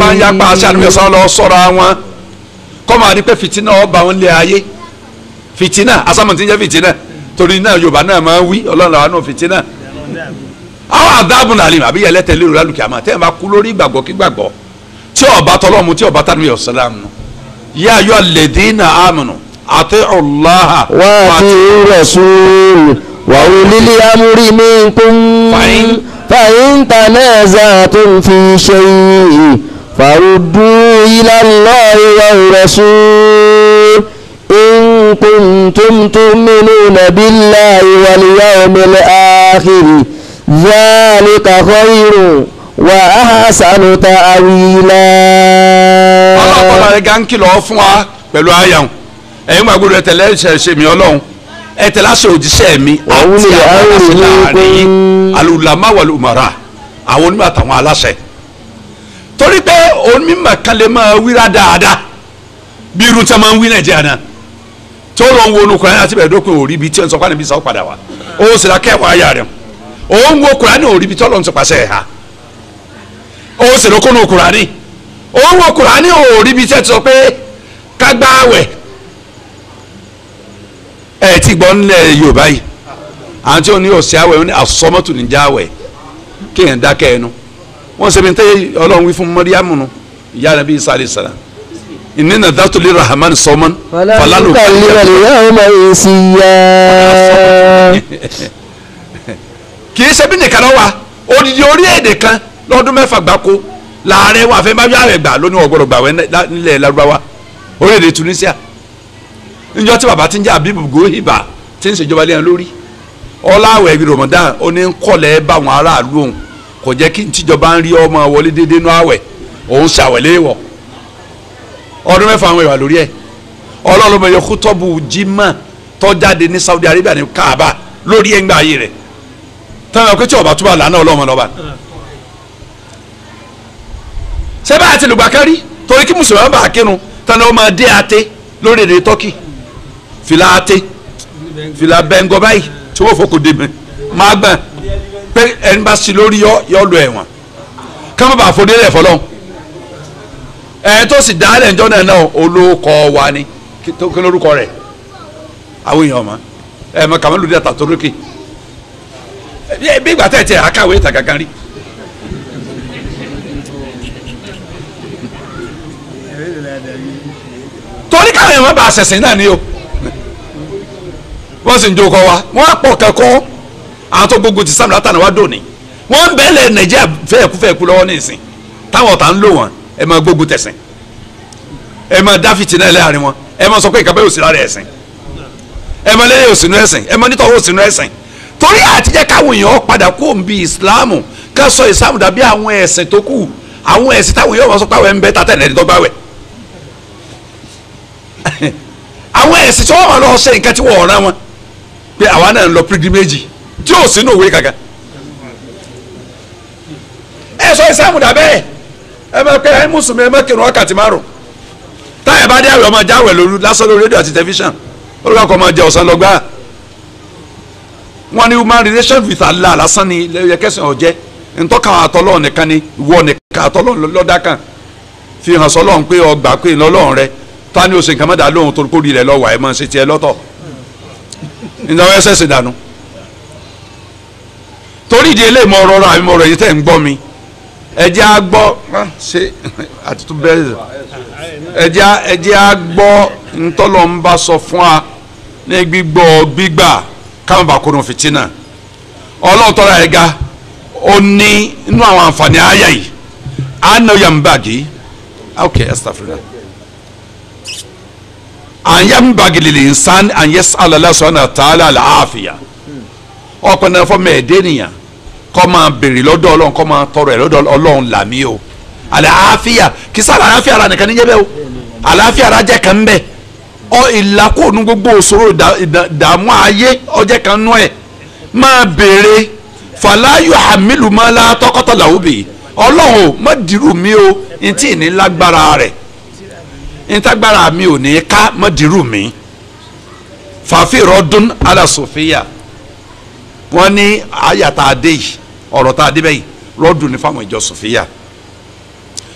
bá ń yapa àṣà àdúgbò sọ lọ sọ́ra wọn kọ́ máa rí pé fìtínà ọba wọn lé ayé fìtínà asámọ̀tí jẹ́ fìtínà torí náà Yorùbá náà máa ń wí Ọlọ́run àwọn náà fìtínà àwọn àdáàbùn àlè àbí ẹlẹ́tẹ̀ lérò lálùkì àmọ́ tẹ́ ẹ̀ máa kú lórí ìgbàgbọ́ kí gbàgbọ́ tí ọba tọlọ́mù tí ọba tánú yọ̀sálàmù nù yá ayọ́ alladhina amanu ati'u Allaha wa ati'u rasul wa ulil amri minkum fa in tanaza'tum fi shay'in faruddu ila Allahi wa rasul in kuntum tu'minuna billahi wal yawmil akhir dhalika khayrun wa ahsanu ta'wila. ọlọ́pàá rẹ̀ gán kìlọ̀ fún wa pẹ̀lú àyàwó ẹ̀yin máa gbọ́dọ̀ ẹ̀tẹ̀lẹ́ ṣe mi Ọlọ́run ẹ̀tẹ̀lẹ́ aṣọ òjíṣẹ́ mi àti àwọn aláṣẹ láàrin al-ulama wal-umara àwọn onímọ̀ àtàwọn aláṣẹ torí pé onímọ̀ kan lè máa wíra dáadáa bí irun tí a máa ń wí Nàìjíríà náà tí ó lọ ń wo Kùránì àti bẹ̀rẹ̀ dópin òrí ibi tí ó ń sọ fún àníbi sáwọ́ padà wá ó sì ra kẹwàá ayà rẹ̀ ó ń wo Kùránì òrí ibi tí Ọlọ́run ti pàṣẹ ẹ̀ ha ó sì lọ kónú Kùránì ó ń wo Kùránì òrí ibi tí ẹ ti sọ pé ká gbààwẹ̀ ẹ ti gbọ́ nílẹ̀ Yorùbá yìí àwọn tí ó ní òsì àwẹ̀ ó ní àsọmọ́tò ní jáwẹ̀ kéèyàn dákẹ́ ẹnu wọ́n ṣe bí tẹ́ Ọlọ́run wí fún Mọ́ríyámù nù ìyá Nàbí Ìsá alayhi salam inni nadartu lirrahmani sawman falan ukallima al-yawma insiya. kì í ṣe bí nìkan lọ wa odidi orílẹ̀-èdè kan lọ́dún mẹ́fà gbáko láàrin wa fẹ́ máa bí àwẹ̀ gbà lónìí ọ̀gbọ́dọ̀ gbàwẹ̀ nílẹ̀ Lárúbáwá orílẹ̀-èdè Tunisia níjọ́ tí bàbá ti ń jẹ́ Abibu Gohiba ti ń ṣèjọba lẹ́yìn lórí ọláwẹ̀ ibi Ramadan ó ní ń kọ́lẹ̀ bá àwọn aráàlú òun kò jẹ́ kí tíjọba ń rí ọmọ wọlé déédéé nú àwẹ̀ òun ṣàwẹ̀lẹ́ wọ̀ ọdún mẹ́fà àwọn ìwà lórí ẹ̀ Ọlọ́run mọ̀ yẹ kútọ́bù jimá tó jáde ní Saudi Arabia ní Kaaba lórí ẹ̀ ń gbà ayé rẹ̀ táwọn ọkọ̀ tí ọba túbọ̀ lànà Ọlọ́run lọ́ba ṣé bá a ti lùgbà kárí torí kí mùsùlùmí bá a kírun tani ó máa dé ate lórí èdè Tọ́kì fìlà ate fìlà bẹ́ngọ báyìí tí wọ́n fọkò dé mi máa gbọ́n pé ẹni bá sí lórí yọ lọ ẹ̀wọ̀n ká má bàa fọdé lẹ̀ fọlọ́n ẹ̀ tó sì dá lẹ̀ ńjọ́ náà olóko wa ni kí lórúkọ rẹ̀ àwọn èèyàn ọ̀ma ẹ̀ mọ Kamalu dí Ataturki bí ìgbà tẹ̀ tẹ̀ akáwé ìta kankan rí. torí káwọn èèyàn má bàa ṣẹ̀sìn náà ni o wọ́n sì ń jókòó wa wọ́n á pọ̀ kẹ́kọ̀ọ́ àwọn tó gbógun ti sáàmù látàná wá dòní wọ́n ń bẹ́ẹ̀lẹ̀ Nàìjíríà fẹ́ẹ̀kú lọ́wọ́ ní ìsìn táwọn ọ̀tá ń lò wọ́n ẹ máa gbógun tẹ̀sìn ẹ máa dá fìtínà láàrin wọn ẹ máa sọ pé ìkàbẹ́ òsì lára ẹ̀sìn ẹ máa lẹ́yìn òsì nú ẹ̀sìn ẹ máa nítọ̀wọ́ òsì nú ẹ̀sìn torí àtijọ́ káwọn èèyàn padà kó ń bi ìsìláàmù ká sọ ìsìláàmù dàbí àwọn ẹ̀sìn tó kù àwọn ẹ̀sìn táwọn èèyàn wọn sọ pé àwọn ẹ̀ ń bẹ́ tàtẹ́ ẹ̀ lẹ́dọ̀gbáwẹ̀ àwọn ẹ̀sìn tí wọ́n máa lọ ṣe nǹkan tí wọ́n ọ̀ràn wọn pé àwa náà ń lọ pilgrimage tí ò sínú òwe kankan ẹ sọ ìsìlámù dà bẹ́ẹ̀ ẹ máa pẹ́ ẹ mùsùlùmí ẹ máa kírun wákàtí márùn táyà bá dé àwẹ̀ ọmọ jáwẹ̀ lóru lásán lórí rédíò àti tẹlifíṣàn olùkọ́ kọ́ máa jẹ ọ̀sán lọ́gbà wọn ní human relation with Allah lásán ni yẹ kẹsàn ọ̀jẹ́ ntọ́ka àtọ́lọ́ nìkan ni ìwọ nìkan àtọ́lọ́ lọ́dá kan fi hàn sọ́lọ́run pé ọgbà pé lọ́lọ́run rẹ tani o ṣe nǹkan mẹ́ta lóhun tó kórìí rẹ̀ lọ́wọ́ ẹ̀ máa ṣe tiẹ̀ lọ́tọ̀ ìdáwọ́ ẹsẹ̀ ṣe dànù torí ìdí eléyìí mọ ọ̀rọ̀ àmì ọ̀rọ̀ yìí tẹ̀ ń gbọ́ mi ẹjẹ́ á gbọ́ ṣe àtúntò bẹ́ẹ̀ ẹjẹ́ á gbọ́ ntọ́lọ́ ń bá sọ fún wa ní gbígbà káwọn bá kó nu fìtínà ọlọ́run tọ́ra ẹ̀ ga ó ní inú àwọn àǹfààní àyà yìí àná yambagi ok astaghfirullah anyambagi lil insan an yas'ala Allah subhanahu wa ta'ala al-afiya ọ̀pọ̀ náà fọ́ mẹ́ẹ̀ẹ́dẹ́nìyàn kọ́ máa béèrè lọ́dọ̀ ọlọ́run kọ́ máa tọrọ ẹ̀ lọ́dọ̀ ọlọ́run làmí o àlàáfíà kì í sáà àlàáfíà ara nìkan níjẹ́ bẹ́ẹ̀ o àlàáfíà ara jẹ́ kan bẹ́ẹ̀ ọ ìlàkóònù gbogbo òṣòro ìdààmú ayé ọjẹ́ kan nú ẹ̀ máa béèrè fàlàyé àmìlù máa la tọkọtọ làwùbí ọlọ́run má dìrú mi o ntí ìní lágbára rẹ̀ ntagbára mi ò ní ká má dìrú mi fàáfin rọdún alásòfíà wọ́n ní àyà tá a dé yìí ọ̀rọ̀ tá a dé bẹ́yìí rọ́dùn ní fáwọn ìjọ sọ̀fíà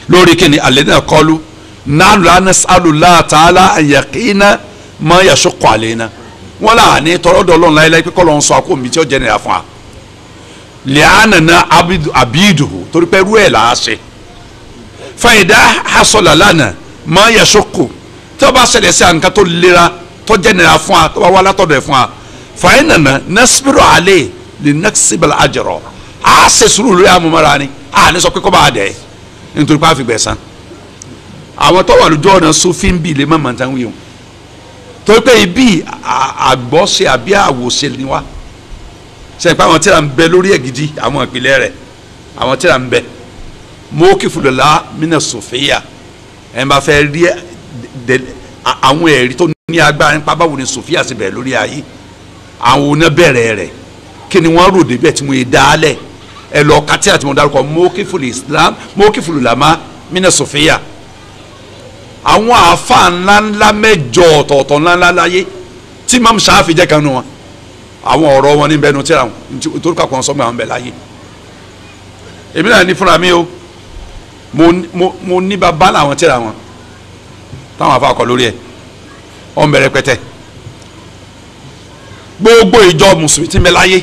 lórí kíni alladhina qalu nahnu la nas'alullaha ta'ala an yaqina ma yashuqqu alayna wọn là ní tọrọdọ Ọlọ́run láyé pé kọlọ ń sọ àkó mi tí ó jẹ nìyà fún wa li'anana abiduhu torí pé rú ẹ̀ là á ṣe fa idha hasala lana ma yashuqqu tí wọ́n bá ṣẹlẹ̀ sí àǹkà tó lera tó jẹ́ nìyà fún wa tó bá wà látọ̀dọ̀ ẹ̀ fún wa fa innana nasbiru alayhi linaksiba al-ajra a ṣe sùúrù lórí àmúmọ́ra ni a ní sọ pé kọ́ bá a dẹ̀ nítorí pé a fi gbẹ̀san àwọn tó wà lójú ọ̀nà sófin bíi lè má màá tán wí o torí pé ibi àgbọ̀ṣe àbí àwòṣe ni wá sẹ́yìn pé àwọn tíra ń bẹ lórí ẹ̀ gidi àwọn ìpìlẹ̀ rẹ̀ àwọn tíra ń bẹ mawqifullah mina sòfìyà ẹ̀ ń bá fẹ́ rí àwọn ẹ̀rí tó ní agbára nípa báwo ni sòfìyà sì bẹ̀rẹ̀ lórí ayé àwọn oníbẹ̀rẹ̀ rẹ̀ kí ni wọ́n rò débẹ̀ tí mo yẹ dálẹ̀ ẹ lọ kátí àti mo dárúkọ mawqiful islam mawqiful ulama mina sòfìyà àwọn àáfàá ńláńlá mẹ́jọ ọ̀tọ̀ọ̀tọ̀ ńláńlá láyé tí Imam Shafi jẹ́ kan nù wọn àwọn ọ̀rọ̀ wọn ní bẹnu tíra wọn nítorí kakọ̀ sọ́gbà wọn bẹ̀ láyé èmi náà ní fúnra mi o mo ní bàbá làwọn tíra wọn táwọn àáfàá kọ lórí ẹ̀ ọ̀ ń bẹ̀rẹ̀ pẹ́tẹ́ gbogbo ìjọ mùsùlùmí tí ń bẹ láyé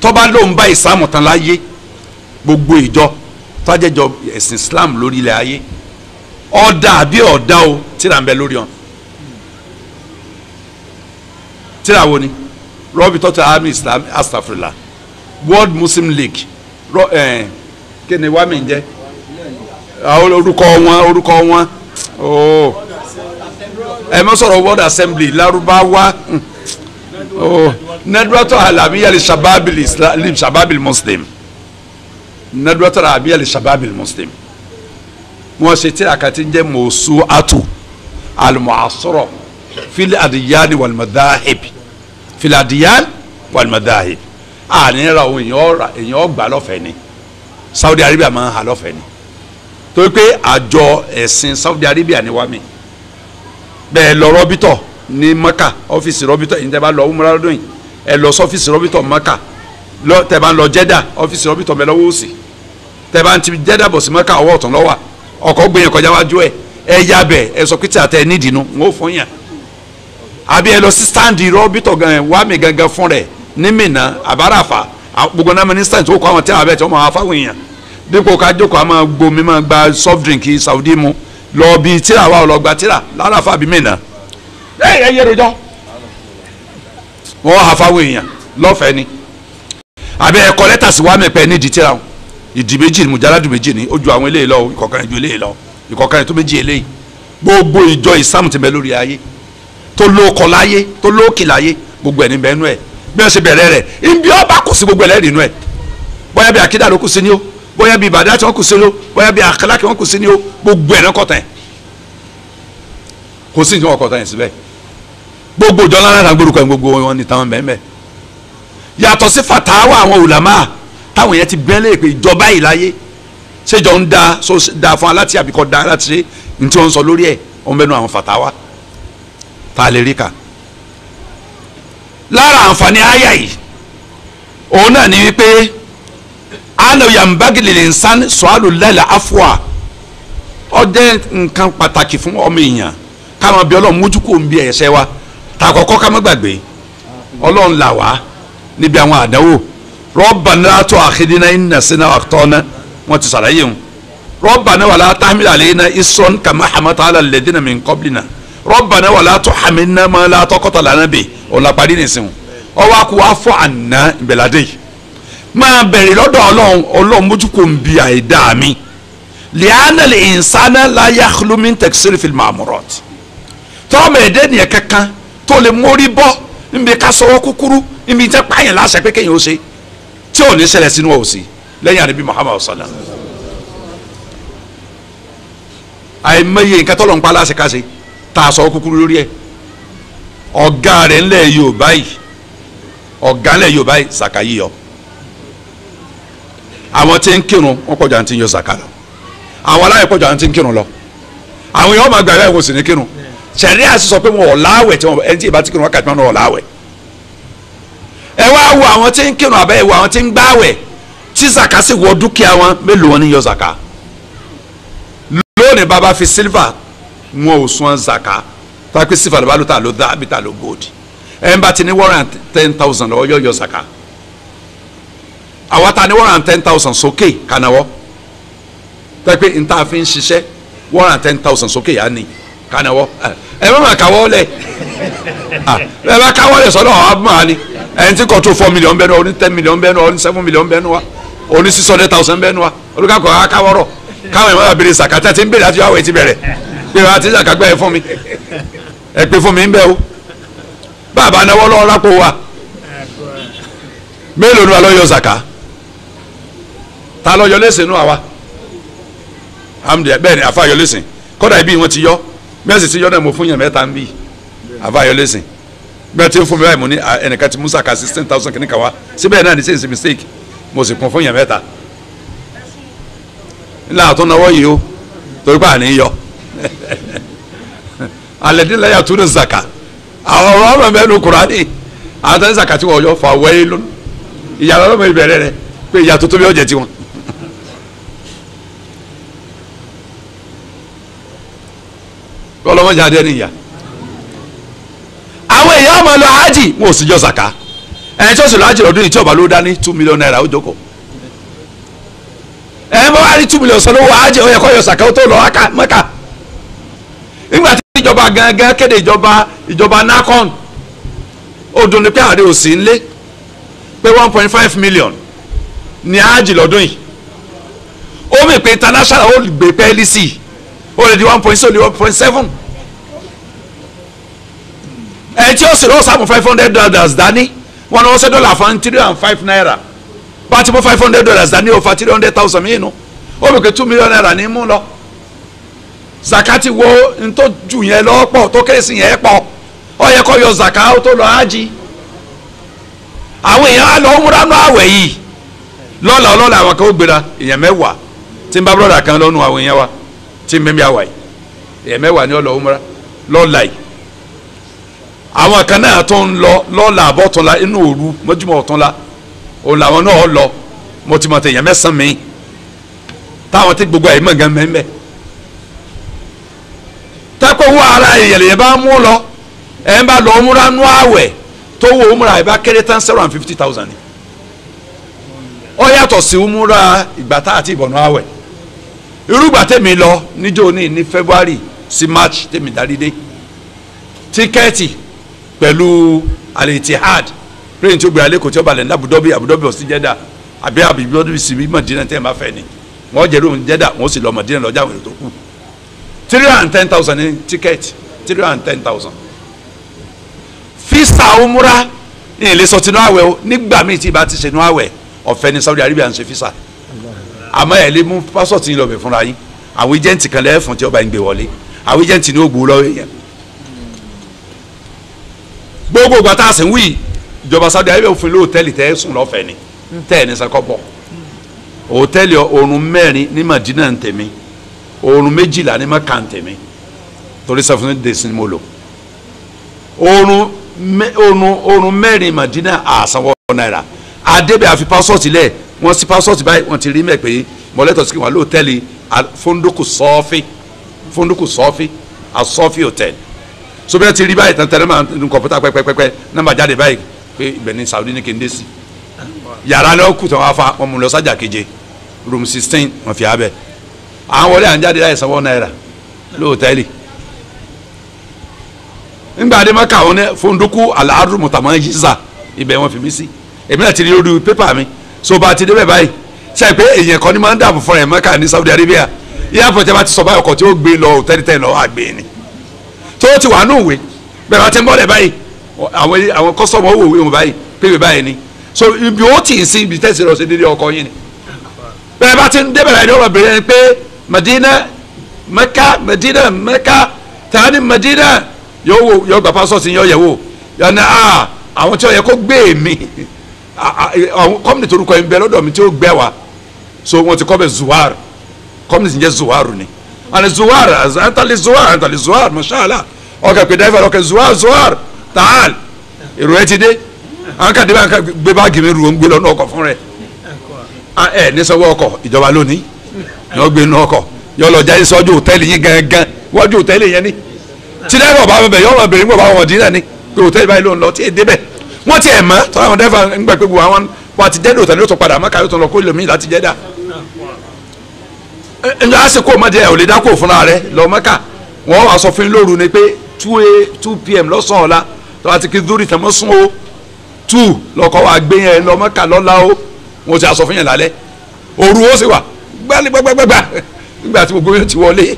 tọ́ba ló ń bá ìsìlámù tán láyé gbogbo ìjọ tọ́jẹ́jọ ẹ̀sìn Islam lórí ilẹ̀ ayé ọ̀dà àbí ọ̀dà o tíra ń bẹ lórí wọn tíra wo ni rọ́bì tọ́tà army Islam astafurla World Muslim League kí ni wàá mi jẹ́ orúkọ wọn ẹ mọ sọ̀rọ̀ World Assembly Lárúbáwá nadratu alamiya li shababil muslim nadratu alamiya li shababil muslim wọ́n ṣe tíra kan tí ń jẹ́ mawsu'atu al-mu'asara fil adiyan wal madahib fil adiyan wal madahib àníra òun èèyàn gbà lọ́fẹ̀ẹ́ ni Saudi Arabia máa ń hà lọ́fẹ̀ẹ́ ni torí pé àjọ ẹ̀sìn Saudi Arabia ni wá mi bẹ́ẹ̀ lọ rọ́bítọ̀ ní Maka ọ́fíìsì rọ́bítọ̀ yìí tẹ́ bá lọ umrah lọ́dún yìí ẹ lọ sọ́fíìsì rọ́bítọ̀ Maka tẹ́ bá lọ Jeddah ọ́fíìsì rọ́bítọ̀ bẹ́ẹ̀ lọ́wọ́ òsì tẹ́ bá ń ti Jeddah bọ̀ sí Maka ọwọ́ ọ̀tún lọ́wọ́ ọkọ̀ gbìyànjú kọjá wájú ẹ ya bẹ̀ ẹ sọ pé tí a tẹ nídìí nu ń ó fún yàn àbí ẹ lọ sí stáǹdì rọ́bítọ̀ gan wá mi gangan fún rẹ̀ ní Mínà àbáràfà gbogbo náà mínísítà tó kọ́ àwọn tí a bẹ̀ tí wọ́n máa fáwọn èèyàn dípò ká jókòó a máa gbomi máa gba soft drink Saudi mu lọ bí tíra wa lọ gba tíra láràfà bí Mínà ẹ yẹ rojọ́ wọ́n hà fáwọn èèyàn lọ́fẹ̀ẹ́ ni àbí ẹ kọ lẹ́tà sí wá mẹ́pẹ́ nídìí tíra wọn ìdí méjì ni mùjáládù méjì ni ó ju àwọn eléyìí lọ ìkọ̀kan ju eléyìí lọ ìkọ̀kan tó méjì eléyìí gbogbo ìjọ ìsáàmù ti bẹ lórí ayé tó lóko láyé tó lókè láyé gbogbo ẹ̀ ní bẹ́ẹ̀ nú ẹ̀ bí wọ́n ṣe bẹ̀rẹ̀ rẹ̀ ibi ọba kù sí gbogbo ẹ̀ lẹ́rìí nú ẹ̀ bóyá bí akídà ló kù sí ni ó bóyá bí ìbàdàn tí wọ́n kù sí ni ó bóyá bí àkàlákì wọ́n kù sí ni ó gbogbo ẹ̀ náà kọ̀tàn ẹ̀ kò sí ní wọn kọ̀tàn ẹ̀ síbẹ̀ gbogbo ìjọ ńlá náà gbórúkọ ẹ̀ gbogbo wọn ní táwọn bẹ́ẹ̀ bẹ́ẹ̀ yàtọ̀ sí fatawa àwọn ulama táwọn yẹn ti bẹ́ẹ̀ lè pé ìjọba yìí láyé ṣèjọ ń da fún aláti àbíkọ́ da láti ṣe ní tí wọ́n ń sọ lórí ẹ̀ wọ́n bẹ́ẹ̀ nu àwọn fatawa tá a lè rí ka. lára àǹfààní àyà yìí òun náà ni wípé àna yambagili lè nsán sọ́àlù lẹ́lẹ̀ afọ́à ó jẹ́ nǹkan pàtàkì fún ọmọ èèyàn káwọn bí ọlọ́run mójú kò ń bí ẹ̀ṣẹ̀ wa tàkọ́kọ́ ká má gbàgbé ọlọ́run là wá níbi àwọn àdánwò Rabbana la tu'akhidhna in nasina wa akhta'na wọ́n ti sàlàyé wọn Rabbana wala tahmil alayna isran kama hamalta ala alladhina min qablina Rabbana wala tuhammilna ma la taqata lana bihi ọ̀làpàdé nìsín ọwọ́ akú wa fọ́ àná ìbẹ̀ládé yìí máa bẹ̀rẹ̀ lọ́dọ̀ ọlọ́run mójú kò ń bi àìdá mi li'anna al-insana la yakhlu min taksiri fil ma'murat tọ́mọ ẹ̀dẹ́ nìyẹn kankan tó lè mórí bọ́ níbi ká sọ́wọ́ kúkúrú níbi tẹ́ pààyàn láṣẹ pé kéèyàn ó ṣe tí ò ní ṣẹlẹ̀ sínú òsì lẹ́yìn ànábì Muhammad sallam àìmọye nǹkan tọ́lọ̀ ń pa láṣẹ káṣe tá a sọ́wọ́ kúkúrú lórí ẹ̀ ọ̀gá rẹ̀ ńlẹ̀ Yorùbá yìí ọ̀gá ńlẹ̀ Yorùbá yìí sàkà yíyọ àwọn tí ń kírun wọn pọ̀jù àti ń yọ sàkà lọ àwọn aláyẹ̀ pọ̀jù àti ń kírun lọ àwọn èèyàn máa gbà ẹ̀ wọ́n sì ní kírun sẹ̀rí àti sọ pé wọn ò láwẹ̀ tí wọn ẹni tí ìbá ti kírun wọn kàtí wọn ò láwẹ̀ ẹ wá wo àwọn tí ń kírun àbẹ́ ẹ wo àwọn tí ń gbáwẹ̀ tí zaka sì wọ dúkìá wọn mélòó wọn ní yọ zaka wọ́n ní bàbá fi silver wọn ò sun zaka tó a pé silver ló bá lò tà ló dá àbí tà ló gold ẹ̀ ń bá ti ní 110,000 lọ́wọ́ yọ zaka àwa ta ní 110,000 sókè kanáwọ́ tó a pé n ta fi ń ṣiṣẹ́ 110,000 sókè yá ni kanáwọ́ ẹ bá ma káwọ́ lẹ̀ ẹ bá káwọ́ lẹ̀ sọ́dọ̀ àwọn abúmọ̀ ni ẹni tí kò tó 4 million bẹ́ẹ̀ náà ó ní 10 million bẹ́ẹ̀ náà ó ní 7 million bẹ́ẹ̀ náà ó ní 600,000 bẹ́ẹ̀ náà olùkàkọ́ akáwọ́rọ̀ káwọn ìwọ́n abiri sàkátà tí ń bèrè àti àwẹ̀ ti bẹ̀rẹ̀ pé wọ́n ti sàkàgbà ẹ̀ fún mi ẹ pé fún mi ń bẹ́ o bàbá náwó lọ́wọ́ lápò wa mélòó ni wà lọ́yọ̀ zaka ta lọ́yọ̀ lẹ́sìn nù àwa bẹ́ẹ̀ ni àfa yọ lẹ́sìn kọ́dà ibi wọn ti yọ mẹ́sì ti yọ náà mo fún yàn mẹ́ta ń bì àfa yọ lẹ́sìn bẹ́ẹ̀ tí ń fún mi báyìí mo ní ẹnìkan ti musa ka 16,000 kìíní kan wá síbẹ̀ náà ní sẹ́yìn mistake mo sì kún fún yàn mẹ́ta ńlá àtún náwó yìí o torí pé àní yọ alẹ́dínlẹ́ yà tún ní zaka àwọn ọ̀rọ̀ ọ̀rọ̀ mẹ́nu Kùránì àwọn tó ní zaka tí wọ́n yọ fà wẹ́yé lónìí ìyàrá ọlọ́mọ ìbẹ̀rẹ̀ rẹ pé ìyà tó tóbi ọ̀jẹ̀ tiwọn. ọlọ́mọdé adé nìyà àwọn èèyàn ọmọ lọ hajj wọn ò sì jọ zaka ẹni tí ó sì lọ hajj lọ́dún yìí tí ọba ló dání 2 million naira ó jókòó ẹ bá wà ní 2 million sọlọ́wọ́ hajj ó yẹ kó yọ zaka ó tó lọ Mẹ́kà nígbà tí ìjọba gangan kéde ìjọba NACON ó dùn ní pé àdé òsì ńlé pé 1.5 million ní hajj lọ́dún yìí ó mì pé international ó gbé pẹ́ẹ́lí sí i ó lè di 1.7 ẹ̀ tí ó sì lọ́ọ́ sàmù $500 dání wọn ni wọ́n ṣe dọ́là fún $305 bá ti mú $500 dání ó fa 300,000 mí inú ó mì pé 2 million naira ní mú lọ zakati wo ntọ́jú yẹn lọ́pọ̀ tó kérésì yẹn pọ̀ ó yẹ kó yọ zaka ó tó lọ hajj àwọn èèyàn á lọ múranú àwẹ̀ yìí lọ́la àwọn kan ó gbéra èèyàn mẹ́wàá tí ń bá bọ́dà kan lọ́nu àwọn èèyàn wa tí ń bẹ́ẹ̀ mi àwà yìí èèyàn mẹ́wàá ni ó lọ múra lọ́la yìí àwọn kan náà tó ń lọ lọ́la àbọ̀túnla inú òru mọ́júmọ́ ọ̀túnla òun làwọn náà lọ mọ̀tìmọ̀tì èèyàn mẹ́sàn-án mi táwọn tí gbogbo àyè mọ̀gán mẹ́mẹ́ tako wo ara èèyàn lèyàn bá mú lọ ẹ̀ ń bá lọ múra nú àwẹ̀ tó wo múra ẹ̀ bá kéré tán 750,000 ni ó yàtọ̀ sí múra ìgbà tá àti ìbọ̀nù àwẹ̀ irúgbà tèmi lọ níjó ní February sí March tèmi darí dé tíkẹ́ẹ̀tì pẹ̀lú Al-Ittihad plane tí ó gbé alẹ́ kò tí ó balẹ̀ ní Abu Dhabi ọ̀sí Jeddah àbí Abu Dhabi sí Madina tẹ́ ẹ̀ máa fẹ́ ni wọ́n jẹ́ lóhun Jeddah wọ́n sì lọ Madina lọ́jà àwọn èrò tó kù 310,000 ní tíkẹ́ẹ̀tì 310,000 fisa umura ní ilé sọ tinú àwẹ̀ o nígbà míì tí ibà ti ṣe inú àwẹ̀ ọ̀fẹ́ ní Saudi Arabia ń ṣe fisa àmọ́ ẹ̀ lè mú pásọ̀tì yín lọ bẹ̀ fúnra yín àwọn ejẹ́ǹtì kan lẹ́ẹ̀fún tí ọba ń gbé wọlé àwọn ejẹ́ǹtì ní ó gbowó lọ́wọ́ yẹn gbogbo ìgbà tá a sì ń wí ìjọba Saudi Arabia òfin lé hòtẹ́ẹ̀lì tẹ́ ẹ sùn lọ́fẹ̀ẹ́ ni tẹ́ ẹ ní sẹ́kọ̀ bọ̀ hòtẹ́ẹ̀lì oorun 4 ní Madina ń tèmi oorun 12 ní Mẹ́kà ń tèmi torí 7 days ni mo lò oorun 4 Madina àsanwó náírà adébẹ̀ àfi pásọ̀tì lẹ̀ wọ́n sí pásọ̀tì báyìí wọ́n ti rí mẹ́ pé mọ̀lẹ́tọ̀ sí kí wọ́n lóòtẹ́ẹ̀lì Fonduku Sọ́ọ̀fì asọ́fì hòtẹ́ẹ̀lì so bẹ́ẹ̀ ti rí báyìí tán tẹ́lẹ̀ máa ń kọ̀mpútà pẹ́pẹ́pẹ́ nọ́mbà jáde báyìí pé ibẹ̀ ní Saudi ní kéde sí yàrá lọ́wọ́ kù tán wá fa wọn mú lọ sájà keje room 16 wọn fi abẹ àwọn wọlé à ń jáde láì sanwó náírà lóòtẹ́ẹ̀lì nígbà dé maka wọn ní Fonduku Al-Ardu Mutamayyiza ibẹ̀ wọn fi mí sí èmi náà ti rí orí pépà mi so bá a ti débẹ̀ báyìí ṣe pé èèyàn kan ní máa ń dàbò fún ẹ̀ maka ní Saudi Arabia airport ẹ bá ti sọ báyìí ọkọ̀ tí ó gbé lọ hòtẹ́ẹ̀lì tẹ́ lọ àgbè ni tó ti wà nùwé bẹ́ẹ̀ bá ti ń bọ́ lẹ̀ báyìí àwọn kọ́sọ́mù owó òwe wọn báyìí pépè báyìí ni so ibi ó tì í sí ibi tẹ́sí lọ sí dédé ọkọ̀ yín ni bẹ́ẹ̀ bá ti ń débẹ̀ láì ní ọ̀rọ̀ bẹ̀rẹ̀ ni pé Madina Mẹ́kà tani Madina yóò gba pásọ̀tì yóò yẹ wò yànnà àwọn tí ó yẹ kó gbé mi àwọn kọ́mìnì torúkọ yẹn bẹ lọ́dọ̀ mi tí ó gbẹ wa so wọ́n ti kọ́ bẹ Zuwar kọ́mìnì ti ń jẹ́ Zuwaru ni àni Zuwar àǹtàlẹ̀ Zuwar mashallah ọkọ̀ pé dáìfà ọkọ̀ Zuwar tààl èrò ẹ ti dé àwọn kan débà gbé báàgì mi rù ó ń gbé lọ́nà ọkọ̀ fún rẹ̀ ẹ ní sọ́wọ́ ọkọ̀ ìjọba lónìí ni wọ́n gbé nínú ọkọ̀ yọ lọ jáde sọ́jú hòtẹ́ẹ̀lì yín gangan wọ́jú hòtẹ́ẹ̀lì yẹn ni tí dẹ́fà bá bẹ̀ yọ ọmọ bèrè ń gbọ̀ bá wọn dín náà ni pé hòtẹ́ẹ̀lì báyìí ló ń lọ tí èdè bẹ̀ wọ́n ti ẹ̀ mọ́ tọ́lá àwọn dẹ́fà ń gbà pé gbogbo àwọn wọn ti jẹ́dọ̀ hòtẹ́ẹ̀lì yóò tún padà mọ́ka yóò tún lọ kó lèmi láti jẹ́dà ǹjẹ́ àsìkò ọmọdé ẹ̀ ò lè dákò fúnra rẹ̀ lọ mọ́ka wọ́n wá sọ fún yín lóru ni pé 2 p.m. lọ́sàn-án ọ̀la tó a ti kí dúró ìtẹ̀mọ́ sún o 2 lọ́kọ̀ wa gbé yẹn lọ mọ́ka lọ́la o wọ́n ti sọ fún yẹn lálẹ́ òru ó sì wà gbàgbàgbàgbà nígbà tí gbogbo yẹn ti wọlé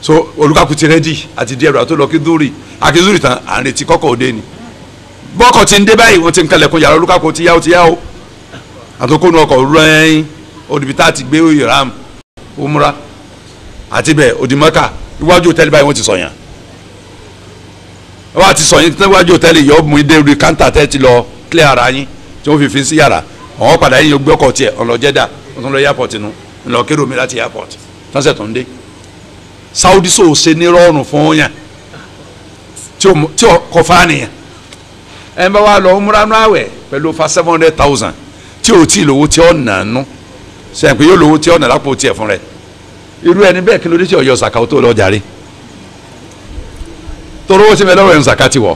so olùkàkùn ti rẹ́dì àti díẹ̀ rẹ̀ àti lọ́kì dúró àti dúró ìtàn àrètí kọ́kọ́ òde ni bọ́kọ̀ ti ń dé báyìí wọ́n ti ń kalẹ̀kùn yàrá olùkàkùn ti yá o àtòkónú ọkọ̀ rẹ́yìn odìbítà ti gbé ìram umra àti bẹ́ẹ̀ odìmọ́kà iwájú hòtẹ́ẹ̀lì báyìí wọ́n ti sọ̀yàn wọ́n ti sọ̀yìn tí iwájú hòtẹ́ẹ̀lì yọ mú idé orí káńtà tẹ́ ti lọ clear ara yín tí wọ́n fi fi sí yàrá àwọn padà yín gbé ọkọ̀ tiẹ̀ ọ̀nlọ́jẹ́dà ọ̀tún lọ airport nu ńlọ kérò mi láti airport tọ́sẹ̀ tó ń dé Saudi so ṣe ní rọrùn fún yàn tí o kọ fáànìyàn ẹ bá wa lọ umra nù àwẹ̀ pẹ̀lú fa 700,000 tí o tí lówó tí o nà nù sẹ́yìn pé yóò lówó tí o nà lápò tiẹ̀ fún rẹ̀ irú ẹni bẹ́ẹ̀ kí ló dé tí ọ̀yọ́ sàkà tó lọ jàre tóró owó tí mi lọ́wọ́ ẹ̀ ń sàkà ti wọ̀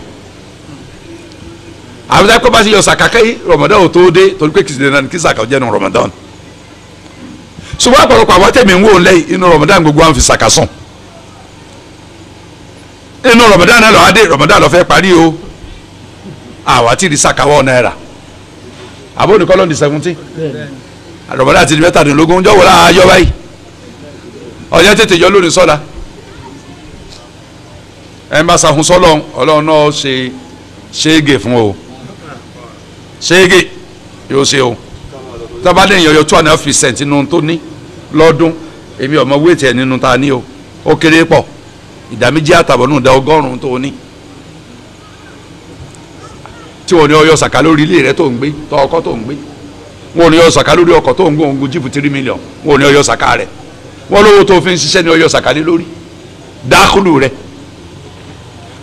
àbúdá kó bá ti yọ sàkà kẹ́yìn Ramadan ò tó dé torí pé kìsìlẹ̀ náà kí sàkà jẹ́ nu Ramadan ṣùgbọ́n àpọ̀lọpọ̀ àwọn tẹ̀mí ń wò lẹ́yìn inú Ramadan gbogbo àwọn fi sàkà sùn inú Ramadan náà lọ adé Ramadan lọ fẹ́ parí o àwa ti di sàkà wọ́n náírà àbó nìkan ló ń di 17 Ramadan ti di 17 jọ wọlé ayọ́ báyìí ọjọ́ tètè yọ lónìí sọ́la ẹ̀ ń bá sàhùn sọ́lọ́ Ọlọ́run náà ṣe ṣéégè fún o ṣéégè yóò ṣe o tọ́ba lẹ́yìn ọyọ 2.5% nínú tó ní lọ́dún èmi ọmọ wéètì ẹ̀ nínú ta ní o ó kéré pọ̀ ìdá méjì àtàbọ̀ nínú ìdá 100 tó ní tí wọ́n ní ọyọ sàkà lórí ilé rẹ tó ń gbé tọ́ ọkọ́ tó ń gbé wọ́n ní ọyọ sàkà lórí ọkọ̀ tó ń gbé òǹgùn jíìpù 3 million wọ́n ní ọyọ sàkà rẹ wọ́n lówó tó fi ń ṣiṣẹ́ ní ọyọ sàkà lé lórí dákúlù rẹ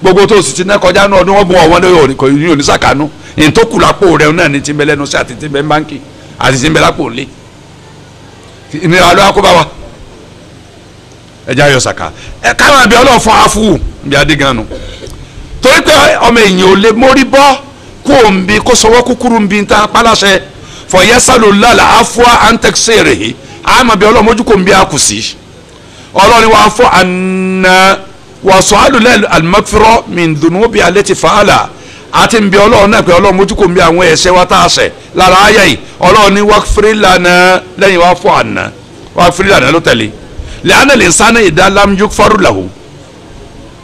gbogbo tó sì ti ná kọjá náà ọdún wọn bọ ọwọ́ ní onísàkánú ní tó kù lápò rẹ náà ní ti ń bẹ lẹ́nu sí àti ti ń bẹ báńkì àti ti ń bẹ lápò ńlẹ ìnira ló akóbá wa ẹjẹ ayọ sàkà ẹ káwọn àbí Ọlọ́run fún afúwù bí adé gan nu torí pé ọmọ èèyàn ò lè mórí bọ́ kó o ń bi kó sọwọ́ kúkúrú ń bi ń ta pálásẹ fọyẹ́sálò lálà afúwà àǹtẹ̀sẹ̀rẹ̀ àmọ́ bí Ọlọ́run mójú kò ń bí akùsí Ọlọ́run wà fún àná wàsùn alimakifirọ mìndùnúbi alẹ́tì fàálà àti nbí Ọlọ́run náà pé Ọlọ́run mójú kò ń bí àwọn ẹ̀ṣẹ̀ wa tá a ṣẹ̀ lára ayé yìí Ọlọ́run ní wàkfírí lànà lẹ́yìn wà fún àná wàkfírí lànà ló tẹ̀lé lẹ́yìn àná lè sánà ìdálam yukfaru lahu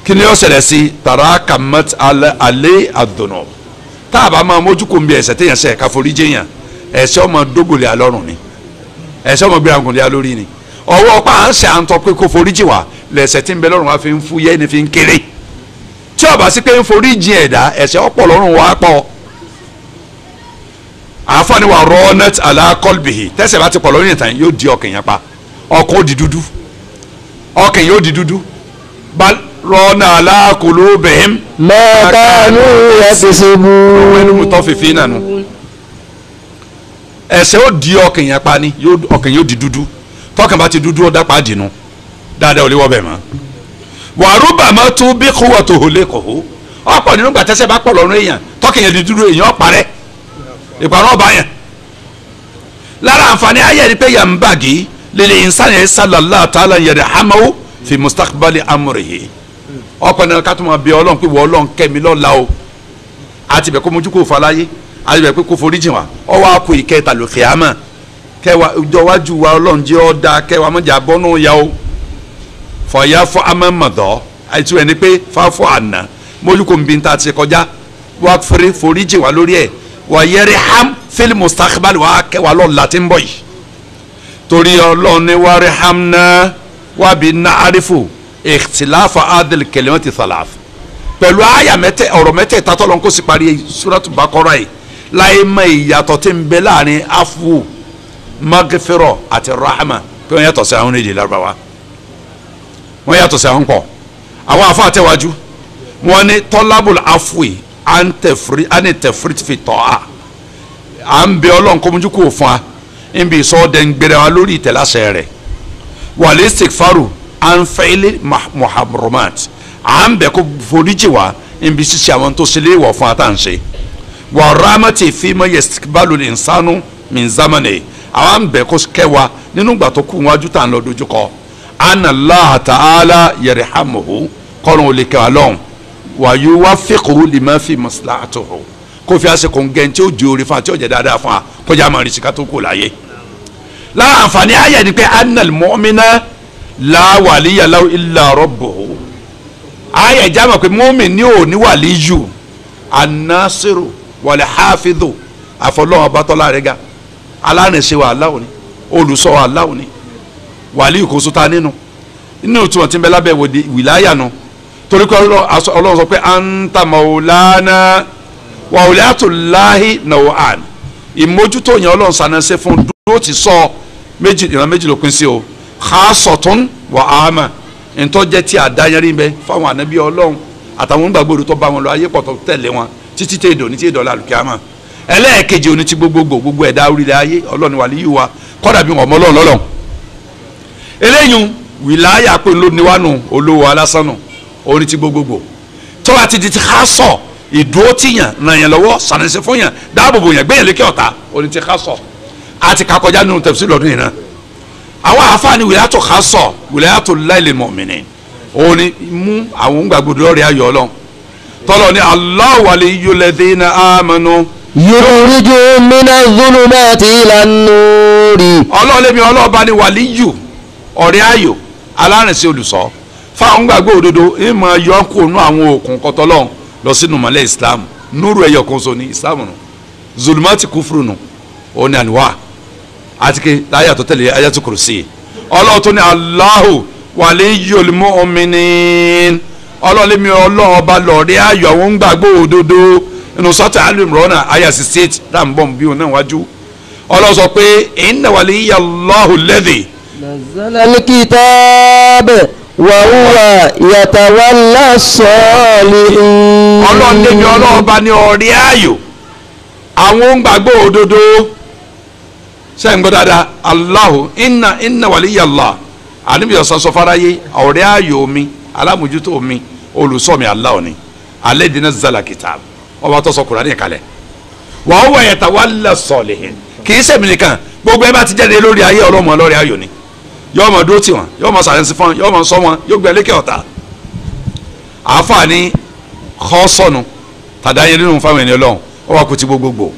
kí ni ó ṣẹlẹ̀ sí tara kamat alẹ́ àdùnnà tá a bá máa mójú kò ń bí ẹ̀ṣẹ̀ téèyàn ṣẹ̀ káforí jẹ́yàn ẹ̀ṣẹ̀ ọmọ dógòlè alọ́run ni ẹ̀ṣẹ̀ ọmọ gbéra gùnlé alórí ni ọwọ́ pa à ń ṣe à ń tọ́ pé kó forí jì wá lẹ́ṣẹ̀ tí ń bẹ lọ́rùn wa fi ń fúyẹ́ ni fi ń kéré tí ó bá sí pé ń forí jì ẹ̀dá ẹ̀ṣẹ̀ ọ̀pọ̀ lọ́rùn wa pọ̀ àfọ̀ni wa rọ́ọ̀nẹ́t alákọ́lbìhì tẹ́ṣẹ̀ bá ti pọ̀ lọ́rùn ìtàn yóò di ọkàn yẹn pa ọkàn ó di dúdú ọkàn yóò di dúdú rọ́ọ̀nà alákòlóbẹ̀ẹ́m. mẹ́kánú yẹ́kìsìbù. owó ẹnu mu tọ́ fìfì nànú ẹ̀ṣẹ̀ ó di ọkàn yẹn pa ni ọkàn yóò di dúdú tọkàn bá ti dúdú ó dápá dìnnú dáadáa ò lè wọ́ bẹ̀ mọ́ wàrúbà máa tún bí kó wọ́n tó hó lẹ́kọ̀ọ́ ọ̀pọ̀ nínú gbàtẹ́sẹ̀ bá pọ̀ lọ́rùn èèyàn tọkàn yẹn di dúdú èèyàn parẹ́ ìparọ́ ọba yẹn lára àǹfààní ayé ni pé yàn ń bàgì lil insani sallallahu ta'ala yarhamahu fi mustaqbali amrihi ọ̀pọ̀ nínú ká tó máa bí Ọlọ́run pé wọ́n Ọlọ́run kẹ́mi lọ́la o àti bẹ̀ kó mojú kó faláyé àti bẹ̀ pé kó forí jìn wá ọwọ́ àpò ìkẹta ló kíámà kẹwàá ìjọwájú wa Ọlọ́run jẹ́ ọ́ da kẹwàá mọ̀jà bọ́nú ya o fọyà fọ amẹ́mọ̀dọ́ àìtú ẹni pé fáfọ àná mọ́lúkọ̀ nbí ta ti kọjá wà fèrè foríjì wà lórí ẹ̀ wà yẹrẹ ham fil mustaqbal wà kẹwàá lọ́ọ̀ láti ń bọ̀ yìí torí Ọlọ́run ní wàrí ham náà wà bí nàárífù ikhtilafa adil kalimati thalaf pẹ̀lú àyà ọ̀rọ̀ mẹ́tẹ̀ẹ̀ta tọ́lọ́ kó sì parí suratu Baqara yìí láì mọ ìyàtọ̀ tí ń bẹ láàrin afu magfiro àti rahma pé wọ́n yàtọ̀ sí àwọn èdè Lárúbáwá wọ́n yàtọ̀ sí àwọn pọ̀ àwọn afa àtẹ̀wájú wọ́n ní tọ́lábùl afwi anitẹ̀frit fi tọ́ a ń bẹ Ọlọ́run kó mojú kó fún wa ń bí sọ́ọ́dẹ̀ ń gbéra wa lórí ìtẹ̀láṣẹ rẹ̀ wal istighfaru an fi'li muharramat à ń bẹ̀ kó foríjì wá níbi ṣíṣe àwọn tó ṣe léèwọ̀ fún àtàǹṣe wa rahmati fima yastakbalu al-insanu min zamani àwọn ń bẹ̀ kó kẹwàá nínú ìgbà tó kù wájú tá à ń lọ dojúkọ anna Allah ta'ala yarhamuhu kọ́nà ò lè kẹwàá lọ́hùn wa yuwaffiquhu lima fi maslahatihi kó fi àṣẹ kòǹgẹ́ tí ó di orí fún àti ọ̀jẹ̀ dáadáa fún wa kọjá máa rí sika tó kù láyé lára àǹfààní ayé ni pé annal mu'mina la waliya lahu illa rabbuhu ayé jáma pé mu'min ní ò ní wàlíyù an-nasiru wal-hafidhu àfọlọ́wọ́n bàtọ́lá rẹ̀ ga alárìnṣẹ́ wa aláwọ̀ ni olùsọ wa aláwọ̀ ni wàlíyù kò sóta nínú ìtumọ̀ tí ń bẹ lábẹ́ wìláyà nu torí pé ọlọ́run sọ pé anta maulana wa awliyatullahi naw'an ìmójútó yẹn ọlọ́run sanase fún dúró ti sọ ìran méjì ló pín sí o khassatun wa ama ntọ́jẹ́ tí a dá yẹn rí bẹ fáwọn ànábì ọlọ́run àtàwọn onígbàgbọ́dọ̀ tó bá wọn lọ ayé pọ̀ tó tẹ̀lé wọn títí tẹ̀ èdò ní tí èdò lálùkíyàmá ẹlẹ́ẹ̀kejì oní ti gbogbo ẹ̀dá orílẹ̀ ayé ọlọ́run wàlíyù wa kọ́dà bí wọn ọmọ ọlọ́run lọ́lọ́run eléyìí wìláyà pé lóníwánu olówó alásánù oní ti gbogbo tó bá ti di ti ká sọ ìdúró tìyàn ràn yẹn lọ́wọ́ sànẹsẹ fún yàn dáàbòbò yàn gbẹ̀yàn lékè ọ̀tá oní ti ká sọ àti kakọjá nínú tẹ̀sí lọ́dún yìí náà àwọn àfáàní wìláyàtò ká sọ wìláyàtò láìlè mọ̀mìnì òní mú àwọn gbàgbọ́dọ̀ lọ́rẹ̀ ayọ̀ ọlọ́run tọ́lọ̀ ní Allahu waliyyul ladhina amanu yukhrijuhum minadh dhulumati ilan nuri. ọlọ́ọ̀lẹ́mi ọlọ́ọ̀bá ni wàlíyù ọ̀rẹ́ ayò alárìnsẹ̀ olùsọ fáwọn gbàgbọ́ òdodo ìmọ̀ yọkùnú àwọn òkun kọtọ́lọ́n lọ sínú mọ́lẹ̀ islam núrù ẹ̀yọ̀ kan so ní islam nù zulumati kúfúrú nù ó ní àníwá àti ké láyà tó tẹ̀lé ayatu kursi ọlọ́ọ̀tún ní Allahu waliyyul mu'minin ọlọ́ọ̀lẹ́mi ọlọ́ọ̀bá lọ̀rẹ́ ayò àwọn gbàgbọ́ òdodo inú sọ́tà Al-Imran àyà 68 dáàbọ̀n bí òun náà wájú ọlọ́sọ pé inna waliyallahu alladhi nazzala al-kitab wa huwa yatawalla as-salihin. ọlọ́ọ̀dẹ́mi ọlọ́ọ̀bá ní ọ̀rẹ́ ayò àwọn gbàgbọ́ òdodo sẹ́yìn gbọ́ dáadáa Allahu inna waliyallah àníbi ọ̀sán sọ fáráyé ọ̀rẹ́ ayò mi alámòjútó mi olùsọ mi Allah ni alladhi nazzala al-kitab ọba tó sọ Kùránì kalẹ̀ wa huwa yatawalla as-salihin kì í sẹ́mi nìkan gbogbo ẹ bá ti jáde lórí ayé ọlọ́mọ lórí ayò ni yóò mọ dúró tì wọn yóò mọ sàrẹ́nsì fún wọn yóò mọ sọ wọn yóò gbẹ lékè ọ̀tá àáfààní kọ́ sọnù tàdáyé nínú fáwọn ènìyàn lọ́hùn ó wà kó ti gbogbogbò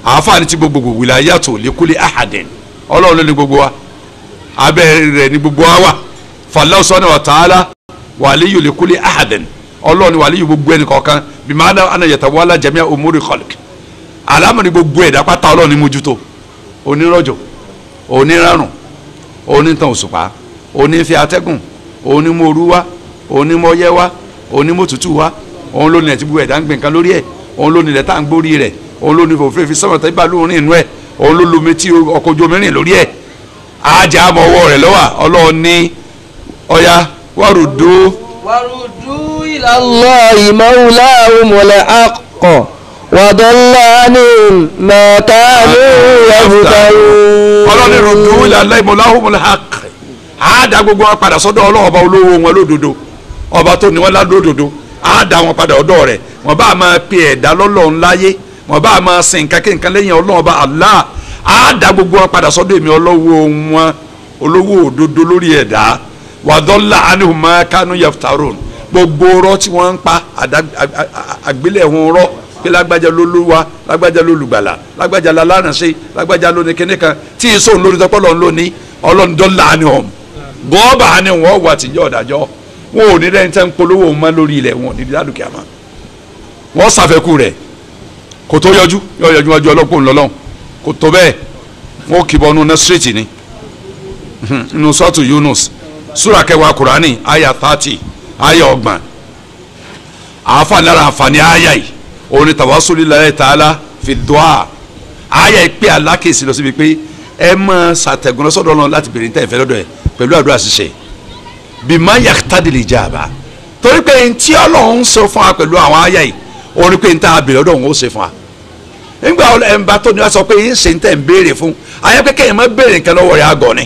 àáfààní ti gbogbogbò wilayatu likuli ahadin ọlọ́run ló ní gbogbo wa abẹ́ rẹ̀ ní gbogbo wa wà fallahu subhanahu wa ta'ala waliyu likuli ahadin ọlọ́run ni waliyu gbogbo ẹnì kọ̀ọ̀kan bima'ana ana yatawalla jami'a umuri khalq alámọ̀ni gbogbo ẹ̀dá pátá ọlọ́run ní mójútó onírọ̀jò oníràrùn onítàn òṣùpá onífẹ́ atẹ́gùn onímọ̀ọ́rú wá onímọ̀ọ́yẹ́ wá onímọ̀tútù wá òun ló ní ẹ̀ tí gbogbo ẹ̀dá ń gbìn kan lórí ẹ̀ òun ló ní ilẹ̀ tá à ń gbórí rẹ̀ òun ló ní fòfin fi sọ́mọ̀tà ibà lóorin inú ẹ̀ òun ló lomi tí ọkọ̀ ojú omi rìn lórí ẹ̀ ajá àmọ́ ọwọ́ rẹ̀ lọ́wọ́ ọlọ́run ní ọya wàrúdú ila Allahi mawlahumul haqq wa dalla anhum ma kanu yaftarun. ọlọ́ni rúdú ila Allahi mawlahumul haqq àádá gbogbo wọn padà sọ́dọ̀ ọlọ́run ọba olówó wọn lódodo ọba tó ní wọn ládòdodo àádá wọn padà ọ̀dọ̀ rẹ̀ wọn bá máa pe ẹ̀dá lọ́lọ́run láyé wọn bá máa sin nǹkan kí nǹkan lẹ́yìn ọlọ́run ọba Allah àádá gbogbo wọn padà sọ́dọ̀ èmi ọlọ́wọ́ wọn olówó òdodo lórí ẹ̀dá wa dalla anhum ma kanu yaftarun gbogbo rọ tí wọ́n ń pa àgbélẹ̀hún rọ pé lágbájá lólúwa lágbájá lólùgbàlà lágbájá láláránṣẹ́ lágbájá lóní kíní kan tí èso ń lórí tọ́pọ̀ lọ́n lóní ọlọ́run dọ́là ni ọ̀hún gọ́ọ̀bà ni wọ́n wà tìjọ́ ọ̀dàjọ́ wọn ò ní rẹ̀ ń tẹ́ ń polówó wọn lórí ilẹ̀ wọn ò ní dídá dúkìá mọ́ wọ́n ṣàfẹ́kù rẹ̀ kò tó yọjú wájú ọlọ́pọ̀ ńlọ́lọ́hún kò tó bẹ́ẹ̀ wọ́n kì bọ́nu ná street ni nínú sọ́ọ̀tù Yunus súrà kẹwàá Kùránì àyà 30 àyà 30 àáfàá lára àǹfààní àyà yìí òun ni tawassuli lillahi ta'ala fi du'a àyà yìí pé alákèsí lọ síbi pé ẹ máa ṣàtẹ̀gùn lọ́sọ̀dọ̀ náà láti bèrè níta ìfẹ́ lọ́dọ̀ ẹ̀ pẹ̀lú àdúrà ṣíṣe bima yaqtadil ijaba torí pé ntí Ọlọ́run sọ fún wa pẹ̀lú àwọn àyà yìí òun ni pé níta àbèrè lọ́dọ̀ òun ó ṣe fún wa nígbà ẹnba tó ní wá sọ pé yín ṣe ń tẹ̀ ń béèrè fún ayé pé kéèyàn má béèrè nǹkan lọ́wọ́ rẹ̀ àgọ́ ni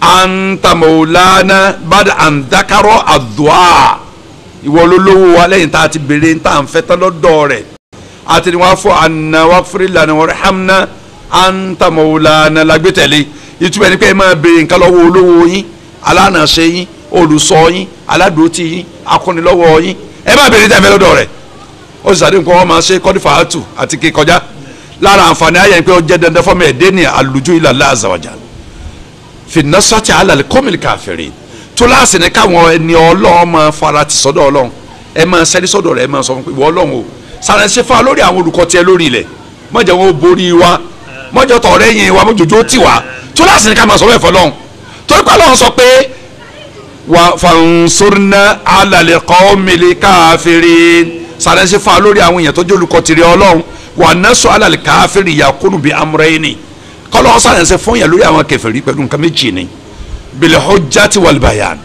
anta maulana bada andakaro adua ìwọ lólówó wa lẹ́yìn tá a ti béèrè tá à ń fẹ́ tán lọ́dọ̀ rẹ̀ àti ni wọ́n fọ àná wọ́n fúri lànà wọ́n rẹ̀ hamna anta maulana lágbẹ́tẹ̀lé ìtumọ̀ ní pé ẹ máa béèrè nǹkan lọ́wọ́ olówó yín alánàṣe yín olùsọ yín aládùútì yín akúnilọ́wọ́ yín ẹ máa béèrè tá a fẹ́ lọ́dọ̀ rẹ̀ ó sì sàdé nǹkan wọn máa ṣe kọ́dífà àtù àti kíkọjá lára àǹfààní ayé pé ó jẹ́ dandan fọ́mọ ẹ̀dẹ́ ní àlùjọ ila Allah azza wa jalla fi nasati ala al-qawmil kafirin túláàsì ní káwọn ẹni ọlọ́run máa fara ti sọ́dọ̀ ọlọ́run ẹ máa sẹ́ni sọ́dọ̀ rẹ̀ ẹ máa sọ fún pé ìwọ ọlọ́run o sàrẹ́sẹ́ fún wa lórí àwọn olùkọ́ tiẹ̀ lórí ilẹ̀ mọ̀jẹ̀ wọn ò borí wa mọ̀jẹ̀ tọ̀rẹ́ yẹn wa mọ̀jòjò tì wá túláàsì ní ká máa sọ bẹ́ẹ̀ fọlọ́run torí pé ọlọ́run sọ pé wa fansurna ala al-qawmil kafirin sàrẹ́sẹ́ fún wa lórí àwọn èèyàn tó jẹ́ olùkọ́ tirẹ̀ ọlọ́run wà nẹ́sọ̀ ala al-kafiri yakunu bi amrayni kọ́lọ́ sàrẹ́sẹ́ fún yẹn lórí àwọn kèfèrí pẹ̀lú nǹkan méjì ni bil hujjati wal bayan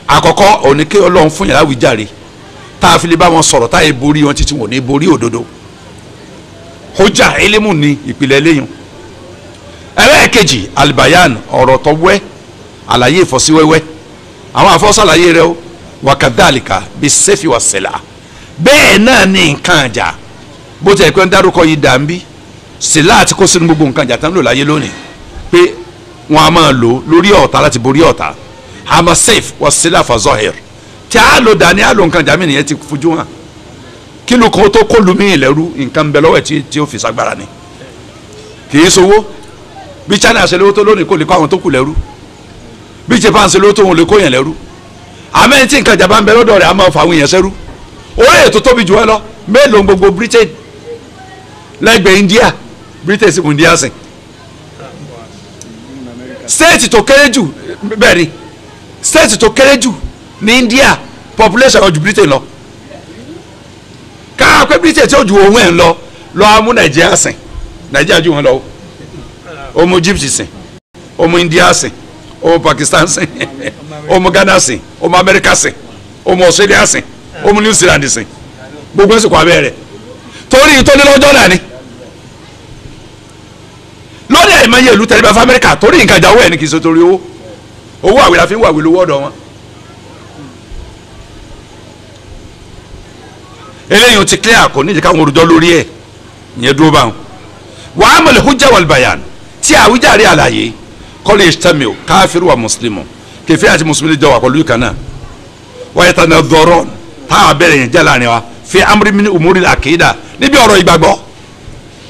àkọ́kọ́ òní kí Ọlọ́run fún yàrá wíjàre tá a fi lè bá wọn sọ̀rọ̀ tá a yẹ borí wọn títí wọn ní borí òdodo hujja elimu ni ìpìlẹ̀ lẹ́yìn ẹlẹ́ẹ̀kejì al bayan ọ̀rọ̀ tó wẹ́ àlàyé ìfọ́síwẹ́wẹ́ àwọn àfọ́sàlàyé rẹ o wa kadhalika bis sayfi was sila bẹ́ẹ̀ náà ní nǹkan àjà bó ti ẹ̀ pé ń dárúkọ yìí dàmbí sílá àti kó sínú gbogbo nǹkan àjà tán lò láyé lónìí pé wọn a máa lò lórí ọ̀tá láti borí ọ̀tá hama safe wa sila fa zahir tí a lò dání a lò nǹkan jàmí nìyẹn ti fojú hàn kí ló kọ́ tó kó lumi ìlẹ́rú nǹkan bẹ lọ́wọ́ ẹ̀ tí ó fi sagbára ni kì í sowó bí China ṣe lówó tó lónìí kò lè kó àwọn tó kù lẹ́rú bí Japan ṣe lówó tó wọn lè kó yẹn lẹ́rú àmẹ́ tí nǹkan jàmbá ń bẹ lọ́dọ̀ rẹ̀ a máa fa àwọn èèyàn sẹ́rú orí ètò tóbi jù ẹ lọ mélòó gbogbo Britain lẹ́gbẹ̀ẹ́ India Britain sì kò India sìn state tó kéré jù bẹ́ẹ̀ ni state tó kéré jù ní India population ọjù Britain lọ káà pé Britain tí ó ju ohun ẹ̀ ń lọ amú Nàìjíríà sìn Nàìjíríà ju wọn lọ o mú Egypt sìn o mú India sìn o mú Pakistan sìn o mú Ghana sìn o mú America sìn o mú Australia sìn o mú New Zealand sìn gbogbo ẹ̀sìn kọ́ abẹ́ rẹ̀ torí ìtọ́nilọ́jọ́ náà ni lórí ẹ̀ máa yẹ ìlú tẹ̀lé bá fún Amẹ́ríkà torí nǹkan ìjà owó ẹ̀ ní kì í ṣe torí owó àwìn la fi ń wà wí lówó ọ̀dọ̀ wọn. eléyìí ti clear kò ní ìdíkà wọn rojọ́ lórí ẹ̀ ìyẹn dúró báwọn. wàá mọ̀lẹ́ hujja wal bayan tí àwíjàre àlàyé kọ́lé ìṣtẹ́mìó káfíru wa mùsùlùmù kẹfẹ́ àti mùsùlùmí jọ wà pẹ̀lú ìkànnà wáyé tán náà dọ̀rọ̀ táwọn abẹ́rẹ́ yẹn jẹ́ láàrin wa fi amri min umuri al-aqida níbi ọ̀rọ̀ ìgbàgbọ́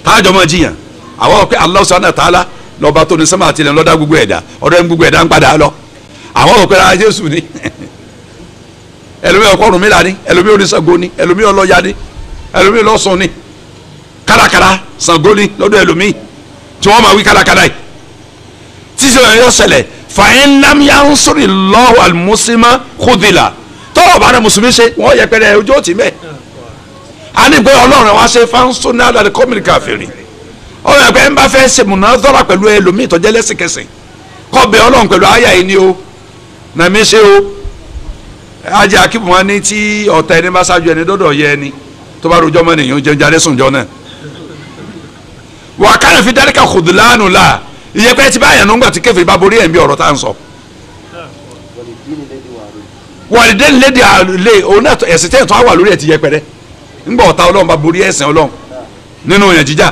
táàjọ́ mọ́ jiyàn àwọn ọ̀pẹ Allah subhanahu wa ta'ala lọ́ba tó ní sẹ́mà àti ilẹ̀ lọ́dá gbogbo ẹ̀dá ọ̀dọ́ ẹ̀mí gbogbo ẹ̀dá ń padà lọ àwọn ọ̀pẹ ara Jésù ni ẹlòmí ọkọ̀rùn mi là ní ẹlòmí oníṣàngó ni ẹlòmí ọlọ́ya ni ẹlòmí lọ́sùn ni kárakára Ṣàngó ni lọ́dọ̀ ẹlòmí tí wọ́n máa wí kárakára yìí tí sọ̀rọ̀ yóò ṣẹlẹ̀ fa'in lam yansurillahu al-muslima khudhila tọ́wọ́ bá rẹ̀ mùsùlùmí ṣe wọ́n yẹ pẹ́rẹ́ ojú ó ti mẹ́ a ní pé Ọlọ́run wa ṣe fansurna ala al-qawmil kafirin ọ̀rọ̀ ẹ̀pẹ́ ń bá fẹ́ ṣe munazara pẹ̀lú ẹlòmíì tọ́jẹ́ lẹ́sìnkẹsìn kọ́ bẹ Ọlọ́run pẹ̀lú àyà yìí ni o nàmí ṣe o ajé akíbu wọn ní tí ọ̀tá ẹni bá ṣáájú ẹni dọ́dọ̀ yẹ ẹni tó bá rojọ́ mọ́ nìyẹn jẹun jáde sùn jọ náà wà á kárẹ̀ fi dáríkà khudlanu la ìyẹ́pẹ́ ti báyà nígbà tí kẹfì bá borí ẹ̀ ń bí ọ̀rọ̀ tá à ń sọ. wàlídé lédi àlè òun náà ẹ̀sìn tẹ́yìn tó wà lórí ẹ̀ ti yẹpẹrẹ ńgbà ọ̀tá Ọlọ́run bá borí ẹ̀sìn Ọlọ́run nínú yẹn jíjà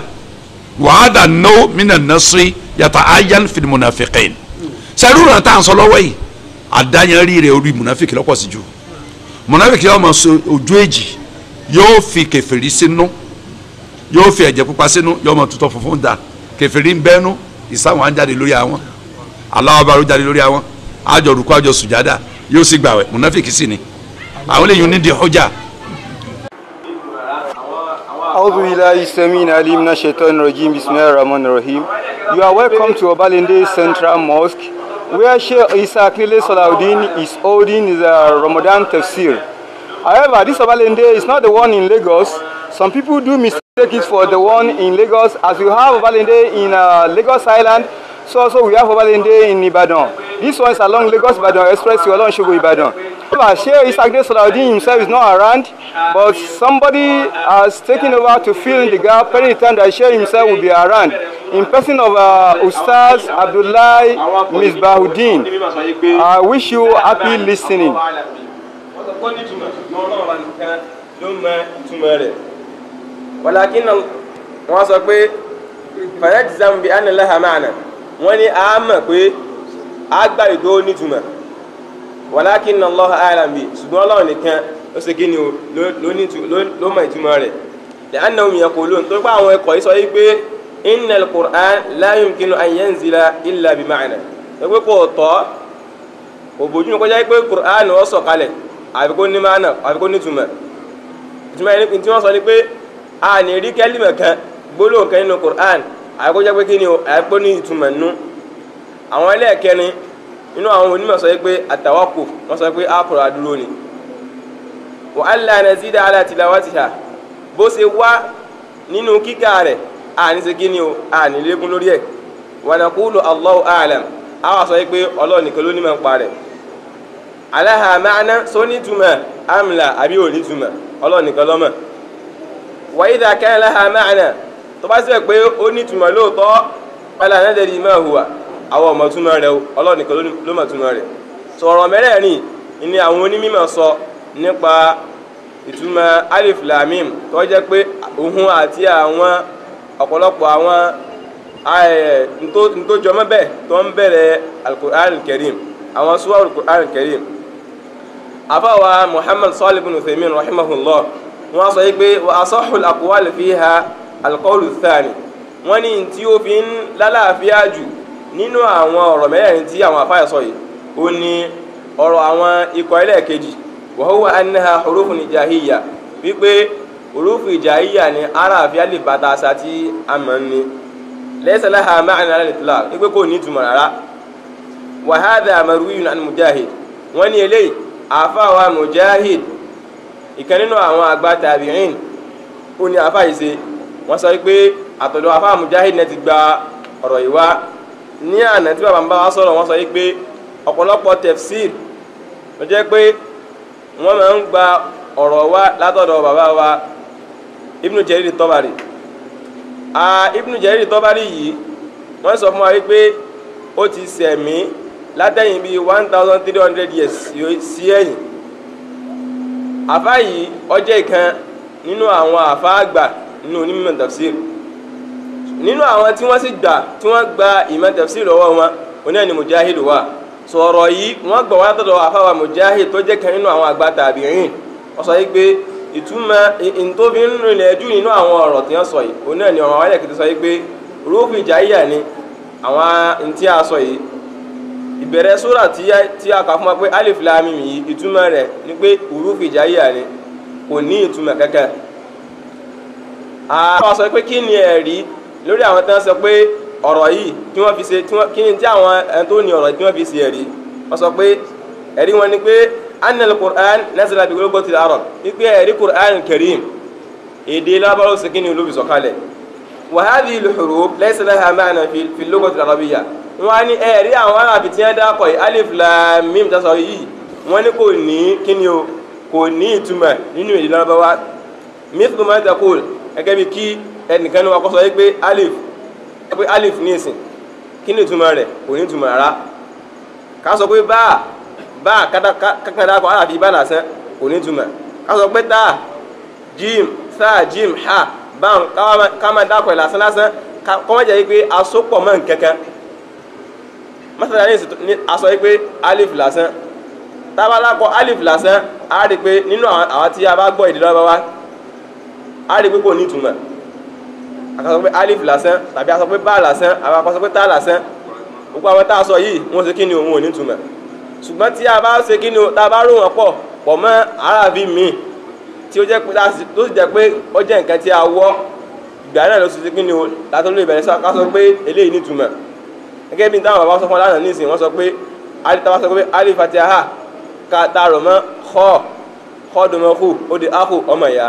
wàhádà nó mina nasiri yàtọ̀ ayan fil munafiqin sẹ́rù rẹ̀ tá à ń sọ lọ́wọ́ yìí àdáyẹnrí rẹ̀ orí munafiki lọ́pọ̀ sí ju munafiki yóò máa so ojú èjì yóò fi kèfèrí sínú yóò fi ẹ̀jẹ̀ pupa sínú yóò máa tutọ́ funfun da kèfèrí ń bẹ́nu ìsáwọn á jáde lórí àwọn Allahu Akbar jáde lórí àwọn àjọ rúkú àjọ sùjádà yóò sì gbàwẹ̀ munafiki sì ni àwọn lè yun ní di ọjà. أعوذ بالله السميع العليم من الشيطان الرجيم بسم الله الرحمن الرحيم. You are welcome to Obalende Central Mosque, where Sheikh Isa Akinle Salahuddin is holding his Ramadan tafsir. However, this Obalende is not the one in Lagos. Some people do mistake it for the one in Lagos, as we have Obalende in Lagos Island. So also we have Obalende in Ibadan. This one is along Lagos-Ibadan Expressway, along Shogo Ibadan. Sheikh Isa Akinle Salahuddin himself is not around, but somebody has taken over to fill in the gap any time that Sheikh himself will be around. in person of Ustaz Abdullahi Misbahuddin. I wish you happy listening. ولكن wọ́n sọ pé fayajzam bi anna laha ma'na wọ́n ní a mọ̀ pé a gbà ìgbó nítumọ̀ walakin Allah a'lam bi ṣùgbọ́n Ọlọ́run nìkan ló ṣe kíni o ló mọ̀ ìtumọ̀ rẹ̀ li'annahum yaqulun tó gbà àwọn ẹ̀kọ́ yìí sọ yìí pé innal Qur'an la yumkinu an yanzila illa bi ma'na pé kò tọ́ kò bójú kọjá pé Qur'an ó sọ̀kalẹ̀ àbí kó ní ma'na àbí kó ní ìtumọ̀ ẹni tí wọ́n sọ ni pé a ní rí kẹ́límà kan gbólóhùn kan nínú Qur'an àìkójá pé kí ni o àìkó ní ìtumọ̀ nínú àwọn ẹlẹ́ẹ̀kẹrin nínú àwọn onímọ̀ sọ pé at-tawaqquf wọ́n sọ pé àpòrò àdúró ni wa alla nazida ala tilawatiha bó ṣe wá nínú kíkà rẹ̀ a ní ṣe kí ni o a ní lékún lórí ẹ̀ wa naqulu Allahu a'lam a wà sọ pé Ọlọ́run nìkan ló ní mọ̀ ń pa rẹ̀ alaha ma'na sọ ní túmọ̀ amla àbí ò ní túmọ̀ Ọlọ́run nìkan ló mọ̀ wa idha kana laha ma'na tó bá ṣe pé ó ní túmọ̀ lóòótọ́ ala nadri ma huwa àwọn ọmọ túmọ̀ rẹ̀ Ọlọ́run nìkan ló mọ̀ túmọ̀ rẹ̀ sọ̀rọ̀ mẹ́rẹ̀ẹ̀rin ni àwọn onímọ̀ sọ nípa ìtumọ̀ alif lam mim tó jẹ́ pé ohun àti àwọn ọ̀pọ̀lọpọ̀ àwọn ntójọmọ́ bẹ́ẹ̀ tó ń bẹ̀rẹ̀ al-Qur'an al-Karim àwọn suwar al-Qur'an al-Karim afawa Muhammad Salih ibn Uthaymin rahimahullah wọ́n sọ pé wa asahhul aqwal fiha al-qawlu ath-thani wọ́n ní tí ó fi ń lálàáfíà jù nínú àwọn ọ̀rọ̀ mẹ́rin tí àwọn àfáà sọ yìí ó ní ọ̀rọ̀ àwọn ikọ̀ ẹlẹ́ẹ̀kejì wa huwa annaha hurufun hijahiyya wípé hurufu hijahiyya ni aráàfíà lè bàtà àṣà tí a mọ̀ ní laysa laha ma'na al-itlaq wípé kò ní ìtumọ̀ rárá wa hadha marwiyun an Mujahid wọ́n ní eléyìí àfáà wa Mujahid ìkan nínú àwọn àgbà tabi'in ó ní àfáà yìí ṣe wọ́n sọ wípé àtọ̀dọ̀ àfáà Mujahid náà ti gba ọ̀rọ̀ yìí wá ní àná tí bàbá ń bá wa sọ̀rọ̀ wọ́n sọ wípé ọ̀pọ̀lọpọ̀ tafsir ló jẹ́ pé wọ́n máa ń gba ọ̀rọ̀ wá látọ̀dọ̀ bàbá wa Ibn Jarir Tabari Ibn Jarir Tabari yìí wọ́n sọ fún wa wípé ó ti ṣẹ̀mí látẹ̀yìn bíi 1300 years sí ẹ̀yìn àfáà yìí ó jẹ́ ìkan nínú àwọn àfáà àgbà nínú onímọ̀ tafsir nínú àwọn tí wọ́n sì gbà tí wọ́n gba ìmọ̀ tafsir lọ́wọ́ wọn oní ẹni Mujahid wà sọ̀rọ̀ yìí wọ́n gbà wá tọ̀dọ̀ àfáwà Mujahid tó jẹ́ kan nínú àwọn àgbà tabi'in wọ́n sọ yìí pé ìtumọ̀ ìntòfin nínú ilẹ̀ jù nínú àwọn ọ̀rọ̀ tí wọ́n sọ yìí oní ẹni ọ̀rọ̀ wáyé kìtì sọ yìí pé hurufu hijaiya ni àwọn ntí a sọ yìí ìbẹ̀rẹ̀ sura tí a kà fún wa pé alif lam mim yìí ìtumọ̀ rẹ̀ ni pé hurufu hijaiya ni kò ní ìtumọ̀ kankan àwọn sọ pé kí ni ẹ̀rí lórí àwọn tí wọ́n sọ pé ọ̀rọ̀ yìí tí wọ́n fi ṣe kí ni tí àwọn ẹni tó ní ọ̀rọ̀ tí wọ́n fi ṣe ẹ̀rí wọ́n sọ pé ẹ̀rí wọn ni pé annal Qur'an nazala bi lughati al-arab wípé ẹ̀rí Qur'an al-Karim èdè lábárò sí kí ni olóbi sọ̀kalẹ̀ wa hadhihi al-huruf laysa laha ma'na fi lughati al-arabiyya wọ́n á ní ẹ̀rí àwọn arábì tí wọ́n dákọ̀ yìí alif lam mim tasọ yìí wọ́n ní kò ní kí ni o kò ní ìtumọ̀ nínú èdè lábáwá mithlu ma taqul gẹ́gẹ́ bí kí ẹnìkan ní wa kọ́ sọ yìí pé alif ní ìsìn kí ni ìtumọ̀ rẹ̀ kò ní ìtumọ̀ rárá ká sọ pé bá kankan dákọ̀ arábì bá lásán kò ní ìtumọ̀ ká sọ pé tá jim sa jim ha báwọn ká máa dákọ̀ ẹ̀ lásán kọ́ mọ́ jẹ́ pé asopọ̀ mọ́ nkankan mọ́sálà ní asọ yìí pé alif lásán tábàlá kọ alif lásán á rí i pé nínú àwọn tí a bá gbọ́ èdè lọ́wọ́ wa á rí i pé kò ní ìtumọ̀ àkàsọ pé alif lásán tàbí àsọ pé bá lásán àwọn àkọsọ pé tá lásán gbogbo àwọn tá a sọ yìí wọ́n ṣe kí ni òun ò ní ìtumọ̀ ṣùgbọ́n tí a bá ṣe kí ni tá a bá rò wọ́n pọ̀ mọ́ aráàbí mi tí ó jẹ́ pé tó sì jẹ́ pé ó jẹ́ nǹkan tí a wọ́ ìgbà náà ló ṣe kí ni o látọ́ lórí ìbẹ̀rẹ̀ ká sọ pé eléyìí ní ìtumọ̀ gẹ́gẹ́ bí táwọn bàbá sọ fún lánàá nísìnyí wọ́n sọ pé táwọn sọ pé alif fatiha ká taarọ̀ mọ́ kọ́ dùnmọ́ kù ó di akhu ọmọ ìyá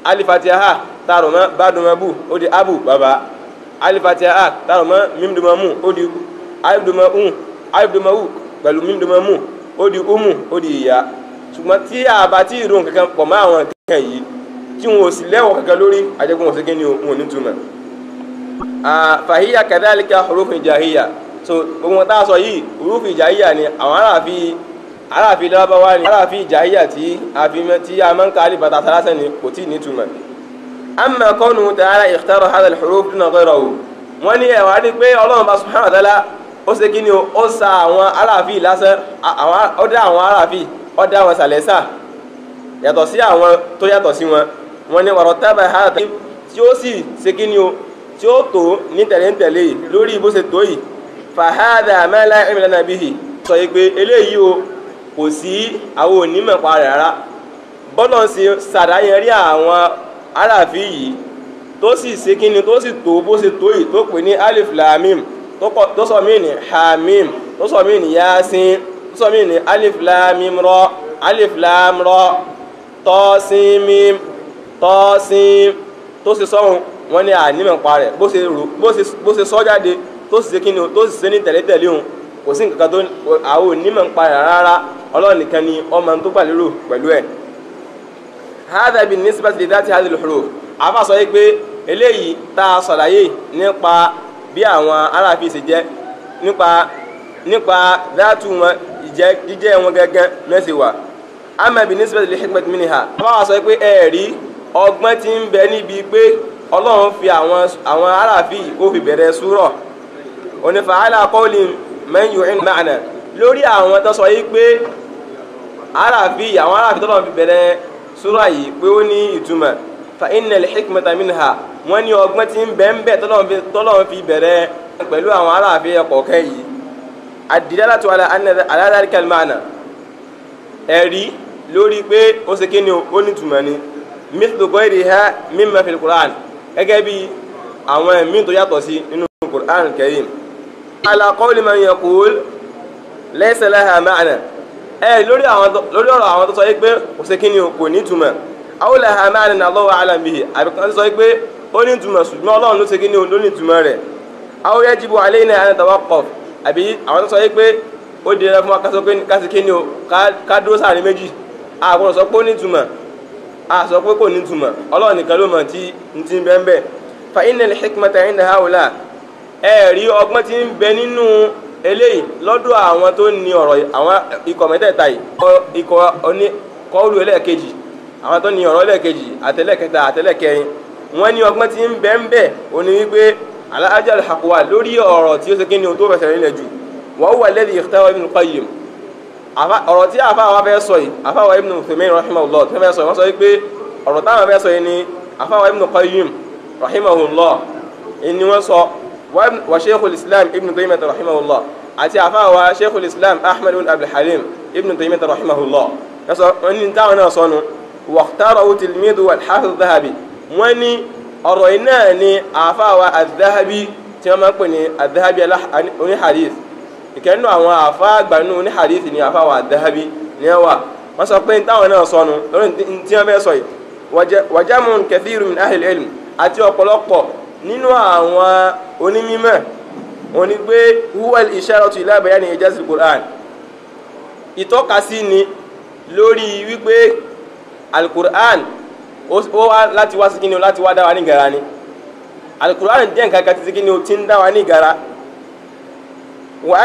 alif fatiha taarọ̀ mọ́ bá dùnmọ́ bù ó di abu bàbá alif fatiha taarọ̀ mọ́ mim dùnmọ́ mù ó di alif dùnmọ́ ù pẹ̀lú mim dùnmọ́ mù ó di umu ó di ìyá ṣùgbọ́n tí a bá tí ìrò kankan pọ̀ mọ́ àwọn kankan yìí tí wọn ò sì lẹ́wọ̀ kankan lórí ajẹ́gbọ́n wọn sí kí ni wọn ò ní túmọ̀ fahiya kadhalika huruf hijaiya so gbogbo tá a sọ yìí huruf hijaiya ni àwọn aráàfin lọ́bàwá ni aráàfin hijaiya tí a máa ń ka alif bata salasa ni kò tí ì nítumọ̀. amma qawluhu ta'ala ikhtara hadha al-huruf duna ghayrihi wọ́n ní ẹ̀wà rí pé Ọlọ́run bá subhanahu wa ta'ala ó ṣe kí ni ó sa àwọn aráàfin lásán ó dá àwọn aráàfin ó dá wọn sàlẹ́sà yàtọ̀ sí àwọn tó yàtọ̀ sí wọn wọ́n ní warattaba hadha tí ó sì ṣe kí ni o tí ó tó ní tẹ̀léńtẹ̀lé lórí bó ṣe tó yìí fahadha ma la ilma lana bihi sọ yìí pé eléyìí o kò sí àwọn onímọ̀ pa rẹ̀ rárá bọ́lọ̀ ṣe ṣàdáyẹrí àwọn aráàfin yìí tó sì ṣe kí ni tó sì tó bó ṣe tó yìí tó pè ní alif lamim tó sọ mí ní hamim tó sọ mí ní yasin tó sọ mí ní alif lamim ra alif lam ra tọ́símím tọ́sím tó ṣe sọ́hun wọ́n ní ànímọ̀ pa rẹ̀ bó ṣe sọ jáde tó sì ṣe kí ni tó sì ṣe ní tẹ̀lé òun kò sí nǹkan tó àwọn onímọ̀ pa rẹ̀ rárá Ọlọ́run nìkan ni ọmọ tó gbà lérò pẹ̀lú ẹ̀. hadha bin nisbati li dhati hadhihi al-huruf àfa sọ pé eléyìí tá a ṣàlàyé nípa bí àwọn aráàfin ṣe jẹ́ nípa dhatu wọn jíjẹ́ wọn gẹ́gẹ́ mẹ́sì wà amma bin nisbati li hikmati minha àfa sọ pé ẹ̀rí ọgbọ́n tí ń bẹ níbi pé Ọlọ́run fi àwọn aráàfin ó fi bẹ̀rẹ̀ súrọ̀ onífà ala qawli man yu'in ma'na lórí àwọn tó sọ yìí pé àwọn aráàfin tọ́lọ́run fi bẹ̀rẹ̀ súrọ̀ yìí pé ó ní ìtumọ̀ fa innal hikmata minha wọ́n ní ọgbọ́n tí ń bẹ ń bẹ tọ́lọ́run fi bẹ̀rẹ̀ pẹ̀lú àwọn aráàfin ẹ̀kọ̀ọ̀kan yìí ad-dilalatu ala dhalika al-ma'na ẹ̀rí lórí pé ó ṣe kí ni ó ní ìtumọ̀ ni mithlu ghayriha mimma fil Qur'an gẹ́gẹ́ bí àwọn ẹ̀mí tó yàtọ̀ sí nínú Qur'an al-Karim ala qawli man yaqul laysa laha ma'na lórí ọ̀rọ̀ àwọn tó sọ yìí pé kò ṣe kí ni kò ní ìtumọ̀ aw laha ma'na Allahu a'lam bihi àbí kan sọ yìí pé ó ní ìtumọ̀ ṣùgbọ́n Ọlọ́run ló ṣe kí ni ló ní ìtumọ̀ rẹ̀ aw yajibu alayna an natawaqqaf àbí àwọn tó sọ yìí pé ó di ẹ̀rọ fún wa kásì kí ni ká dúró sáàrin méjì àgbọ̀n sọ pé ó ní ìtumọ̀ sọ pé kò ní ìtumọ̀ Ọlọ́run nìkan ló mọ̀ tí ń ti bẹ́ẹ̀ bẹ́ẹ̀ fa innal hikmata 'inda haula ẹ̀rí ọgbọ́n tí ń bẹ nínú eléyìí lọ́dọ̀ àwọn tó ní ọ̀rọ̀ àwọn ikọ̀ mẹ́tẹ̀ẹ̀ta yìí ikọ̀ kọ́ọ̀lù ẹlẹ́ẹ̀kejì àwọn tó ní ọ̀rọ̀ ẹlẹ́ẹ̀kejì àtẹlẹ́kẹta àtẹlẹ́kẹrin wọ́n ní ọgbọ́n tí ń bẹ ń bẹ òní wípé alájàl haqwa lórí ọ̀rọ̀ tí ó ṣe kí ni tó fẹsẹ̀ nílẹ̀ jù wa huwa alladhi ikhtara Ibn Qayyim ọ̀rọ̀ tí àfáwà fẹ́ sọ yìí àfáwà Ibn Uthaymin rahimahullah tí wọ́n fẹ́ sọ yìí wọ́n sọ wípé ọ̀rọ̀ táwọn fẹ́ sọ yìí ni àfáwà Ibn Qayyim rahimahullah ni wọ́n sọ wa Sheikhul Islam Ibn Taymiyyah rahimahullah àti àfáwà Sheikhul Islam Ahmad ibn Abdul Halim Ibn Taymiyyah rahimahullah wọ́n ní táwọn náà sọnù waqtarahu tilmidu al-Hafiz Dhahabi wọ́n ní ọ̀rọ̀ iná ni àfáwà al-Dhahabi tí wọ́n máa ń pè ní al-Dhahabi oní hadith ìkẹ́nu àwọn àfáàgbànú ní hadith ni àfáwà al-Dhahabi ní ẹwà wọ́n sọ pé táwọn náà sọnù lórí tí wọ́n fẹ́ sọ yìí wa jamun kathiru min ahli al-ilm àti ọ̀pọ̀lọpọ̀ nínú àwọn onímímọ̀ wọ́n ní pé huwa al-isharatu ila bayani ijaz al-Qur'an ìtọ́kasí ni lórí wípé al-Qur'an ó wá láti wá sí kí ni o láti wá dá wa ní gara ni al-Qur'an jẹ́ nǹkan kan tí kí ni o ti ń dá wa ní gara wa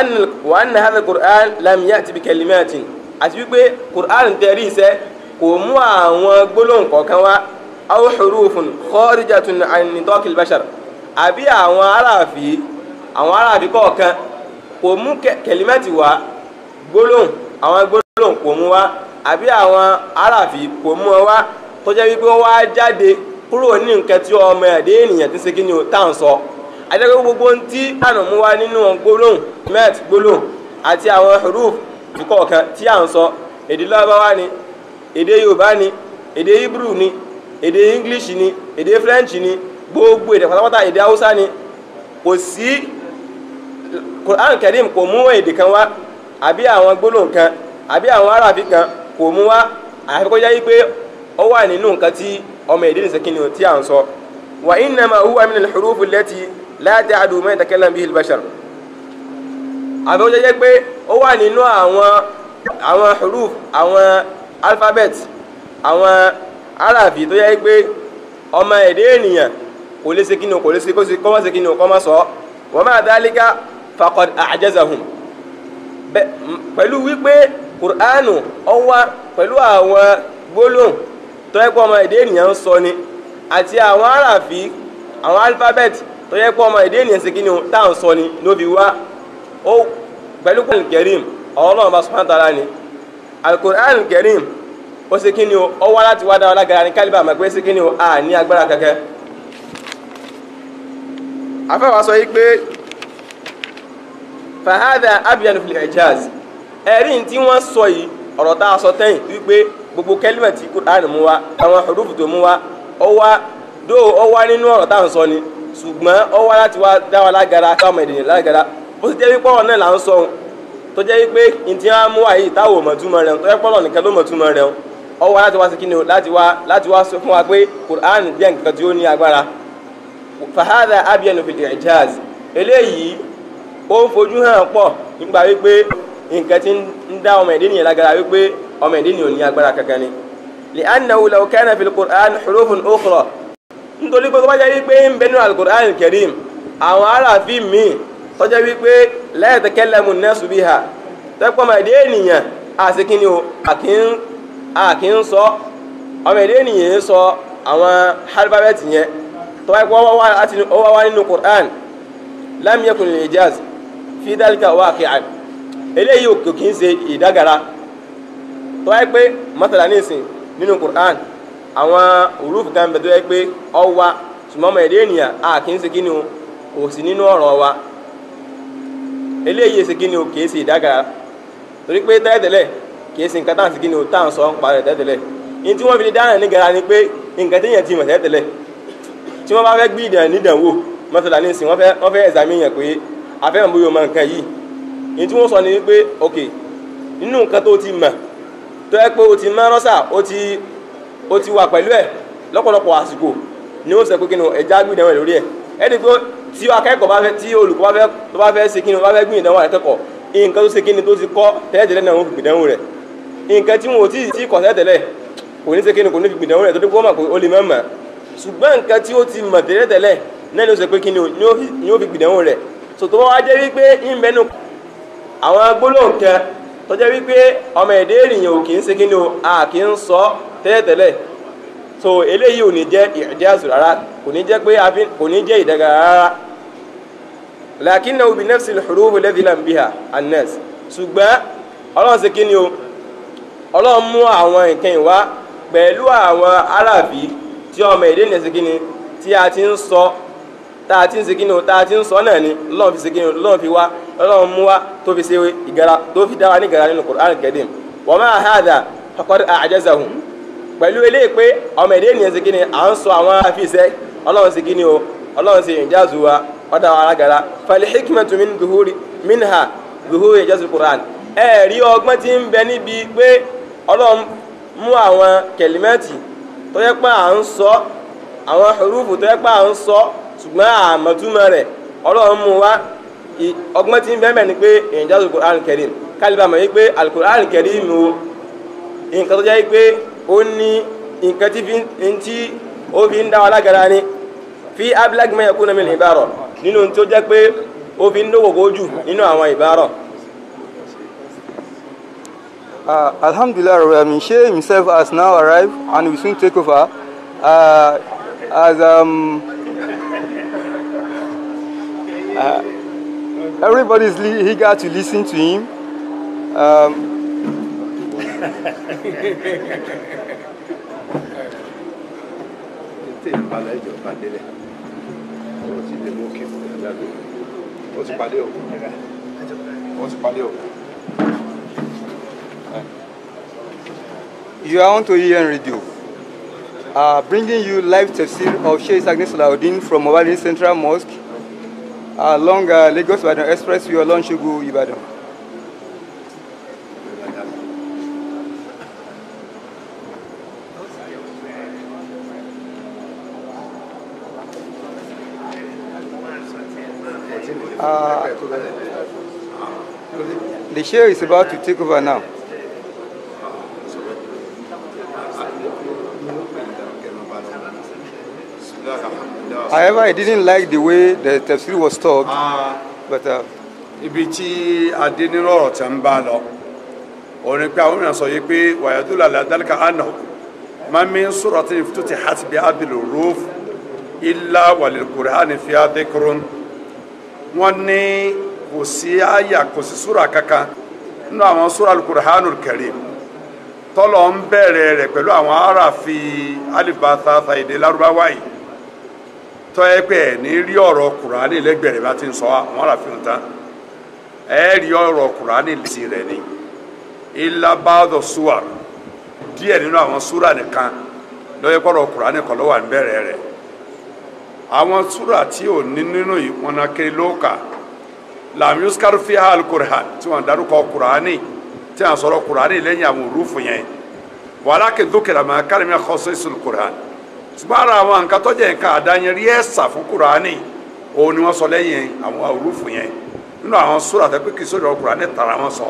anna hadha al-Qur'an lam ya'ti bi kalimatin àti wípé Qur'an tẹ̀rí iṣẹ́ kò mú àwọn gbólóhùn kọ̀ọ̀kan wá aw hurufun kharijatun an nitaq al-bashar àbí àwọn aráàfin kọ̀ọ̀kan kò mú kẹlímẹ́tì wá àwọn gbólóhùn kò mú wá àbí àwọn aráàfin kò mú wá tó jẹ́ wípé ó wá jáde kúrò ní nǹkan tí ọmọ ẹ̀dẹ́ ènìyàn ti ṣe kí ni ó tà ń sọ àjẹ́gbẹ́ gbogbo tí àná mú wá nínú gbólóhùn àti àwọn huruf kọ̀ọ̀kan tí à ń sọ èdè Lárúbáwá ni èdè Yorùbá ni èdè Hebrew ni èdè English ni èdè French ni gbogbo èdè pátápátá èdè Haúsá ni kò sí Quran Karim kò mú èdè kan wá àbí àwọn gbólóhùn kan àbí àwọn aráàfin kan kò mú wá àfi kó jẹ́ pé ó wà nínú nǹkan tí ọmọ èdè nìṣẹ́ kíni tí à ń sọ wa innama huwa min al-huruf allati la ta'du ma yatakallam bihi al-bashar àfi kó jẹ́ pé ó wà nínú àwọn huruf àwọn alphabet àwọn aráàfin tó yẹ pé ọmọ èdè ènìyàn kò lè ṣe kíni o kò lè ṣe kó má ṣe kíni o kó má sọ wa ma dhalika faqad a'jazahum pẹ̀lú wípé Qur'anu ó wá pẹ̀lú àwọn gbólóhùn tó yẹ pé ọmọ èdè ènìyàn ń sọ ni àti àwọn àràfí àwọn alifábẹ́ẹ̀tì tó yẹ pé ọmọ èdè ènìyàn ṣe kíni o tá à ń sọ ni ló fi wá ó pẹ̀lú Qur'an Karim Ọlọ́run bá subhanahu wa ta'ala ni Al-Qur'an Karim ó ṣe kíni o ó wá láti wá dáwọ́ lágara ní kálíbà mọ̀ pé ṣe kíni o a ní agbára kankan. afẹ́wàá sọ yìí pé fahadha abyanu fil ijaz ẹ̀rí tí wọ́n sọ yìí ọ̀rọ̀ tá a sọ tẹ́yìn wípé gbogbo kẹ́límà tí Qur'an mú wa àwọn hurufu tó mú wa ó wá nínú ọ̀rọ̀ tá à ń sọ ni ṣùgbọ́n ó wá láti wá dáwọ́ lágara káwọn èdè lágara bó ti jẹ́ wípé ọ̀rọ̀ náà là ń sọ tó jẹ́ wípé ntí wọn mú àyè táwọn mọ̀túmọ̀ rẹ̀ tó yẹ pọ́lọ̀ nìkan ló mọ̀túmọ̀ rẹ̀ ó wá láti wá sí kíni o láti wá sọ fún wa pé Qur'an jẹ́ nǹkan tí ó ní agbára fahadha abyanu fil ijaz eléyìí ó ń fojú hàn pọ̀ nípa wípé nǹkan tí ń dá ọmọ ẹ̀dẹ́ nìyẹn lágara wípé ọmọ ẹ̀dẹ́ nìyẹn ò ní agbára kankan ni li'annahu law kana fil Qur'an hurufun ukhra nítorí pé tó bá jẹ́ wípé ń bẹ nínú al-Qur'an al-Karim àwọn aráàfin míì tó jẹ́ wípé la yatakallamu an-nasu biha tẹ́pọ̀ ọmọ ẹ̀dẹ́ ènìyàn àṣekínni o àkí ń sọ ọmọ ẹ̀dẹ́ ènìyàn ń sọ àwọn alifábẹ́ẹ̀tì yẹn tó wáyé pé ó wá nínú Qur'an lam yakun al-ijaz fi dhalika waqi'an eléyìí ò kì í ṣe ìdágara tó wáyé pé mọ́tàlá ní ìsìn nínú Qur'an àwọn òrùfù kan bẹ̀ tó yẹ pé ọ wá ṣùgbọ́n ọmọ ẹ̀dẹ́ ènìyàn àkí ń ṣe kíni o kò sí nínú ọ̀rọ̀ wa eléyìí ṣe kíni o kì í ṣe ìdágara torí pé tẹ́lẹ̀tẹ́lẹ̀ kì í ṣe nǹkan táwọn ṣe kíni o táwọn sọ ń parẹ́ tẹ́lẹ̀tẹ́lẹ̀ ní tí wọ́n fi lè dáhùn ní gara ni pé nǹkan téèyàn ti mọ̀ tẹ́lẹ̀tẹ́lẹ̀ tí wọ́n bá fẹ́ gbé nídànwò mọ́tòlá ní ìsìn wọ́n fẹ́ ẹ̀sàmì yàn pé afẹ́hàn bóyá ọmọ nǹkan yìí ní tí wọ́n sọ ni wípé ok nínú nǹkan tó ti mọ̀ tó yẹ pé o ti mọ́ rọ́ṣà o ti wà pẹ̀lú ẹ̀ lọ́pọ̀lọpọ̀ àsìkò ni ó sọ pé kí ni ẹja gbé ìdánwò lórí ẹ̀ ẹni pé tí akẹ́kọ̀ọ́ bá fẹ́ tí olùkọ́ bá fẹ́ ṣe kí ni bá fẹ́ gbé ìdánwò akẹ́kọ̀ọ́ nǹkan tó ṣe kí ni tó ti kọ́ tẹ́lẹ̀tẹ́lẹ̀ náà wọ́n fi gbìdánwò rẹ̀ nǹkan tí wọn ò tí kọ́ tẹ́lẹ̀tẹ́lẹ̀ kò ní ṣe kí ni kò ní fi gbìdánwò rẹ̀ tó dé kó mọ̀ pé ó lè má mọ̀ ṣùgbọ́n nǹkan tí ó ti mọ̀ tẹ́lẹ̀tẹ́lẹ̀ náà ló ṣe pé kí ni ó fi gbìdánwò rẹ̀ sòtò wá jẹ́ wípé ìmẹ́nu àwọn gbólóhùn kan tó jẹ́ wípé ọmọ ẹ̀dẹ́ ènìyàn ò kì í ṣe kí ni o a kì í sọ tẹ́lẹ̀tẹ́lẹ̀ so eléyìí ò ní jẹ́ ìjáàzù rárá kò ní jẹ́ pé kò ní jẹ́ ìdágara rárá lakinnahu bi nafsi al-huruf alladhi lam biha an-nas ṣùgbọ́n ọlọ́run ṣe kí ni o ọlọ́run mú àwọn nǹkan ìwá pẹ̀lú àwọn aráàfí tí ọmọ ẹ̀dẹ́ ènìyàn ṣe kí ni tí a ti ń sọ tá a ti ń ṣe kí ni o tá a ti ń sọ náà ni ọlọ́run fi ṣe kí ni o ọlọ́run fi wá ọlọ́run mú wá tó fi ṣe ìgara tó fi dá wa ní ìgara nínú Qur'an al-Karim wa ma hadha faqad a'jazahum pẹ̀lú eléyìí pé ọmọ ẹ̀dẹ́ ènìyàn ṣe kí ni à ń sọ àwọn àfihàn ọlọ́run ṣe kí ni o ọlọ́run ṣe ìjáàzù wa ọ̀dà wa alágara fal hikmatu minha zuhuri ìjáàzù Qur'an ẹ̀rí ọgbọ́n tí ń bẹ níbi pé ọlọ́run mú àwọn kẹlímẹ́tì tó yẹ pé à ń sọ àwọn hurufu tó yẹ pé à ń sọ ṣùgbọ́n àmọ̀túmọ̀ rẹ̀ ọlọ́run mú wá ọgbọ́n tí ń bẹ mẹ́rin pé ìjáàzù Qur'an Karim kálíbà mọ̀ wípé al-Qur'an Karim o nǹkan tó jẹ́ wípé ó ní nǹkan tí ó fi ń dá wa lágara ni fi ablag ma yakuna min ibara nínú tó jẹ́ pé ó fi ń dógógó jù nínú àwọn ìbárọ̀. Alhamdulillah, Sheikh himself has now arrived and will soon take over. Everybody is eager to listen to him. You are on to EN Radio, bringing you live tafsir of Sheikh Sagni Salahuddin from Mobile Central Mosque along Lagos-Ibadan Expressway along Shogo, Ibadan. The Sheikh is about to take over now. However, I didn't like the way the tafsir was taught, but ibi tí adé nínú ọ̀rọ̀ tí ń bá lọ òun ni pé àwọn èèyàn sọ yìí pé wàyàdúlà làdálíkà àná máa mi ń sọ̀rọ̀ tí tó ti hàtì bí abilu roof ilá wàlẹ̀ kùránì fi adékùrún wọ́n ní kò sí àyà kò sí súra kankan nínú àwọn súra al-Qur'anul Karim tọ́lọ̀ ń bẹ̀rẹ̀ rẹ̀ pẹ̀lú àwọn aráàfi alifàtàtà èdè lárúbáwá yìí tọ́ ẹ pé ẹ̀ ní rí ọ̀rọ̀ kùránì lẹ́gbẹ̀rẹ̀ bá ti ń sọ àwọn aráàfi ń tán ẹ rí ọ̀rọ̀ kùránì lẹ́sí rẹ̀ ni ilá ba'du suwar díẹ̀ nínú àwọn súra nìkan lọ́yẹ́ pọ̀rọ̀ kùránì kan ló wà ń bẹ̀rẹ̀ rẹ̀ àwọn súra tí ò ní nínú yìí wọn náà kiri lóòkà lam yuskar fiha al-Qur'an tí wọ́n dárúkọ kùránì tí wọ́n sọ̀rọ̀ kùránì lẹ́yìn àwọn òrùfù yẹn walakin dhukira ma kana min khasa'isil Qur'an ṣùgbọ́n ara àwọn nǹkan tó jẹ́ nǹkan àdáyẹnrí ẹ̀sà fún kùránì òun ni wọ́n sọ lẹ́yìn àwọn òrùfù yẹn nínú àwọn súra tó pé kì í sọ̀rọ̀ kùránì tara wọn sọ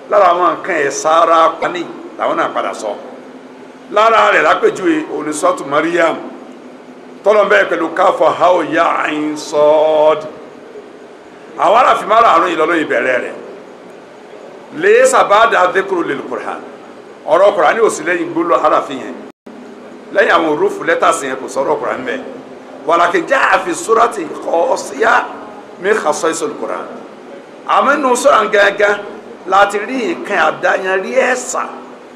lára àwọn nǹkan ẹ̀sà ara pani làwọn náà padà sọ lára rẹ̀ lápèjúwe onísọ́tù Maryam tọ́lọ́mbẹ́ pẹ̀lú káfọ́ hao ya ayin sọ́ọ́d àwọn aráàfin mara àrùn ìlọ́lọ́ ìbẹ̀rẹ̀ rẹ̀ lè sàbáàdà dhikru lil Qur'an ọ̀rọ̀ Qur'an ní òsì lẹ́yìn gbólọ aráàfin yẹn lẹ́yìn àwọn òrùfù lẹ́tàsì yẹn kò sọ̀rọ̀ Qur'an bẹ́ẹ̀ walakin jaa fi surati khasiya min khasa'isil Qur'an àmọ́ inú sọ̀rọ̀ gángan láti rí nǹkan àdáyanrí ẹ̀sà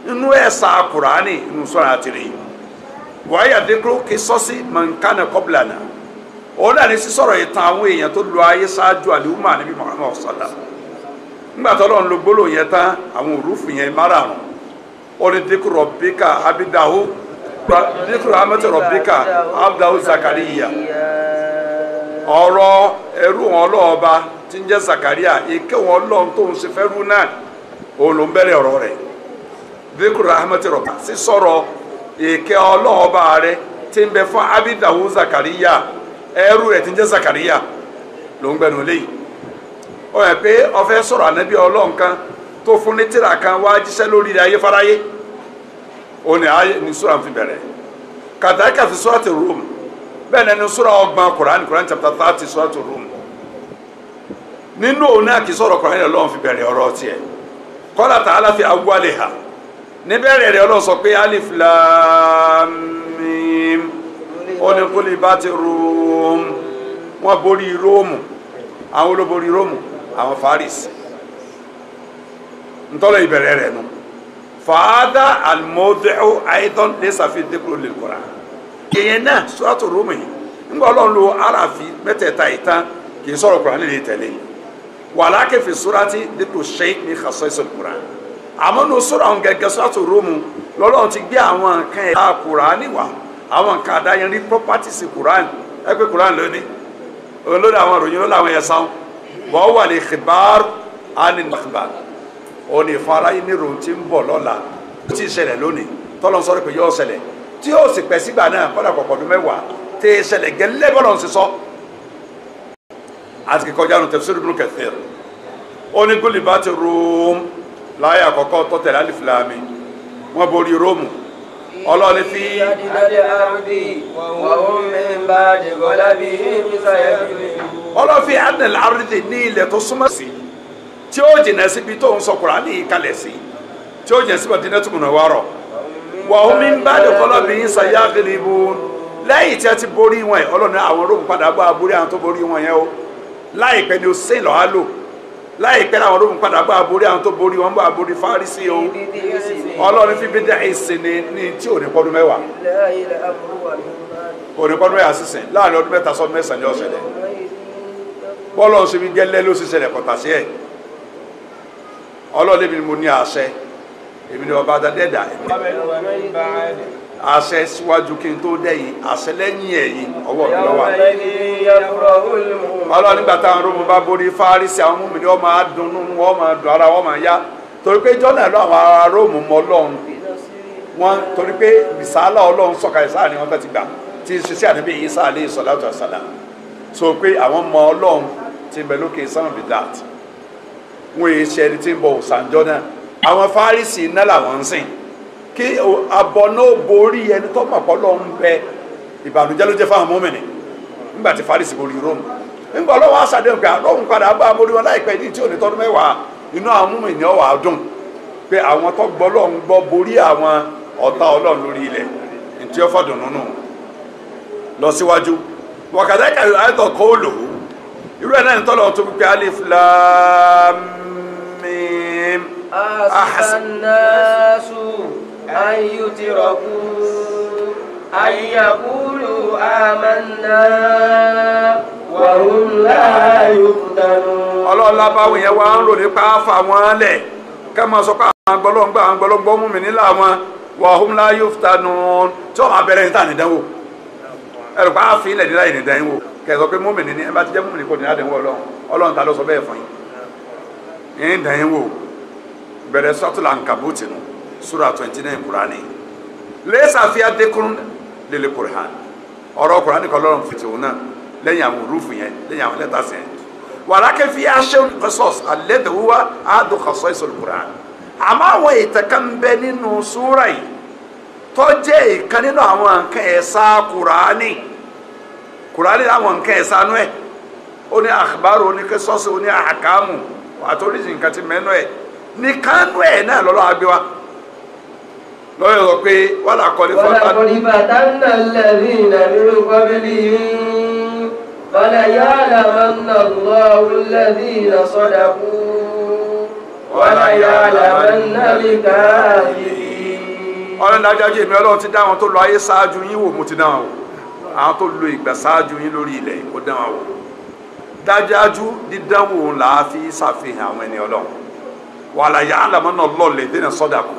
nínú ẹ̀sà Qur'ani inú sọ̀rọ̀ àti rí wàá dhikru qisasi man kana qablana òun náà ní sísọ̀rọ̀ ìtàn àwọn èèyàn tó lo ayé ṣáájú àlùmọ́ Ànábì Muhammad sallallahu nígbà tó lọ́n lo gbólóhùn yẹn tán àwọn òrùfù yẹn márààrún ó ní dhikru rabbika abidahu dhikru rahmati rabbika abdahu Zakariya ọ̀rọ̀ ẹrú wọn lọ́ọ̀ba tí ń jẹ́ Zakariya èké wọn lọ́n tó ń ṣe fẹ́rú náà òun ló ń bẹ̀rẹ̀ ọ̀rọ̀ rẹ̀ dhikru rahmati rabbika sísọ̀rọ̀ èké ọlọ́ọ̀ba rẹ̀ tí ń bẹ fún abidahu Zakariya ẹrú rẹ̀ tí ń jẹ́ Zakariya ló ń gbẹnu léyìí ó yẹ pé ó fẹ́ sọ̀rọ̀ ànábì Ọlọ́run kan tó fún ní tírà kan wá jíṣẹ́ lórí ayé fáráyé ó ní ayé ní sura fi bẹ̀rẹ̀ kàdákà fi surati Rum bẹ́ẹ̀ ni ẹni sura ọgbọ̀n Quran chapter 30 surati Rum nínú òun náà kì í sọ̀rọ̀ Quran Ọlọ́run fi bẹ̀rẹ̀ ọ̀rọ̀ tiẹ̀ qala ta'ala fi awwaliha níbẹ̀rẹ̀ rẹ̀ Ọlọ́run sọ pé alif lam mim ó ní kúlì bá ti Rum wọ́n borí Róòmù àwọn olóborí Róòmù àwọn Faris ntọ́lọ̀ ìbẹ̀rẹ̀ rẹ̀ nù fàádà al-mawdi'u aidan laysa fi dhikru lil Qur'an èèyàn náà suratu Rum yìí ńgbà Ọlọ́run lo aráàfi mẹ́tẹ̀ẹ̀ta ìtàn kì í sọ̀rọ̀ Qur'an lè tẹ̀lé walakin fi surati dhikru shay'in min khasa'isil Qur'an àmọ́ ní sọ̀rọ̀ àwọn gẹ́gẹ́ suratu Rum lọ́lọ́run ti gbé àwọn nǹkan ẹ̀ka Qur'an níwà àwọn nǹkan àdáyẹnrí properties Qur'an ẹgbẹ́ Qur'an lónìí olórí àwọn ìròyìn ló làwọn ẹ̀sán wọ́n wà ní khibar ani nakhbar òní ìfara yìí ní ìròyìn tí ń bọ̀ lọ́la tí ì ṣẹlẹ̀ lónìí tọ́lọ́ sọ̀rọ̀ pé yóò ṣẹlẹ̀ tí yóò sì pẹ́ sígbà náà kọ́dà kọ̀kọ́dún mẹ́wàá tí ì ṣẹlẹ̀ gẹ́lẹ́ bọ́lọ̀ ń sísọ àti kíkọjá nu tafsir Ibn Kathir ó ní gulibati Rum láyé àkọ́kọ́ tọ́tẹ̀lẹ́ alif lam mim wọ́n borí Róòmù ọlọ́ni fi ọlọ́fi adìl àrídì ní ilẹ̀ tó súnmọ́ sí tí ó jìnà síbi tó ń sọ Kùránì ìkalẹ̀ sí tí ó jìnà síbi Madinatul Munawwara wọ́n mi ń bá dé kọ́lọ́bì yín sayaghlibun lẹ́yìn tí a ti borí wọn ẹ̀ ọlọ́ni àwọn Róòmù padà bá borí àwọn tó borí wọn yẹn o láìpẹ́ ni ó sẹ́yìn lọ́ha lò láìpẹ́ àwọn Róòmù padà bá borí àwọn tó borí wọn bá borí Fárísì o ọlọ́run fi bídà ìsìn ní tí ò ní pọ́dún mẹ́wàá ò ní pọ́dún mẹ́wàá sísìn láàrin ọdún mẹ́ta sọ́dún mẹ́sàn-án ní ọ̀sẹ̀lẹ̀ bọ́ọ̀lù ọ̀sẹ̀ mi gẹ́lẹ́ ló sì ṣẹlẹ̀ kọ̀tà sí ẹ̀ ọlọ́run èmi ni mo ní àṣẹ èmi ni ọba dẹ́dà àṣẹ síwájú kí n tó dẹ́yìn àṣẹ lẹ́yìn ẹ̀yìn ọwọ́ mi lọ́wọ́ ọlọ́run nígbà táwọn Róòmù bá borí Fárísì àwọn mùmínì wọ́n máa dunnú wọ́n máa dùn ara wọ́n máa yá torí pé jọ́nà lọ àwọn ará Róòmù mọ Ọlọ́run wọn torí pé bisala Ọlọ́run sọ̀kalẹ̀ sáà ni wọ́n fẹ́ ti gbà tí ṣiṣẹ́ àdébí Ìsá alayhi salatu wassalam so pé àwọn mọ Ọlọ́run ti bẹ̀ lókè sánà bí dat wọn èyí ṣe ẹni tí ń bọ òsànjọ́ náà àwọn Fárísì iná làwọn ń sìn kí abọ náà borí ẹni tó mọ̀ pọ́ lọ́run bẹ ìbànújẹ́ ló jẹ́ fáwọn mùmínì nígbà tí Fárísì borí Róòmù nígbà ọlọ́wọ́ àṣàdéhùn pé Róòmù padà bá amórí wọn láìpẹ́ ní tí ò ní tọ́dún mẹ́wàá inú àwọn múmi ní ọwà dùn pé àwọn tó gbọ́ Ọlọ́run gbọ́ borí àwọn ọ̀tá Ọlọ́run lórí ilẹ̀ ntí ó fọdùn nínú lọ síwájú wàkàtàkà àìtọ̀ kó lò ó irú ẹ̀ náà ní tọ́lọ̀ tó pé Alif Lam Mim Ahasibannasu an yutraku an yaqulu amanna wa hum la yuftanun. ọlọ́ọ̀lá báwo yẹn wá ń rò nípa àfà wọn lẹ̀ ká máa sọ pé àwọn gbọ́lọ́ngbọ́ mú mi nílà wọn wa hum la yuftanun tí wọ́n máa bẹ̀rẹ̀ níta nìdánwò ẹ̀rù pa àfin ilẹ̀ nílá ìnìdánwò kẹsàn pé mọ́mìnì ní ẹ bá ti jẹ́ mọ́mìnì kò ní àdánwò Ọlọ́run ta ló sọ bẹ́ẹ̀ fún yín ìdánwò bẹ̀rẹ̀ Suratul Ankabut nù Sura 29 Kùránì lẹ́sà fi adékùn lélẹ̀ Kùránì ọ̀rọ̀ Kùránì kan lọ́rùn fìtì òun náà lẹ́yìn àwọn òrùfù yẹn lẹ́yìn àwọn lẹ́tà sẹ́yìn wàlákẹ́ fi aṣẹ́ qisas alladhi huwa ahadu khasa'is al-Kùránì àmọ́ àwọn ìtẹ̀kàn bẹ nínú súrà yìí tó jẹ́ ìkan nínú àwọn nǹkan ẹ̀sà Kùránì láwọn nǹkan ẹ̀sà nú ẹ̀ ó ní akhbaru ó ní qisas ó ní ahkamu àtòrísì nǹkan ti mẹ́nu ẹ̀ nìkan nú ẹ̀ náà lọ́lọ́ agbéwá lọ́yọ̀ sọ pé wọ́n là kọ́lé fatanna alladhina min qablihim falaya'lamanna Allahu alladhina sadaqu walaya'lamanna al-kadhibin. ọlọ́run dájájú èmi Ọlọ́run ti dá àwọn tó lọ ayé ṣáájú yín wò mo ti dá wọn wò àwọn tó lo ìgbà ṣáájú yín lórí ilẹ̀ ó dá wọn wò dájájú dídánwò là á fi ṣàfihàn àwọn ẹni Ọlọ́run walaya'lamanna Allahu alladhina sadaqu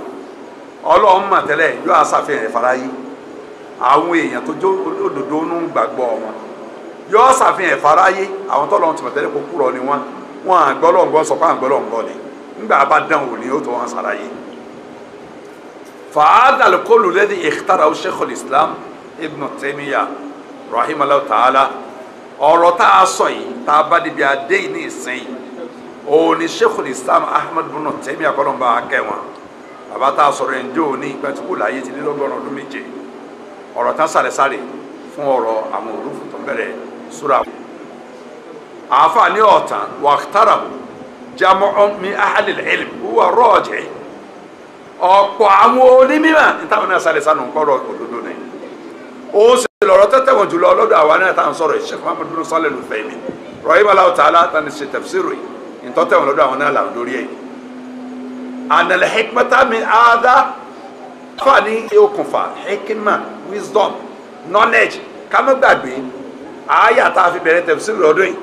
Ọlọ́run mà tẹ́lẹ̀ yóò àṣàfihàn ìfaráyé àwọn èèyàn tó jó òdòdó nù gbàgbọ́ wọn yóò ṣàfihàn ìfaráyé àwọn tó lọ́run ti mọ̀ tẹ́lẹ̀ kó kúrọ̀ ni wọn àgbọ́lọ́ngbọ́ sọ pé àgbọ́lọ́ngbọ́ ni nígbà bá dán wò ni ó tó wọn ṣàlàyé. فهذا القول الذي اختاره شيخ الإسلام ابن تيمية رحمه الله تعالى ọ̀rọ̀ tá a sọ yìí tá a bá débi adé yìí ní ìsìn òun ni Sheikhul Islam Ahmad ibn Taymiyyah akọlọmọba akẹwọn bàbá tá a sọ̀rọ̀ ẹnjọ òní ìpẹtùkù láyé ti nílọ́gọ́rùn ọdún méje ọ̀rọ̀ tá sàrẹsàrẹ fún ọ̀rọ̀ àwọn òrùfù tó bẹ̀rẹ̀ súra àáfàá ní ọ̀tàn wàhtara jam'un min ahlil ilm huwa rajih ọ̀pọ̀ àwọn onímọ̀ nítawọn náà sàrẹsàrẹ nǹkọrọ òdodo ni ó sì lọ́rọ̀ tẹ́tẹ̀wọ̀n jùlọ ọlọ́dọ̀ àwọn náà tá à ń sọ̀rọ̀ Sheikh Muhammad bin Salih Al-Uthaymin rahimahullahu ta'ala tani ṣe tafsiru yìí ìtọ́tẹ̀wọ̀n lọ́dọ̀ àwọn náà làwọn lórí ẹ̀ anal hikmata min ada fa ní okùnfà hikma wisdom knowledge ká má gbàgbé àyà tá a fi bẹ̀rẹ̀ tafsiru lọ́dọ̀ yìí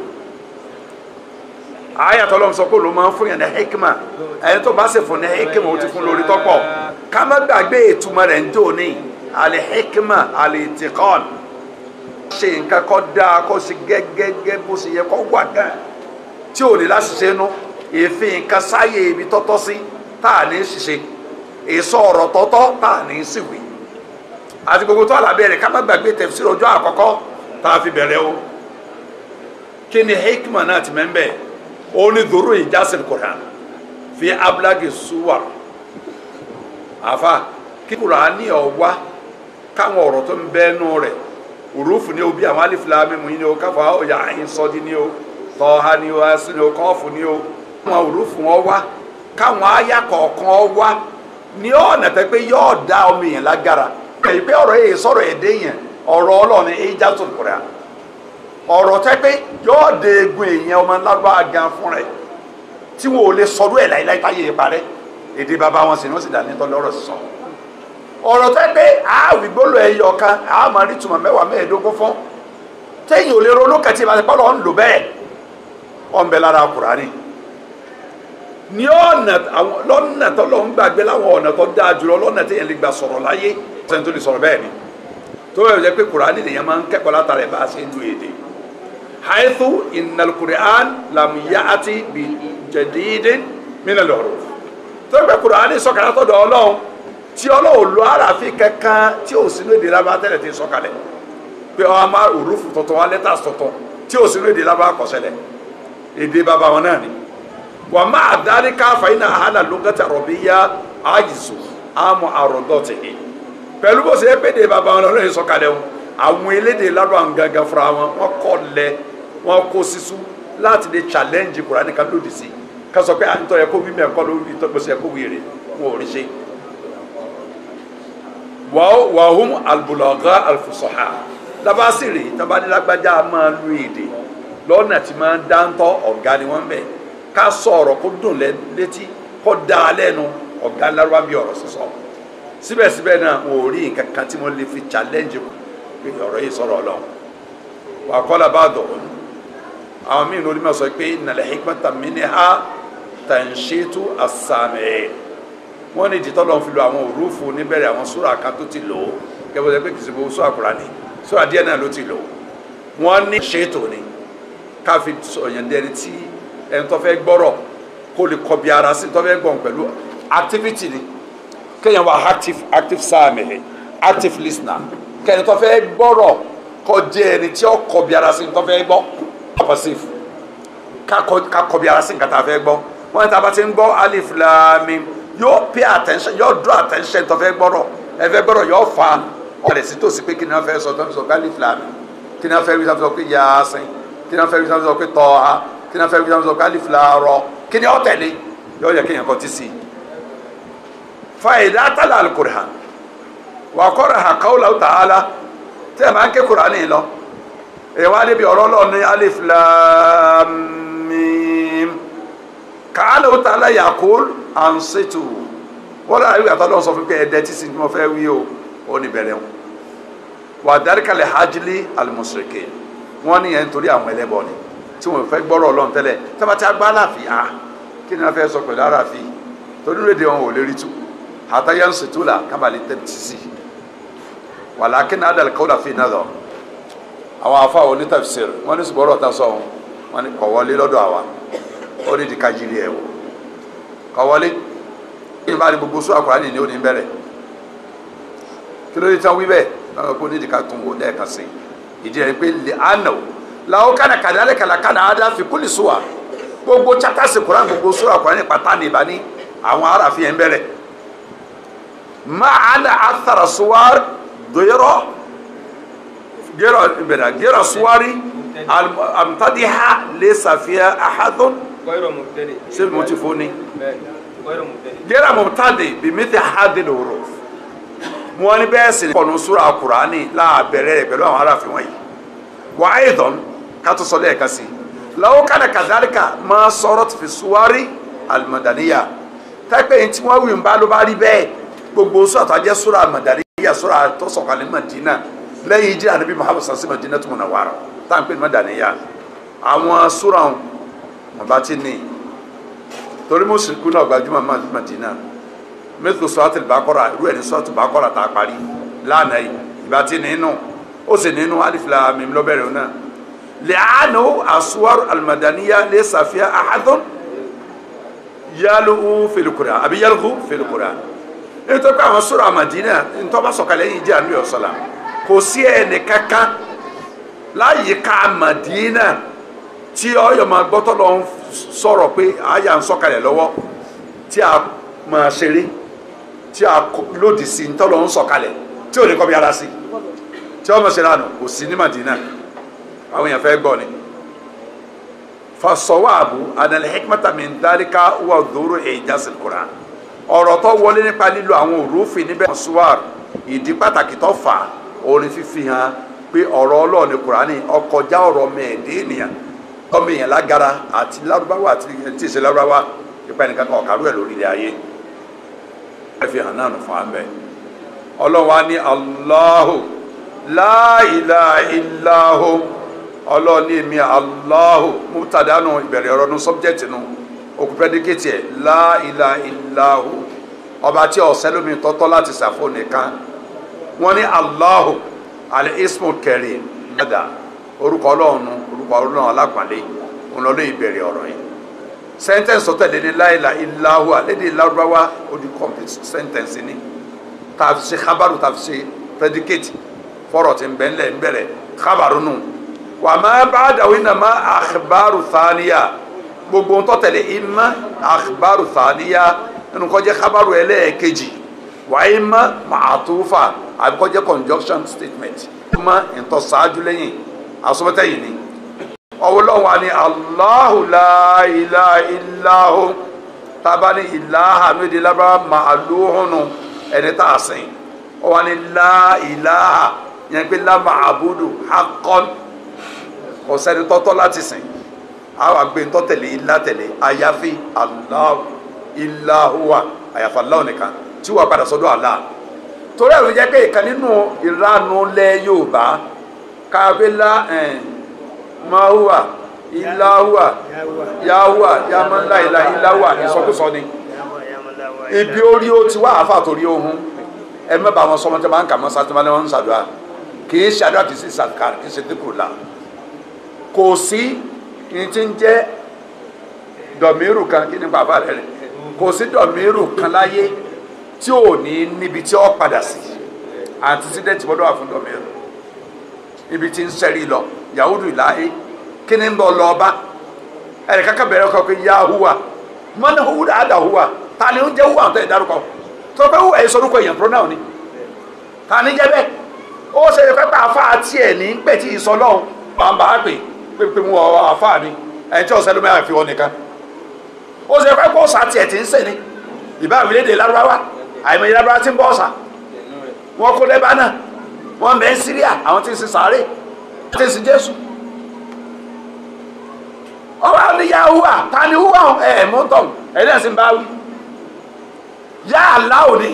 àyà tọ́lọ́mù sọ pé ló máa ń fún yẹn ní hikma ẹni tó bá sì fún ní hikma ó ti fún lórí tọ́pọ̀ ká má gbàgbé ìtumọ̀ rẹ̀ ń dò ní alihikima alitikan ṣe nǹkan kọ́ dáa kó ṣe gẹ́gẹ́gẹ́ bó ṣe yẹ kó wà gan tí ò ní láṣìṣe nú èéfín nǹkan sáyé ibi tọ́tọ́ sí tá à ní ṣiṣẹ́ èso ọ̀rọ̀ tọ́tọ́ tá à ní síwì àti gbogbo tó àlàbẹ̀rẹ̀ ká má gbàgbé tafsir ọjọ́ àkọ́kọ́ tá a fi bẹ̀rẹ̀ o kí ni hikima náà ti mẹ́ńbẹ́ ó ní dòrò ìjásìn Qur'an fi ablagi suwar àfa kí Qur'ani ọ̀wá káwọn ọ̀rọ̀ tó ń bẹ́ẹ̀nù rẹ̀ òrùfù ni o bí àwọn alif lam mim ni o káfà ọ̀yà àyìn sọ́dí ni o tọ́ha ni o ẹ̀sìn ni o kọ́ọ̀fù ni o àwọn òrùfù wọn wá káwọn àyà kọ̀ọ̀kan wá ní ọ̀nà tẹ́ pé yóò dá ọmọ èèyàn lágara èyí pé ọ̀rọ̀ yìí sọ̀rọ̀ èdè yẹn ọ̀rọ̀ Ọlọ́run ijatul Qur'an ọ̀rọ̀ tẹ́ pé yóò dé egun èèyàn ọmọ lágbára gan fún rẹ̀ tí wọn ò lè sọdún ẹ̀ láíláí táyé ìparẹ́ èdè bàbá wọn sì ní wọ́n sì dà ní tọ́lọ́rọ̀ sọ ọ̀rọ̀ tẹ́ pé àwìgbólò ẹ̀yọ kan àmọ́ rí tùmọ̀ mẹ́wàá mẹ́ẹ̀ẹ́dógún fún téèyàn ò lè ronú kẹtì ìbáṣe pọ́lọ́ ń lò bẹ́ẹ̀ ọ̀ ń bẹ lára Kùránì ní ọ̀nà lọ́nà tó lọ́ ń gbàgbé láwọn ọ̀nà tó dáa jùlọ lọ́nà téèyàn lè gbà sọ̀rọ̀ láyé sẹ́ni tó lè sọ̀rọ̀ bẹ́ẹ̀ ni tó bẹ́ẹ̀ jẹ́ pé Kùránì lèèyàn máa ń kẹ́kọ̀ọ́ látara ẹ̀ bá a ṣe ń lu èdè haythu innal Qur'an lam ya'ti bi jadidin min al-huruf tó bẹ́ẹ̀ Kùránì sọ̀kalẹ̀ tó dọ̀ Ọlọ́run tí Ọlọ́run lo àràfin kankan tí ò sínú èdè lábá tẹ́lẹ̀ ti sọ̀kalẹ̀ pé ọ máa òrùfù tuntun wa lẹ́tà tuntun tí ò sínú èdè lábá kọ̀ṣẹlẹ̀ èdè bàbá wọn náà ni wà má àdáni káfà iná àhánà lugati arabiyya àjìsù àmọ́ àròdọ́tì pẹ̀lú bó ṣe é pé èdè bàbá wọn lọ́yìn sọ̀kalẹ̀ wọn àwọn elédè lárúbáwá gangan fúnra wọn wọ́n kó sísú láti lè challenge Kùránì kan lòdì sí ká sọ pé à ń tọ́ yẹ kó wí mẹ́kọ́ lórí ìtọ́gbọ́sẹ̀ kó wí rè wọn ò rí ṣe. wàhùn albùlọ̀gá alfusaha labasiri tabanilágbájá máa lu èdè lọ́nà tí máa ń dáńtọ́ ọ̀gá ni wọ́n bẹ̀ ká sọ̀rọ̀ kó dùn létí kó dá lẹ́nu ọ̀gá lárúbá bí ọ̀rọ̀ sísọ síbẹ̀síbẹ̀ náà wọn ò rí nǹkan kan tí wọ́n lè fi challenge pé ọ̀rọ̀ yìí sọ̀rọ̀ Ọlọ́run wà kọ́lá bá dọ̀ àwọn míì lórí mọ̀ sọ pé nàlẹ́ hikmata minha tanshitu as-sami'in wọ́n ní ìdítọ́ lọ́n fi lo àwọn òrùfù níbẹ̀rẹ̀ àwọn súrà kan tó ti lò ó kẹ́bọ̀dé pé kìí ṣe gbogbo súrà Kùránì súrà díẹ̀ náà ló ti lò ó wọ́n ní ṣètò ni ká fi sọ̀yàn dẹni tí ẹni tó fẹ́ gbọ́rọ̀ kó lè kọbi ara sí tó fẹ́ gbọ̀n pẹ̀lú activity ni kéèyàn wà active sami active listener kẹ́ni tó fẹ́ gbọ́rọ̀ kó jẹ́ ẹni tí ó kọbi ara sí tó fẹ́ gbọ́ passive ká kọbi ara sí nǹkan tá a fẹ́ gbọ́ wọ́n ní tá a bá ti ń gbọ́ alif lam mim yóò pay attention yóò draw attention tó fẹ́ gbọ́rọ̀ ẹ fẹ́ gbọ́rọ̀ yóò fa ọ̀rẹ́ sí tòsí pé kí ni wọ́n fẹ́ sọ tó ń sọ alif lam mim kí ni wọ́n fẹ́ wí sọ pé Yasin kí ni wọ́n fẹ́ wí sọ pé Taha kí ni wọ́n fẹ́ wí sọ pé alif lam ra kí ni ó tẹ̀lé yóò yẹ kéèyàn kọ́ ti sí i. فإذا تلا القرآن وقرأ قوله تعالى تما كي قرآن له يوالي بيقولوا له ألف لام ميم كأنه تعالى يقول أنصتوا ولا يقول الله صفي كأدتي سنتم فيويو أوني بلهم وذلك لحجل المشركين wọ́n ní ẹni torí àwọn ẹlẹ́bọ ni tí wọ́n fẹ́ gbọ́rọ̀ Ọlọ́run tẹ́lẹ̀ tí wọ́n ti agbára fi kí ni wọ́n fẹ́ sọ pẹ̀lú ara fi torí lédè wọn ò lè rí tu hata yansitu la kama li tafsir walakin hada alqawla fi nadhar àwọn afa oni tafsir wọ́n ní siboro ta so wọ́n ní ko wọlé lọ́dọ̀ àwa ó ní di kajiri e wo ko wọlé in ba ri gbogbo so Àkùránì ni ó ní bẹ̀rẹ̀ kí ló dé tán wí bẹ́ẹ̀ ko ní di ka tún wo le kan sí ìdí rẹ̀ pé li ana law kana kadhalika la kana hada fi kulli suwa gbogbo chapters Qur'an gbogbo sura Àkùránì pátá ni bá ní àwọn ara fi en bẹ̀rẹ̀ ما على أثر صور غير صوري أمتدها ليس فيها أحد غير مبتدئ سيب موتيفوني غير مبتدئ بمثل هذه الحروف مواني بس كونو سورة القرآن لا بريء بلو أمارا في وين وأيضا كاتو صلي كاسي لو كان كذلك ما صارت في الصور المدنية تاكي انت موي مبالو بالي بيه gbogbo sura tó jẹ́ sura Madaniya sura tó sọ̀kalẹ̀ Madina lẹ́yìn hijira Ànábì Muhammad sallallahu alaihi wasallam Madinatu Munawwara tá ń pè Madaniya àwọn sura wọn bá ti ní torí mùsùlùmí náà gbajúmọ̀ Madina mithlu suratul Baqara irú ẹni suratul Baqara tá a parí lánàá yìí ìbá ti nínú ó sì nínú alif lam mim lọ́bẹ̀rẹ̀ náà li'annahu as-suwar al-Madaniya laysa fiha ahadun yalghu fil Qur'an àbí yalghu fil Qur'an ètò pé àwọn sura Madina ntọ́ bá sọ̀kalẹ̀ yìí jẹ́ àlùyọ̀ sọ̀la kò sí ẹnì kankan láyìíká Madina tí ọyọ̀ máa gbọ́tọ̀ lọ sọ̀rọ̀ pé àyà ń sọ̀kalẹ̀ lọ́wọ́ tí a máa ṣeré tí a lòdì sí ntọ́ lọ ń sọ̀kalẹ̀ tí ò ní kọ́ bí ara sí tí wọ́n mọ̀ ṣe lánàá kò sí ní Madina àwọn èèyàn fẹ́ gbọ́ ni fasawabu anal hikmata min dhalika huwa dhuru ijazil Qur'an ọ̀rọ̀ tó wọlé nípa lílo àwọn òrùfin níbẹ̀ suwar ìdí pàtàkì tó fà orin fífi hàn pé ọ̀rọ̀ Ọlọ́run ní Kùránì ọkọjá ọ̀rọ̀ mẹ́ẹ̀ẹ́dẹ́ ènìyàn ọmọ èèyàn lágara àti lárúbáwá àti tí ìṣe lárúbáwá ipa ẹnìkan kan ọ̀kàrú ẹ̀ lórí ilẹ̀ ayé ẹ fi hàn náà fún àmẹ́ Ọlọ́run wa ní Allahu la ilaha illahu Ọlọ́run ní èmi Allahu mubtada'nu ìbẹ̀rẹ̀ ọ̀rọ̀ nu subject nu òkú predicate ẹ̀ la ilaha illahu ọba tí ọ̀sẹ́ lómi tọ́tọ́ láti ṣàfò nìkan wọ́n ní Allahu al-ismul karim mẹ́ta orúkọ Ọlọ́run alápàlẹ́ òun lọ́lọ́ ìbẹ̀rẹ̀ ọ̀rọ̀ yìí sentence tó tẹ̀lé ní la ilaha illahu lédè Lárúbáwá ó di complete sentence ní tàbí ṣe khabaru tàbí ṣe predicate fọ́rọ̀ tí ń bẹ̀rẹ̀ khabaru nù wa ma ba'dahu innama akhbaru thaniya gbogbo ń tọ́tẹ̀lé imma akhbaru thaniya nínú kó jẹ́ khabaru ẹlẹ́ẹ̀kejì wà imma ma'atufa àbí kó jẹ́ conjunction statement mọ́ ìtọ́ ṣáájú lẹ́yìn àsọmọ́tẹ́yìn ni ọwọ́ lọ́wọ́ wa ni Allahu la ilaha illa hu tábà ní ìlàhà méjì lábára màálùhùnù ẹni tá a sìn ọwọ́ ni la ilaha yẹn pé la ma'budu haqqan kò sẹ́ni tọ́tọ́ láti sìn àwọn àgbẹ̀ ń tọ́tẹ̀lé ilá tẹ̀lé àyàfi Allahu illa huwa àyàfi Allah nìkan tí wàá padà sọ́dọ̀ Allah torí ẹ̀rù jẹ́ pé ìkan nínú ìranu lẹ Yorùbá kábílá mahuwa ilahuwa yahuwa yamanláìlá ilahuwa ìsọkúsọ ni ibi orí ó ti wá àáfà torí ohun ẹ mẹ́bàá wọn sọmọ tí wọ́n máa ń kà mọ́ sátìmọ́ ni wọ́n ń ṣàdúrà kì í ṣàdúrà kì í sì ṣàkàr kì í ṣe dínkù la kò sí ní ti ń jẹ́ dọ̀míìrù kan kí ni bàbá rẹ̀ kò sí dọ̀míìrù kan láyé tí ò ní níbi tí ó padà sí antecedent gbọ́dọ̀ wà fún dọ̀míìrù ibi tí ń sẹ́rí lọ yahudu ìláhé kí ni ń bọ̀ lọ bá ẹ̀rẹ̀ kankan bẹ̀rẹ̀ ọkọ̀ pé yahuwa mọ́nà huwa àdàhuwa ta ni ń jẹ́ huwa àtọ̀ ìdárúkọ tó fẹ́ huwa èso orúkọ èèyàn pronoun ni ta ni jẹ́ bẹ́ẹ̀ ó ṣe fẹ́ pé àfa àti ẹ̀ ní pẹ̀ tí ìsọ lọ́hùn máa ń bá a pé mu àfa mi ẹni tí ọ̀sẹ̀ ló máa fi wọn nìkan ó ṣe fẹ́ kó ọ̀sà tiẹ̀ ti ń sè ní ìbá ìwélédè lárúbáwá àìmọye lárúbáwá tí ń bọ́ ọ̀sà wọn kó lẹ́bàá náà wọn bẹ ń Síríà àwọn tí ń sin sàárè tí ń sin Jésù ọba ní yahuwa ta ni huwa mọ́tọ̀ ẹ̀dẹ́sìn bá wí yá aláwò ni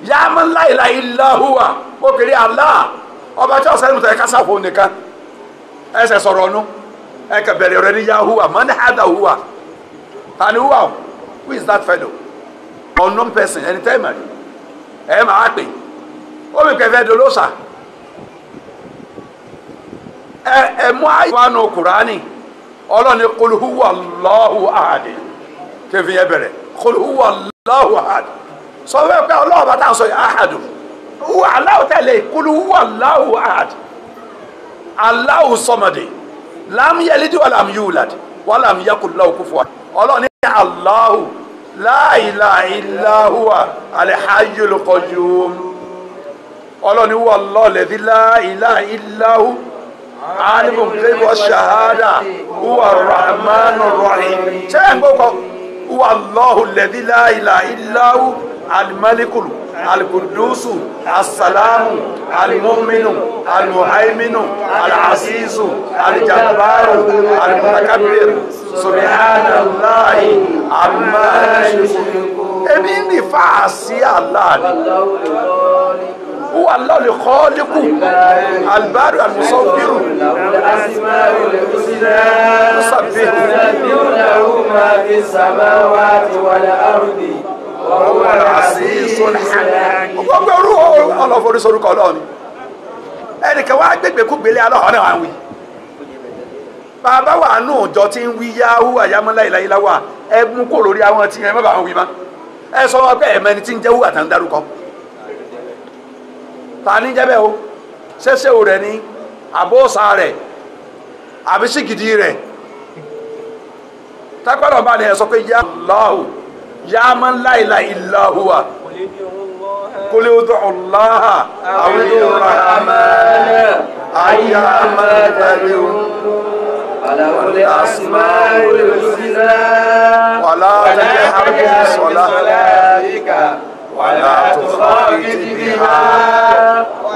yá man la ilaha illa huwa ó kiri Allah ọba tí ọ̀sẹ̀ nìtọ̀ ẹ̀ka sáfò nìkan ẹsẹ̀ sọ̀rọ̀ ọ̀nù ẹ̀kẹ́ bẹ̀rẹ̀ rẹ̀ ní yahuwa man hada huwa ta ni huwa who is that fellow unknown person ẹni tẹ́ mẹ́rin ẹ̀ máa pè ó mi kẹfẹ́ dolóṣà ẹ̀mú àyíwánu Kùránì ọlọ́ni qul huwa Allahu ahad kẹfì yẹn bẹ̀rẹ̀ qul huwa Allahu ahad sọ fẹ́ pé ọlọ́wọ́ bá tà ń sọ yẹ ahadu huwa Allahu tẹ̀lé qul huwa Allahu ahad Allahu samadi lam yalid wa lam yulad wa lam yakul lahu kufuwan ọlọ́ni Allahu la ilaha illa huwa al-hayyul qayyum ọlọ́ni huwa Allahu alladhi la ilaha illa hu alimu ghaibi wa shahada huwa ar-rahmanur rahim ṣé ń gbọ́ huwa Allahu alladhi la ilaha illa hu al-malikul al-qudusu as-salamu al-mu'minu al-muhaiminu al-azizu al-jabbaru al-mutakabbir subhanallahi amma yushrikun èmi ní fàásì Allah ni هو الله الخالق البارئ المصور الأسماء الحسنى يسبح له ما في السماوات والأرض وهو العزيز الحكيم. gbogbo orú ọlọ́forí sorúkọ ọlọ́run ni ẹnìkan wá gbégbé kú gbélé aláhọ́ náà wá ń wí bàbá wà nù ọjọ́ tí ń wí yáhù àyámọ́lá ìlàyíláwà ẹ mú kó lórí àwọn tí ẹ má bàa wí má ẹ sọ wọn pé ẹ̀mẹ́ni tí ń jẹ́ wù àtàn dárúkọ ta ní jẹ́ bẹ́ẹ̀ o ṣẹ́ṣẹ́ o rẹ̀ ní àbóòsà rẹ̀ àbí sígìdì rẹ̀ tápẹ́lọ̀ bá ní ẹ sọ pé yá Allahu yá man la ilaha illa huwa qul ud'u Allaha aw ud'u Rahmana ayyama tad'u وله الأسماء الحسنى ولا تجهر بصلاتك ولا تخافت بها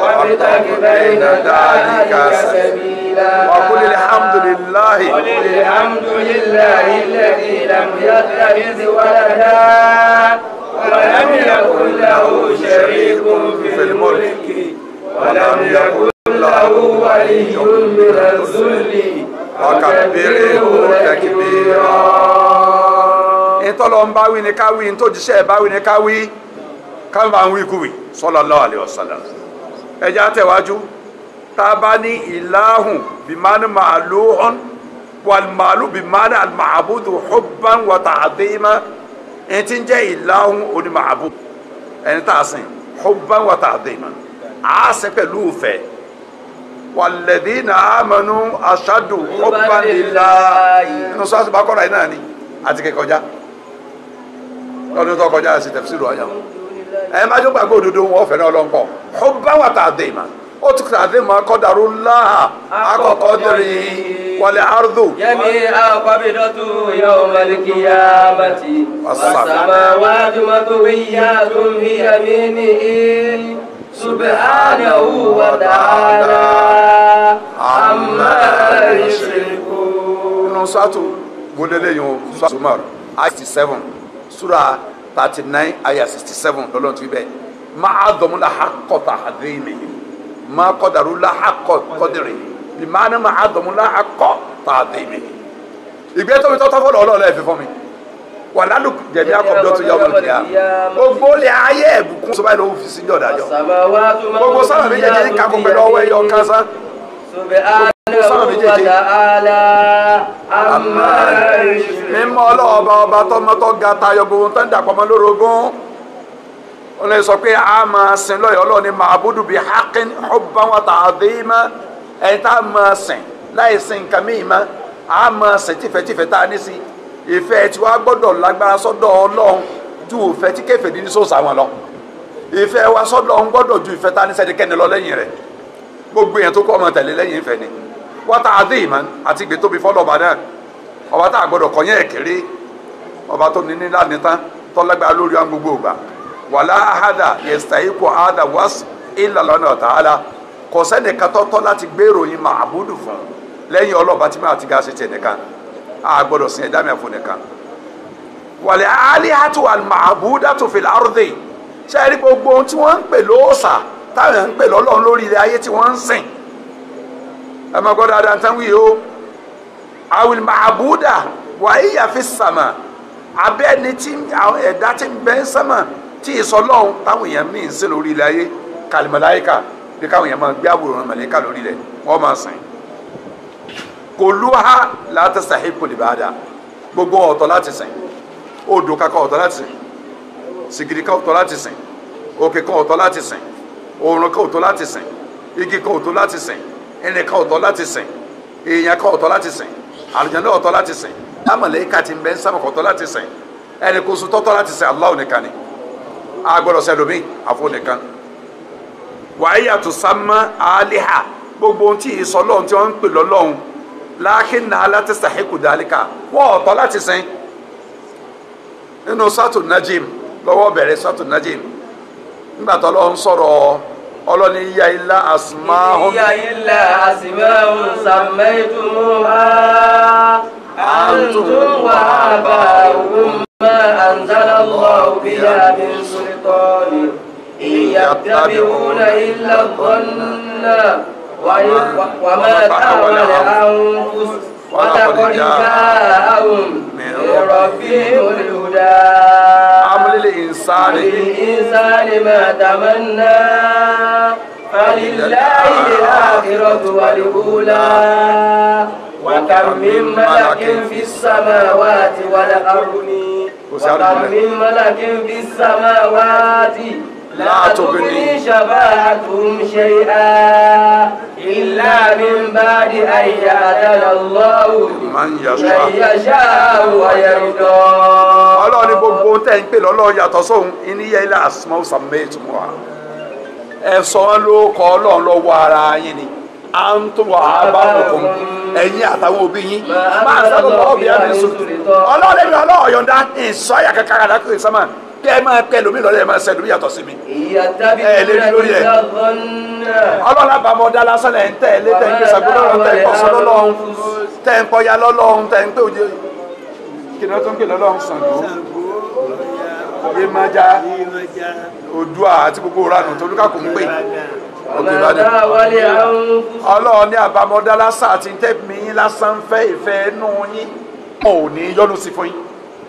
وابتغ بين ذلك سبيلا وقل الحمد لله وقل الحمد لله الذي لم يتخذ ولدا ولم يكن له شريك في الملك ولم يكن له ولي من الذل وكبره تكبيرا. ìtọ́lọ́ ń bá wí ni ká wí ní tó jíṣẹ́ bá wí ni ká wí ká máa ń wí kúwì sallallahu alaihi wasallam. ẹja tẹ̀wájú tá a bá ní ìlàhùn bimánú ma'luhun wal ma'lu bimánú al-ma'budu hubban wa ta'dhima ẹni tí ń jẹ́ ìlàhùn oní ma'bud ẹni tá a sìn hubban wa ta'dhima a sẹ́ pẹ̀lú ìfẹ́. walladhina amanu ashaddu hubban lillah inú sọ́ọ́sì bá kọ́ra iná ni àti kẹkọjá lọ́dún tó kọjá sí tafsiru ọ̀yàn ẹ má jó gbàgbé òdodo wọn ọ̀fẹ́ náà lọ́nkọ́ hubban wa ta'dhima ó ti tàdé mọ́ kọ́dàrú láhà akọ̀kọ́ dèrè wọlé arúgbó. yẹmi àkọ́bídọ́tù yawmal qiyamati was-samawatu matwiyyatun bi yaminihi subhanahu wa ta'ala amma yushrikun. nínú sọ́ọ̀tù gbólélé yìí o sọ́ọ̀tù Zumar ayah 67 sura 39 ayah 67 lọ́lọ́run ti bẹ́ẹ̀ máa dọ̀múlá hakọ̀tà àdéhìmẹ̀ máa kọ́dàrú láhàkọ̀ kọ́dìrì bí máa ní máa dọ̀múlá hakọ̀tà àdéhìmẹ̀ ìgbé tóbi tó tọ́fọ́ lọ́wọ́ lọ́wọ́ ẹ̀fẹ́ fún mi wà lálù jẹ̀bi akọ̀bí ọtún yà wọ́n kìá gbogbo lè ayé ẹ̀bùkún sọ́bà ìlú òfin sí ìjọ ìdájọ́ gbogbo sábà méjèèjì ní kakọ̀ pẹ̀lú ọwọ́ ẹ̀yọ kásán mímọ́ ọlọ́ọ̀ba ọba tọ́mọ́tọ́ ga tayọ gbogbo tó ń dàpọ̀ mọ́ lórogún ó lè sọ pé a máa sìn lọ́yọ̀ ọlọ́ọ̀ni ma'budu bi haqqin hubban wa ta'dhima ẹ̀yìn tá a máa sìn láì sìn nǹkan míì mọ́ a máa sìn tìfẹ́tìfẹ́ tá a ní sí ìfẹ́ tí wàá gbọ́dọ̀ lágbára sọ́dọ̀ ọlọ́run ju ìfẹ́ tí kèfèrí ní sóòsà wọn lọ ìfẹ́ wa sọ́dọ̀ ọ̀hún gbọ́dọ̀ ju ìfẹ́ tá a ní sẹ́díkẹ́ni lọ lẹ́yìn rẹ̀ gbogbo yẹn tó kọ́ ọmọ tẹ̀lé lẹ́yìn ìfẹ́ ni wọ́n tá a dé ìmọ̀ àti ìgbé tóbi fọ́lọ́ba náà ọba tá a gbọ́dọ̀ kọ́ yẹn kéré ọba tó ní nílá ní tán tọ́lágbá lórí àwọn gbogbo ògbà wàlá ahada yastahiqu ahada was illa Allah ta'ala kò sẹ́nìkan tọ́tọ́ láti gbé ìròyìn ma'budu fún lẹ́yìn ọlọ́ba tí máa ti ga ṣe tiẹ̀ nìkan a gbọ́dọ̀ sin ẹ̀dá mẹ́fún nìkan wàlẹ̀ alihatu al-ma'budatu fil ardi sẹ́ẹ̀rí gbogbo ohun tí wọ́n ń pè lóòsà táwọn ń pè lọ́lọ́run lórí ilẹ̀ ayé tí wọ́n ń sìn ẹ máa gbọ́ dáadáa tán wí o awil ma'buda wa hiya fis sama abẹ́ni tí ẹ̀dá tí ń bẹ ń sánmà tí ìsọlọ́run táwọn èèyàn míì ń sìn lórí ilẹ̀ ayé kàlìmọ̀láyíkà bí káwọn èèyàn máa gbé àwòrán màláíkà lórí ilẹ̀ wọ́n máa sìn kulluha la tastahiqu libada gbogbo ọ̀tọ̀ láti sìn odò kakọ ọ̀tọ̀ láti sìn sìgìrì kan ọ̀tọ̀ láti sìn òkè kan ọ̀tọ̀ láti sìn òòrùn kan ọ̀tọ̀ láti sìn igi kan ọ̀tọ̀ láti sìn ẹnì kan ọ̀tọ̀ láti sìn èèyàn kan ọ̀tọ̀ láti sìn àlùjànnú ọ̀tọ̀ láti sìn lámàlẹ́kà tí ń bẹ ń sábà ọ̀tọ̀ láti sìn ẹnì kò sùn tọ́tọ̀ láti sìn Allah nìkan ni a gbọ́dọ̀ sẹ́lómi àfọ nìkan wàáyà tó sámá àálíhà gbogbo ohun tí ìsọlọ́run tí wọ́n ń pè lọ́lọ́run láàkín náà látẹ̀sàhíkù dálíkà wọ́n ọ̀tọ̀ láti sìn nínú sátò najim lọ́wọ́ bẹ̀rẹ̀ sátò najim nígbà tó lọ́n sọ̀rọ̀ ọlọ́ni yíya ilá asmáhùn sàmẹ́tùmùhá àǹtùm wà àbáwùm má anzalallahu biha min sultani yattabi'una illa dhanna وما تهوى الأنفس ولقد جاءهم من ربهم الهدى أم للإنسان ما تمنى فلله الآخرة والأولى وكم من ملك في السماوات والأرض وكم من ملك في السماوات لا تغني شفاعتهم شيئا إلا من بعد أن يأذن الله من يشاء ويرضى. Ọlọ́run ní gbogbo tẹ́ ń pè lọ́lọ́run yàtọ̀ sóhun ìníyẹ ilé àsìmọ́ sàmẹ́tùmọ́ wa ẹ sọ wọn ló kọ́ Ọlọ́run lọ́wọ́ ara yín ni à ń tó wà á bá òkun ẹ̀yin àtàwọn òbí yín máa ń sábà bọ́ ọ̀bì àmì sùn Ọlọ́run lẹ́nu Ọlọ́run yọ̀ǹda ìsọ̀yà kankan àdàkùn ìsọ́mà kí ẹ máa pẹ́ lómi lọ́lẹ́ ẹ máa ṣẹ́ lómi yàtọ̀ sí mi. ẹ lè rí lórí ẹ. Ọlọ́run àbámọ́ dá lásán lẹ̀ ń tẹ̀ ẹ́ lé tẹ̀ ń gbé sagbó lọ́run tẹ̀ ń kọ́ sọ lọ́lọ́run tẹ̀ ń kọ́ ya lọ́lọ́run tẹ̀ ń pé òjò kí ni wọ́n tó ń pè lọ́lọ́run Ṣàngó Yemọja Oòduà àti gbogbo ìranù tó lúkàkùn ń pè òkè Ìbàdàn. Ọlọ́run ní àbámọ́ dá lásán àti tẹ̀mí lásán fẹ́ ìfẹ́ nù yín ò ní yọ́nú sí fún yín.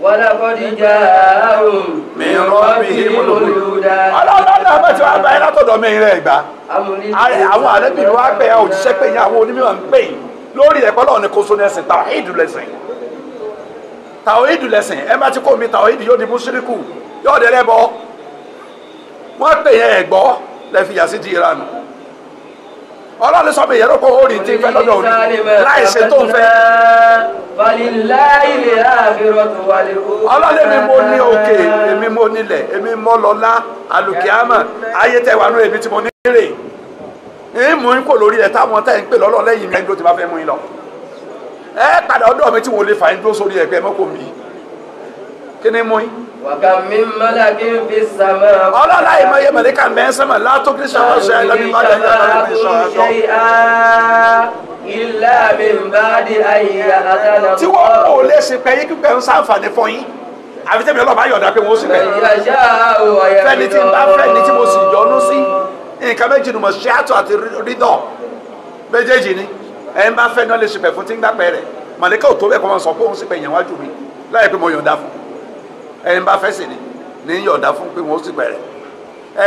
ولقد جاءهم من ربهم الهدى. Ọlọ́run náà bá ti wá bá ẹ látọ̀dọ̀ mi rẹ̀ gbà. Àwọn àlẹ́bìnrin wa pè é òjíṣẹ́ pé yín àwọn onímọ̀ ń pè yín lórí ẹ̀kọ́ Ọlọ́run ní kò so ní ẹ̀sìn tàwíìdù lẹ́sìn. Tàwíìdù lẹ́sìn ẹ bá ti kó mi tàwíìdù yóò di mùṣírikù yóò di ẹlẹ́bọ. Wọ́n pè yẹn ẹ̀gbọ́ lẹ́fìyà sí di ìranù. Ọlọ́run sọ pé ìyẹ́rọ kó o rí ti fẹ́ lọ́dọ̀ òní láì ṣe tó ń fẹ́. Ọlọ́run èmi mo ní òkè èmi mo nílẹ̀ èmi mo lọ́lá àlùkìámà ayé tẹ̀wá nú èmi tí mo ní rè mú yín kò lórí ẹ̀ táwọn tẹ́ ń pè lọ́lọ́ lẹ́yìn mi ẹni tó ti bá fẹ́ mú yín lọ ẹ padà ọ̀dọ̀ mi tí wọ́n lè fà yín dúró sórí ẹ̀ pé ẹ mọ́ kò mí kí ni mú yín. وكم من ملك في السماء ọlọ́lá ìmọ̀ yẹ mẹ̀lẹ́kà mẹ́sàn-án látọ́kí sọ́wọ́ ṣe ẹlẹ́bí má jẹ́ إلا من بعد أن يأذن tí wọ́n kò lè ṣe pé yín kíkẹ́ ń sáǹfààní fún yín àfi tẹ́mi ọlọ́ba yọ̀ọ̀dá pé wọ́n sì pẹ́ fẹ́ni tí ń bá fẹ́ni tí mo sì yọ́nú sí nǹkan méjì ni mo ṣe àtọ̀ àti rídọ̀ méjèèjì ni ẹ̀ ń bá fẹ́ náà lè ṣe pẹ̀ fún tí ń gbàpẹ́ rẹ̀ màlẹ́kà ò tó bẹ́ẹ̀ kọ́ máa sọ pé òun sì pẹ̀ yẹn wájú mi láyé pé mo yọ̀ọ̀dá fún ẹ̀ ń bá fẹ́ sì ni ní yọ̀ọ̀dá fún pé wọ́n sì pẹ̀ rẹ̀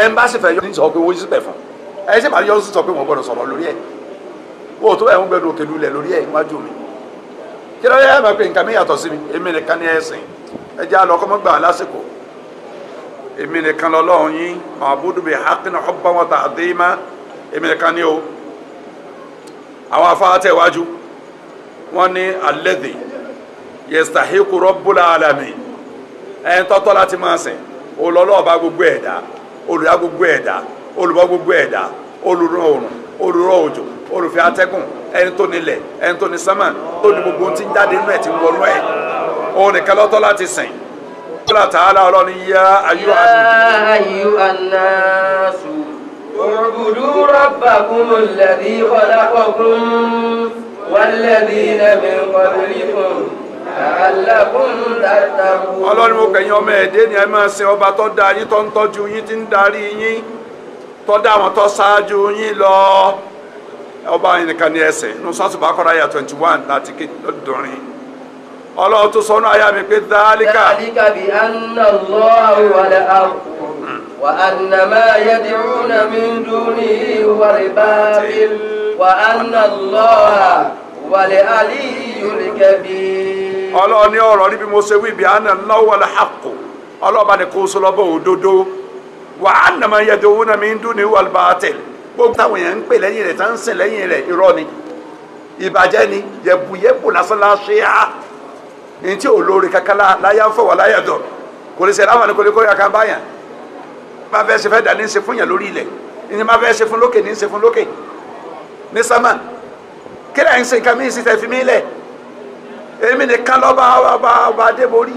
ẹ̀ ń bá sì fẹ́ yọ̀ ní sọ pé wọ́n sì pẹ̀ fún ẹ̀ sì máa yọ̀ sí sọ pé wọ́n gbọ́dọ̀ sọ̀rọ̀ lórí ẹ̀ wọ́n tó ẹ̀ ń gbẹ́dọ̀ òkèlú lẹ̀ lórí ẹ̀ wájú mi kí ló yẹ ẹ̀ máa pe nǹkan mi yàtọ̀ sí mi èmi nìkan ní ẹ̀sìn ẹ jẹ́ àlọ́ kọ́mọ́ gbà lásìkò èmi nìkan lọ́lọ́run yín ma'budu bi haqqin hubban wa ta'dhima èmi nìkan ní o àwọn afáàtẹ̀ iwájú wọ́n ní alladhi yastahiqu rabbul alamin ẹni tọ́tọ́ láti máa sìn olọ́lọ́ọ̀bá gbogbo ẹ̀dá olùdá gbogbo ẹ̀dá olùbọ́ gbogbo ẹ̀dá olùrán oòrùn olùrọ̀ òjò olùfẹ́ atẹ́gùn ẹni tó nílẹ̀ ẹni tó ní sánmà tó ní gbogbo tí ń jáde nínú ẹ̀ tí ń wọnú ẹ̀ òun nìkan lọ́tọ́ láti sìn Allah ta'ala ọlọ́ni yá ayyuhannasu u'budu rabbakum alladhi khalaqakum walladhina min qablikum la'allakum tattaqun. ọlọ́ni mo kẹ̀yìn ọmọ ẹ̀dẹ́ ni ẹ máa sin ọba tó dá yín tó ń tọ́jú yín tí ń darí yín tó dá àwọn tó ṣáájú yín lọ ọba yín nìkan ní ẹsẹ̀ nínú Suratul Baqara àyá 21 láti ké lọ́dọ̀rin ọlọ́run tó sọ́nà àyà mi pé dhalika bi anna Allaha huwal haqq wa anna ma yad'una min dunihi huwal batil wa anna Allaha huwal aliyyul kabir. ọlọ́run ní ọ̀rọ̀ níbi mo ṣe wí bi anna Allaha huwal haqq ọlọ́ọ̀bá ni kò sọ lọ́bọ̀ òdodo wa anna ma yad'una min dunihi huwal batil gbogbo táwọn èèyàn ń pè lẹ́yìn rẹ̀ tá ń sìn lẹ́yìn rẹ̀ irọ́ ni ìbàjẹ́ ni yẹ̀bùyẹ̀bù lásán láṣẹ́ á ní tí olórí kankan láyà ń fọwọ́ láyà dọ̀ kò lè ṣe láwọn kò lè kó yàká báyà má fẹ́ ṣe fẹ́ dà ní ṣe fún yàn lórí ilẹ̀ ní má fẹ́ ṣe fún lókè ní ṣe fún lókè ní sámà kí lẹ́yìn ṣe nǹkan mí sí tẹ̀ fi mí lẹ̀ èmi nìkan lọ́ba ọba adébórí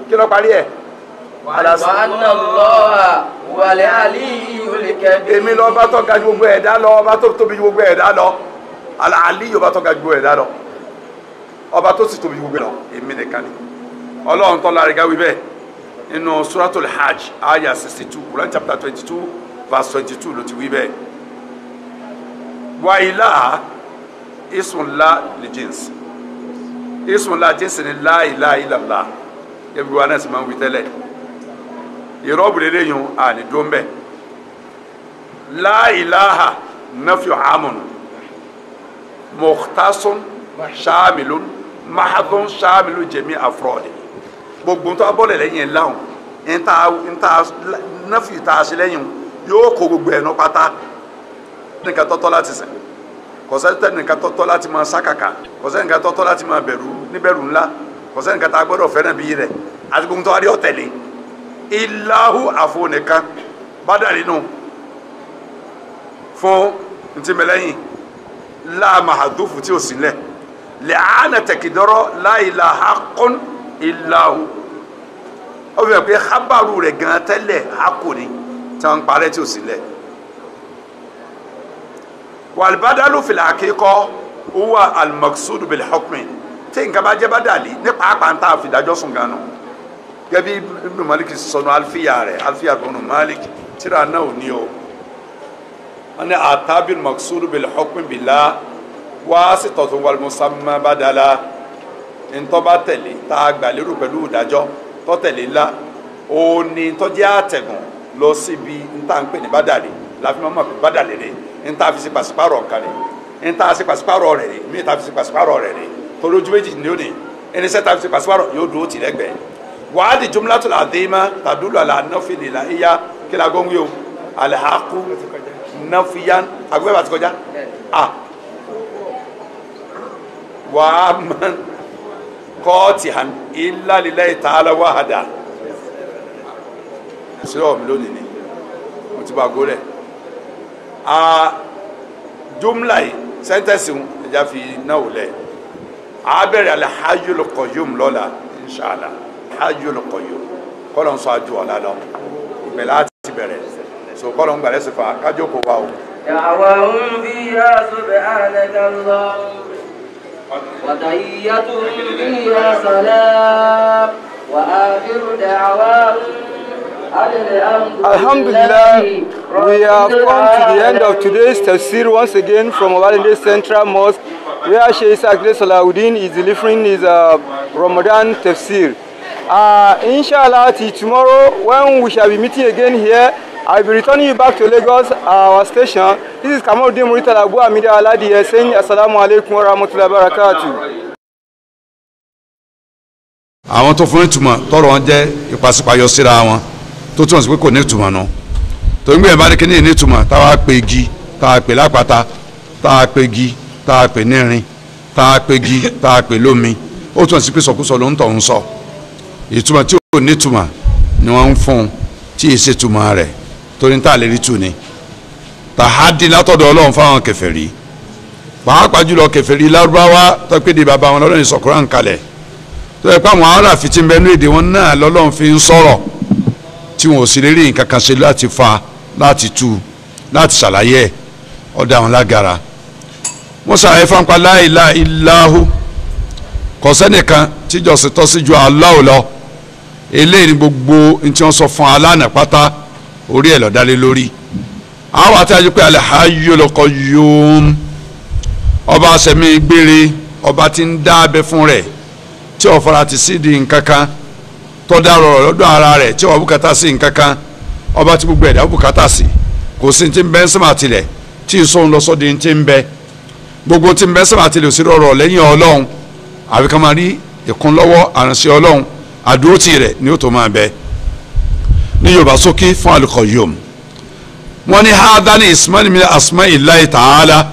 kí lọ́ parí ẹ̀. wa anna Allaha huwal aliyyul kabir. èmi lọ́ba tó ga ju gbogbo ẹ̀dá lọ ọba tó tóbi ju gbogbo ẹ̀dá lọ al-aliyyu ọba tó ga ju gbogbo ẹ̀dá lọ ọba tó sì tóbi gbogbo lọ èmi nìkan ni ọlọ́run tó lárí gáwí bẹ́ẹ̀ nínú suratul hajj aya 62 Quran chapter 22 verse 22 ló ti wí bẹ́ẹ̀ wa ilaha ismunla li jins ismunla jins ni la ilaha illallah ẹbí wa náà sì máa ń wí tẹ́lẹ̀ ìrọ́bùrẹ́lẹ́ yìí àní dóńbẹ́ la ilaha nafi amun mukhtasun shamilun mahadun shamilu jẹmi afrọdi gbogbo tó abọ́lẹ̀ lẹ́yìn láwọn nta nafi ta ṣe lẹ́yìn yóò kó gbogbo ẹ̀ náà pátá nìkan tọ́tọ́ láti sìn kọ̀sẹ́ nìkan tọ́tọ́ láti máa sákàkà kọ̀sẹ́ nìkan tọ́tọ́ láti máa bẹ̀rù níbẹ̀rù ńlá kọ̀sẹ́ nìkan tá a gbọ́dọ̀ fẹ́ràn bí rẹ̀ àti gbogbo tó wá rí ọ̀tẹ̀lẹ̀ ilahu àfo nìkan bàdà nínú fún ntìmẹ̀lẹ́yìn láàmàhàdúfù tí ò sí lẹ̀ lẹ́àánà tẹ̀kìdọ́rọ́ láìla hakun ìlàhù ó fi hàn pé hábàrù rẹ̀ gan tẹ́lẹ̀ hakuni tí wọ́n ń parẹ́ tí ò sí lẹ̀ wàlbádàlù fìlà àkíkọ́ wúwà alimaksudu bẹ̀lẹ̀ hukmi tí nǹkan bá jẹ́ bádàlì ní pàápàá ń tà àfìdájọ́ sùn gan nù gẹ́bí Ibn Malik sọnù alfiya rẹ̀ alfiya Ibn Malik tíra náà ò ní o wọ́n ní àtàbí maksudu bẹ̀lẹ̀ hukmi bìlá wasitọtun walimusamma badala ntọba tẹ̀lé tá a gbà lérò pẹ̀lú ìdájọ́ tọtẹlẹ ńlá òní tọjá àtẹgùn lọ síbi ntá ń pè ní badali láfi máa pè badali rẹ ntá fi ṣe pàṣípàrọ̀ nǹkan rẹ ntá ṣe pàṣípàrọ̀ rẹ rẹ mí ta fi ṣe pàṣípàrọ̀ rẹ rẹ torí ojú méjì ní òní ẹnisẹ ta fi ṣe pàṣípàrọ̀ yóò dúró tì lẹ́gbẹ̀ẹ́ wàhádìí jumlatul adhima tadullu ala nafili la iya kí la gbọ́n wí o alihaqu nafiyan agbẹ́ bá ti kọjá وعمن قاطعا إلا لله تعالى وحده sílẹ̀ ọ̀mí lónìí ni mo ti bá gólẹ̀ jumla yìí sẹ́ńtẹ̀sì ẹ̀já fi náà wò lẹ̀ abẹ́rẹ́ al-hayyul qayyum lọ́la inshallah hayyul qayyum kọ́lọ̀ ń sọ àjò ọ̀la lọ ìbẹ̀ láti bẹ̀rẹ̀ so kọ́lọ̀ ń gbàlẹ́ sí fa kájókòó wa o. دعواهم فيها سبحانك اللهم وتحيتهم فيها سلام وآخر دعواهم Alhamdulillah, we have come to the end of today's tafsir once again from Obalende Central Mosque, where Sheikh Akile Salahuddin is delivering his Ramadan tafsir. Inshallah, till tomorrow, when we shall be meeting again here, I'll be returning you back to Lagos, our station. This is Kamaluddin Murtala Abu Hamida Aladi saying Assalamu alaikum wa rahmatullahi wa barakatuh. Àwọn tó fún ìtumọ̀ tọrọ wọn jẹ́ ìpàsípàyọ síra wọn tó túmọ̀ sí pé kò ní ìtumọ̀ náà tó ń gbé ẹ̀ bá ní kíní ní ìtumọ̀ táwa pe igi táwa pe lápáta táwa pe igi táwa pe nírin táwa pe igi táwa pe lómi ó túmọ̀ sí pé sọkúsọ ló ń tọ̀ ń sọ ìtumọ̀ tí ò ní ìtumọ̀ ni wọ́n ń fún un tí ì ṣe ìtumọ̀ rẹ̀ torí tá a lè rí tù ní tàhádì látọ̀dọ̀ ọlọ́run fáwọn kèfèrí pàápàá jùlọ kèfèrí lárúbáwá tó pé di bàbá wọn lọ́dọ̀ ní sọ̀kúrà ń kalẹ̀ tó yẹ pé àwọn aráàfin tí ń bẹ ní èdè wọn náà lọ́lọ́run fi ń sọ̀rọ̀ tí wọn ò sì lè rí nǹkan kan ṣe láti fa láti tú láti ṣàlàyé ẹ̀ ọ̀dà wọn lágara wọ́n ṣàlàyé fáńpá la ilaha illahu kò sẹ́nìkan tíjọ́sìn tọ́ sí ju Allah lọ eléyìí ni gbogbo ní tí wọ́n sọ fún alánà pátá orí ẹ̀ lọ́dálé lórí àwọn àti àjẹpẹ́ al-hayyul qayyum ọba àṣẹmí gbére ọba tí ń dá abẹ fún rẹ̀ tí ó fara ti sí di nǹkan kan tó dárò lọ́dọ̀ ara rẹ̀ tí ó bùkátà sí nǹkan kan ọba tí gbogbo ẹ̀dá bùkátà sí kò sí ti ń bẹ sọ́mà tilẹ̀ tí ìsọ̀hún lọ sọ́dí ti ń bẹ gbogbo tí ń bẹ sọ́mà tilẹ̀ òsì rọrọ̀ lẹ́yìn ọlọ́run àbí ká máa rí ìkúnlọ́wọ́ àránṣẹ́ ọlọ́run àdúrótì rẹ̀ ni ó tó máa bẹ ní yorùbá sókè fún al-Qayyum wọ́n ní hadani ismail min asma'illahi ta'ala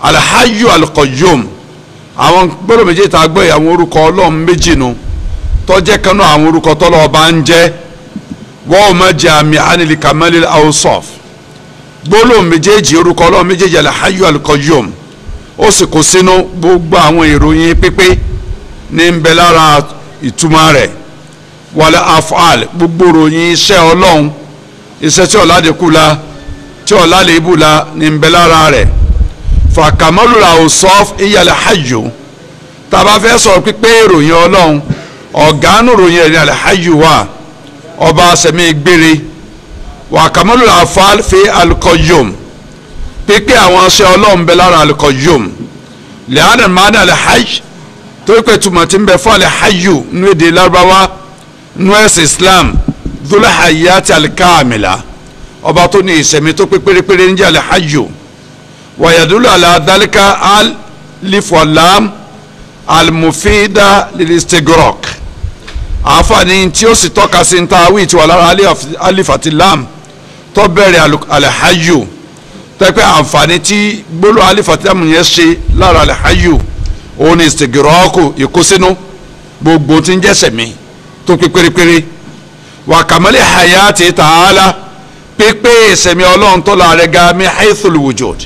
al-hayyu al-Qayyum àwọn gbọ́dọ̀ méjì tá a gbọ́ àwọn orúkọ ọlọ́run méjì nu tó jẹ́ kanú àwọn orúkọ tọ́lọ́ ọba ń jẹ́ wọ́n ma jami anil kamalil awsaf gbólóhùn méjèèjì orúkọ ọlọ́run méjèèjì al-hayyu al-Qayyum ó sì kó sínú gbogbo àwọn ìròyìn pípé ní ń bẹ lára ìtumọ̀ rẹ̀ wal af'al gbogbo ìròyìn iṣẹ́ ọlọ́run iṣẹ́ tí ọ̀làdẹ́kù la tí ọ̀làlẹ́bù la ní ń bẹ lára rẹ̀ fa kamalul awsaf iya al-hayyu tàbá fẹ́ sọ̀rọ̀ pípé ìròyìn ọlọ́run ọ̀gánú ìròyìn ẹ̀rí al-hayyu wa ọba sẹ̀mí gbére wa kamalul af'al fi al-Qayyum pípé àwọn aṣẹ ọlọ́run bẹ lára al-Qayyum lẹ́yìn mọ́nà al-hayy tó pé túmọ̀ tí ń bẹ fún al-hayyu nínú èdè lárúbáwá nínú ẹ̀sìn Islam dhul hayyati al-kamila ọba tó ní ìsẹ̀mí tó pé pérépéré ń jẹ́ al-hayyu wa yadullu ala dhalika alif wa lam al-mufida lil-istighraq àǹfààní tí ó sì tọ́ka sí ń ta awí tí wà lára alif àti lam tó bẹ̀rẹ̀ al-hayyu tẹ́pẹ́ àǹfààní tí gbólú alif àti lam yẹn ṣe lára al-hayyu òun ni istighraq ìkósínú gbogbo tí ń jẹ́sẹ̀ mi tó pé pérépéré wa kamali hayati ta'ala pípé ìsẹ̀mí ọlọ́run tó la rẹ̀ ga mi haythul wujud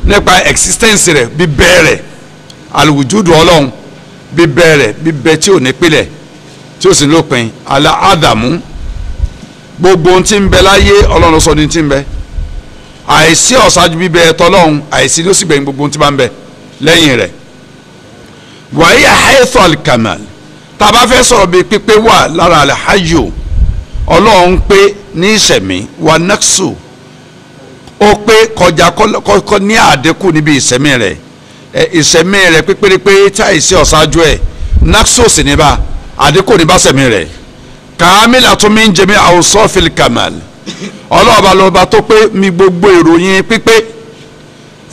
nípa existence rẹ̀ bíbẹ̀rẹ̀ al-wujudu ọlọ́run bíbẹ̀rẹ̀ bíbẹ̀ tí ò ní pìlẹ̀ tí ó sì lópin ala ádámù gbogbo ohun tí ń bẹ láyé ọlọ́run sọ ní tí ń bẹ àìsí ọ̀sájú bíbẹ tọlọ́run àìsí ló sì gbẹ̀yìn gbogbo ohun tí bá ń bẹ lẹ́yìn rẹ̀ wàyí haythu al-kamal tàbá fẹ́ sọ̀rọ̀ bíi pípé wà lára al-hayyu ọlọ́run pé ní ìsẹ̀mí wà naqsu ó pé kọjá kọ́ ní àdínkù níbi ìsẹ̀mí rẹ̀ ìsẹ̀mí rẹ̀ pépérépé tí àìsí ọ̀sájú ẹ̀ naqsu sì ní bá àdínkù ní bá sẹ̀mí rẹ̀ kamilatun min jami awsafil kamal ọlọ́ọ̀bá lọ́ba tó pé mi gbogbo ìròyìn pípé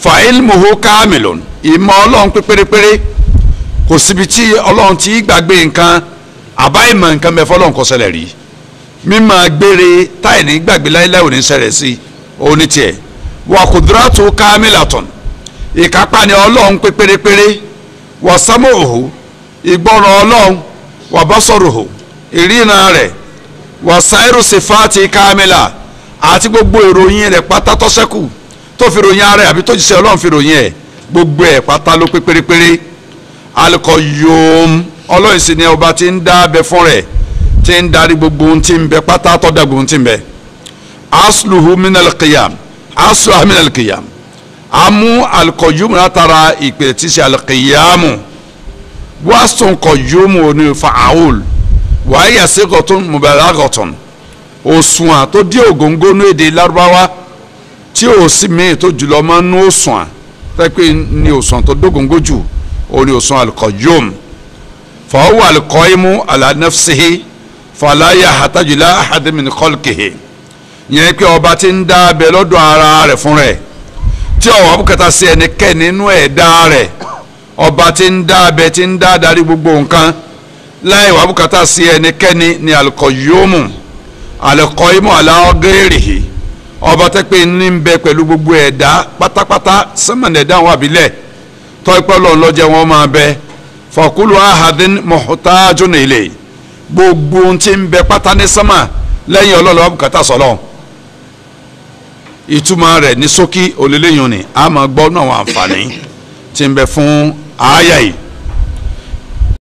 fa ilmuhu kamilun ìmọ̀ ọlọ́run pé pérépéré kò síbi tí ọlọ́run ti gbàgbé nǹkan àbá ìmọ̀ nǹkan mẹ́fọ́ ọlọ́run kò ṣẹlẹ̀ rí mímọ̀ gbére táì ní gbàgbé láíláí ò ní ṣẹlẹ̀ sí òní tiẹ̀ wa qudratu kamilatun ìkápá ni ọlọ́run pé pérépéré wa samuhu ìgbọ́ràn ọlọ́run wa basaruhu ìrìnà rẹ̀ wa sairu sifati kamila àti gbogbo ìròyìn rẹ̀ pátá tó ṣẹ́kù tó fi ròyìn ara ẹ̀ àbí tó jíṣẹ́ Ọlọ́run fi ròyìn ẹ̀ gbogbo ẹ̀ pátá ló pé pérépéré. Al-Qayyum Ọlọ́run sì ni ọba tí ń dá abẹ fún rẹ̀ tí ń darí gbogbo ohun tí ń bẹ pátá tó dá gbogbo ohun tí ń bẹ. Asluhu minal qiyam asluhu minal qiyam amu Al-Qayyum látara ìpè tí ṣe al-qiyamu wasun qayyum ní fa'aul wàá yà sigatun mubalaghatun òṣùwọ̀n tó dé ògóńgó ní èdè Lárúbáwá tí ò sí míì tó jùlọ máa ń nú òṣùwọ̀n pẹ́pẹ́ ní òṣùwọ̀n tó dógóńgó jù ó ní òṣùwọ̀n Al-Qayyum fa huwa al-qaymu ala nafsihi fala yahtaju ila ahadin min khalqihi yẹn pé ọba tí ń dá abẹ lọ́dọ̀ ara rẹ̀ fún rẹ̀ tí ọ̀wọ́ abúkátà sí ẹnikẹ́ni nínú ẹ̀dá rẹ̀ ọba tí ń dá abẹ tí ń dá darí gbogbo nǹkan láì wà abúkátà sí ẹnikẹ́ni ní Al-Qayyum Al-Qaymu ala ghairihi ọba tẹ́ pé ní ń bẹ pẹ̀lú gbogbo ẹ̀dá pátápátá sẹ́mọ̀nì ẹ̀dá àwọn àbílẹ̀ tọ́ ipẹ́ lọ́n lọ́jẹ́ wọn máa bẹ fa kullu ahadin muhtajun ilayhi gbogbo ohun tí ń bẹ pátá ní sẹ́mà lẹ́yìn ọlọ́lọ́ abúkátà sọ́lọ́ ìtumọ̀ rẹ̀ ní ṣókí olèléyìn ni a máa gbọ́ náà àwọn àǹfààní tí ń bẹ fún àyà yìí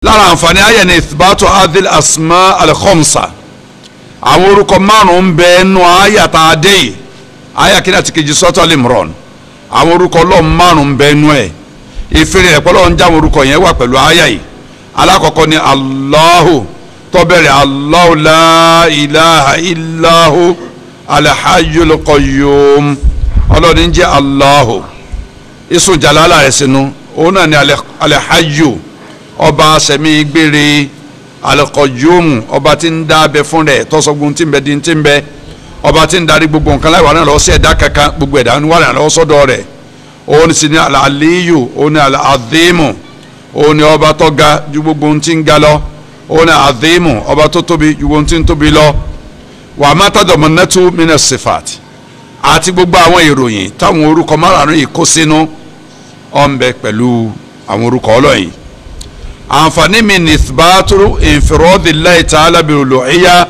lára àǹfààní àyà ní ithbatu adil asma al-khamsa àwọn orúkọ márùn ń bẹ nù àyà tá a dé yìí àyà kí ní àti kejì Suratu Al-Imran àwọn orúkọ Ọlọ́run márùn ń bẹ nù ẹ̀ ìfìrìn rẹ̀ pọ́lọ́ ń já àwọn orúkọ yẹn wà pẹ̀lú àyà yìí alákọ̀ọ́kọ́ ni Allahu tó bẹ̀rẹ̀ Allahu la ilaha illahu Al-Hayyul Qayyum Ọlọ́run ń jẹ́ Allahu isun jalala rẹ̀ sínú òun náà ni Al-Hayyu ọba sẹ̀mí gbére Al-Qayyum ọba tí ń dá abẹ fún rẹ̀ tọ́sọ̀gbọ́n tí ń bẹ di tí ń bẹ ọba tí ń darí gbogbo nǹkan láì wà náà lọ́wọ́ sí ẹ̀dá kankan gbogbo ẹ̀dá wà náà lọ́wọ́ sọ́dọ̀ rẹ̀ òun sì ni Al-Aliyyu òun ni Al-Adhimu òun ni ọba tó ga ju gbogbo ohun tí ń ga lọ òun ni Adhimu ọba tó tóbi ju gbogbo ohun tí ń tóbi lọ wa ma tadammannatu mina sifat àti gbogbo àwọn ìròyìn táwọn orúkọ márùn-ún yìí kó sínú ọ̀nbẹ pẹ̀lú àwọn orúkọ Ọlọ́run àǹfààní mi ní ìthbatu infiradillahi ta'ala bil-uluhiyya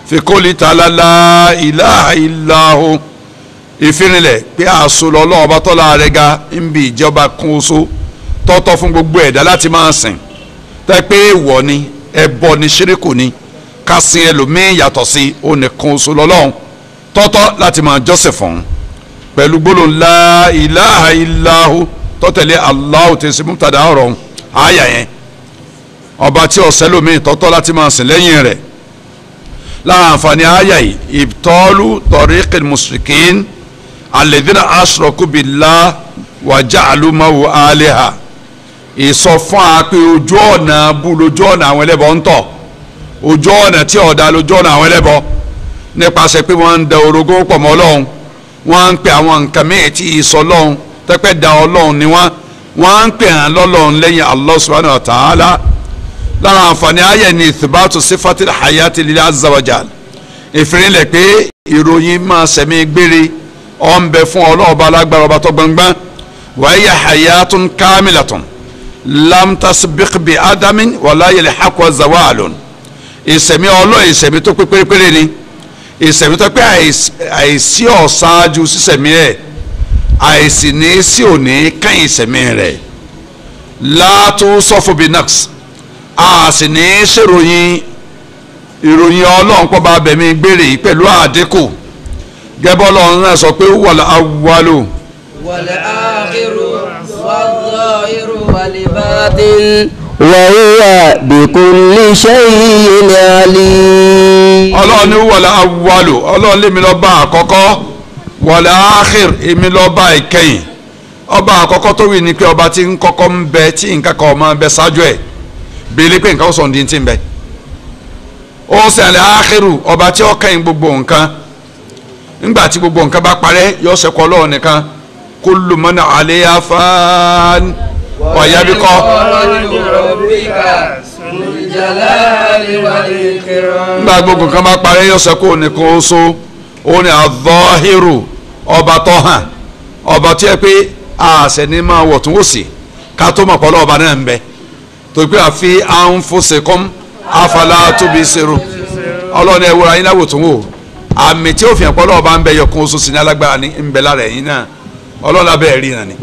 fi qawli ta'ala la ilaha illahu ìfinilẹ̀ pé àṣọlọ ọlọ́ọ̀bá tọ́lá rẹ̀ ga ń bi ìjọba kún oṣù tọ́tọ́ fún gbogbo ẹ̀dá láti máa sìn tẹ́ pé èèwọ̀ ni ẹbọ ni ṣíríkù ni ká sin ẹlòmíín yàtọ̀ sí onìkan oṣù lọ́lọ́run tọ́tọ́ láti máa jọ́sìn fún pẹ̀lú gbólóhùn la ilaha illahu tọ́tẹ̀lé Allahu tẹ̀sí mubtada ọ̀rọ̀ àyà yẹn ọba tí ọ̀sẹ́ lómìn tọ́tọ́ láti máa sìn lẹ́yìn rẹ̀ lára àǹfààní àyà yìí ibtalu tariqil mushrikin alladhina ashraku billah wa ja'alu ma'ahu aliha ìsọfún àpè ojú ọ̀nà bú lójú ọ̀nà àwọn ẹlẹ́bọ ń tọ̀ ojú ọ̀nà tí ọ̀dà lójú ọ̀nà àwọn ẹlẹ́bọ nípasẹ̀ pé wọ́n ń da orogún pọ̀ mọ́ Ọlọ́run wọ́n ń pè àwọn nǹkan mìíràn tí ìsọ Ọlọ́run tẹ́pẹ́ da Ọlọ́run ni wọ́n ń pè hàn lọ́lọ́run lẹ́yìn Allah subhanahu wa ta'ala lára àǹfààní ayé ni ìthbatu sifatil hayati lillahi azza wa jal ìfìrìnlẹ̀ pé ìròyìn máa sẹ̀mí gbére ọ̀nbẹ fún ọlọ́ọ̀bá alágbára ọba tó gbangban wa hiya hayatun kamilatun lam tasbiq bi adamin wala yalhaqu zawalun ìsẹ̀mí ìsẹ̀mí tó pé pérépéré ni ìsẹ̀mí tó pé àìsí ọ̀ṣáájú sísẹ̀mí ẹ̀ àìsí ní sí òní kàn ìsẹ̀mí rẹ̀ la tusafu bi naqs a sì ní ṣèròyìn ìròyìn Ọlọ́run pọ̀ bá bẹ̀mí gbére pẹ̀lú àdínkù gẹ́bọ́ Ọlọ́run náà sọ pé wal awwalu wal akhiru wal zahiru wal batin wa huwa bi kulli shay'in alim. Ọlọ́run ní wal awwalu Ọlọ́run lèmi lọ́ba àkọ́kọ́ wal akhir èmi lọ́ba ìkẹyìn ọba àkọ́kọ́ tó wí ni pé ọba tí ń kọ́kọ́ ń bẹ tí nǹkan kan máa bẹ ṣáájú ẹ̀ bíi pé nǹkan sọ̀ndì ti ń bẹ ó ṣẹlẹ̀ áhírù ọba tí ó kẹ́yìn gbogbo nǹkan nígbà tí gbogbo nǹkan bá parẹ́ yóò ṣẹ́kù Ọlọ́run nìkan kullu man alayha fan wa yabqa nígbà gbogbo nǹkan bá parẹ́ yóò ṣẹ́kù nìkan oṣù ó ní adh-dhahiru ọba tó hàn ọba tí ẹ pé àṣẹ ní máa wọ̀ tún wò sí ká tó mọ̀ pọ̀lọ́ ọba náà ń bẹ tó pé àfi anfusikum afala tubsirun ọlọ́ni ẹ̀wúrọ̀ ayé láwò tún wò àmì tí ó fi hàn pọ̀lọ́ ọba ń bẹ yọkun oṣù sí ní alágbára ní ń bẹ lára ẹ̀yìn náà ọlọ́run abẹ́ ẹ̀rí náà ni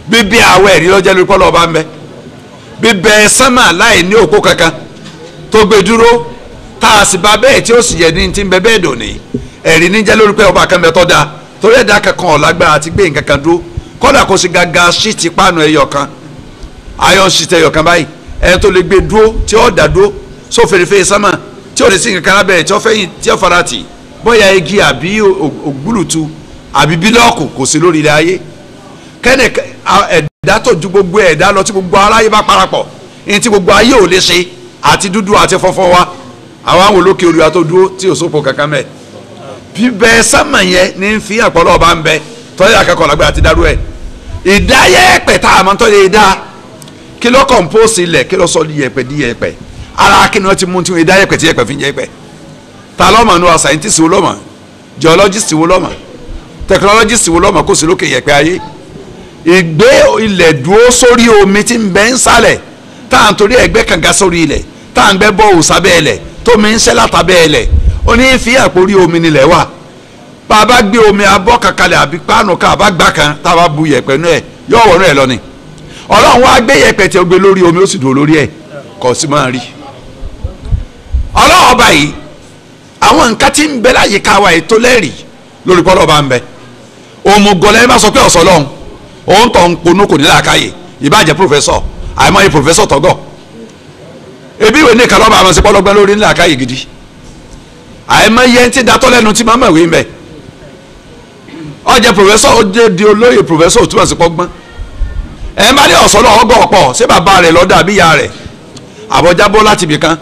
bíbí àwọ̀ ẹ̀rí lọ́jọ́ lórí pọ́lọ́ ọba ń bẹ bíbẹ sánmà láì ní òpó kankan tó gbé dúró tá a sì bá bẹ́ẹ̀ tí ó sì yẹ ní ti ń bẹ bẹ́ẹ̀ dòní ẹ̀rí níjẹ́ lórí pé ọba kan bẹ tọ́ da torí ẹ̀dá kankan ọ̀lágbára àti gbé nǹkan kan dúró kọ́dà kó sì gàgà ṣíìtì páànù ẹyọ kan ayọ̀ ṣíìtì ẹyọ kan báyìí ẹ̀ tó lè gbé dúró tí ó dà dúró só fèrèfé sánmà tí ó lè sí nǹkan kan lábẹ́rẹ́ tí ó fẹ́yìn tí ó fara tì bóyá igi àbí ògbúlùtù àbí bílọ́ọ̀kù kò sí lórí ilẹ̀ ayé kẹ́ni ẹ̀dá tó ju gbogbo ẹ̀dá lọ tí gbogbo aráyé bá parapọ̀ ní tí gbogbo ayé ò lè ṣe àti dúdú àti fọ́fọ́ wa àwọn àwọn olókè orí wa tó dúró tí ò sópo kankan mẹ́ bíbẹ sánmà yẹn ní fi àpọ̀lọ́ ọba ń bẹ tọ́jú akẹ́kọ̀ọ́ lágbára ti dárú ẹ̀ ìdáyẹ̀pẹ̀ tá a máa ń tọ́jú ìdá kí ló kọ̀ǹpóòsì ilẹ̀ kí ló sọ di yẹ̀pẹ̀ di yẹ̀pẹ̀ ara kí ni wọ́n ti mú tí wọ́n ìdáyẹ̀pẹ̀ tí yẹ̀pẹ̀ fi ń yẹ̀pẹ̀ ta lọ́mọ nu wa scientist wo lọ́mọ geologist wo lọ́mọ technologist wo lọ́mọ kó sí lókè yẹ̀pẹ̀ ayé ìgbé ilẹ̀ dúró sórí omi tí ń bẹ ń sálẹ̀ tá à ń torí ẹgbẹ́ kànga sórí ilẹ̀ tá à ń gbẹ́ bọ́ọ̀lù sábẹ́ ẹlẹ̀ tómi ń ṣẹ́ látàbẹ́ ẹlẹ̀ ó ní fi àpòrí omi nílẹ̀ wà bá a bá gbé omi abọ́ kankanlẹ̀ àbí páànù ká a bá gbá kan tá a bá bu yẹ̀pẹ̀ nú ẹ̀ yóò wọnú ẹ̀ lọ ni ọlọ́run wá gbé yẹ̀pẹ̀ tí ó gbé lórí omi ó sì dúró lórí ẹ̀ kò sí máa rí ọlọ́run ọba yìí àwọn nǹkan tí ń bẹ láyé káwa ètò lẹ́rìí lórí pọ́lọ́ ọba ń bẹ òmùgọ̀lẹ́ bá sọ pé ọ̀sọ́ lọ́hùn òun tọ̀ ń ponú kò ní làákàyè ìbàjẹ́ pòfẹ́sọ̀ àìmọye pòfẹ́sọ̀ tọ́gọ̀ ebi ìwé ní ìkàlọ́ ọba àwọn ṣepọ́ lọ́gbọ́n lórí ní làákàyè gidi àìmọye ti datọ́ lẹ́nu tí màmá ìwé ń bẹ ọjẹ́ pòfẹ́sọ̀ ó dé di olóyè pòfẹ́sọ̀ òtún àti pọ́gbọ́n ẹ̀ ń bá ní ọ̀sọ́ lọ́wọ́ gbọ́ ọ̀pọ̀ ṣé bàbá rẹ̀ lọ́dọ̀ àbí ìyá rẹ̀ àbọ̀jábọ́ láti ibì kan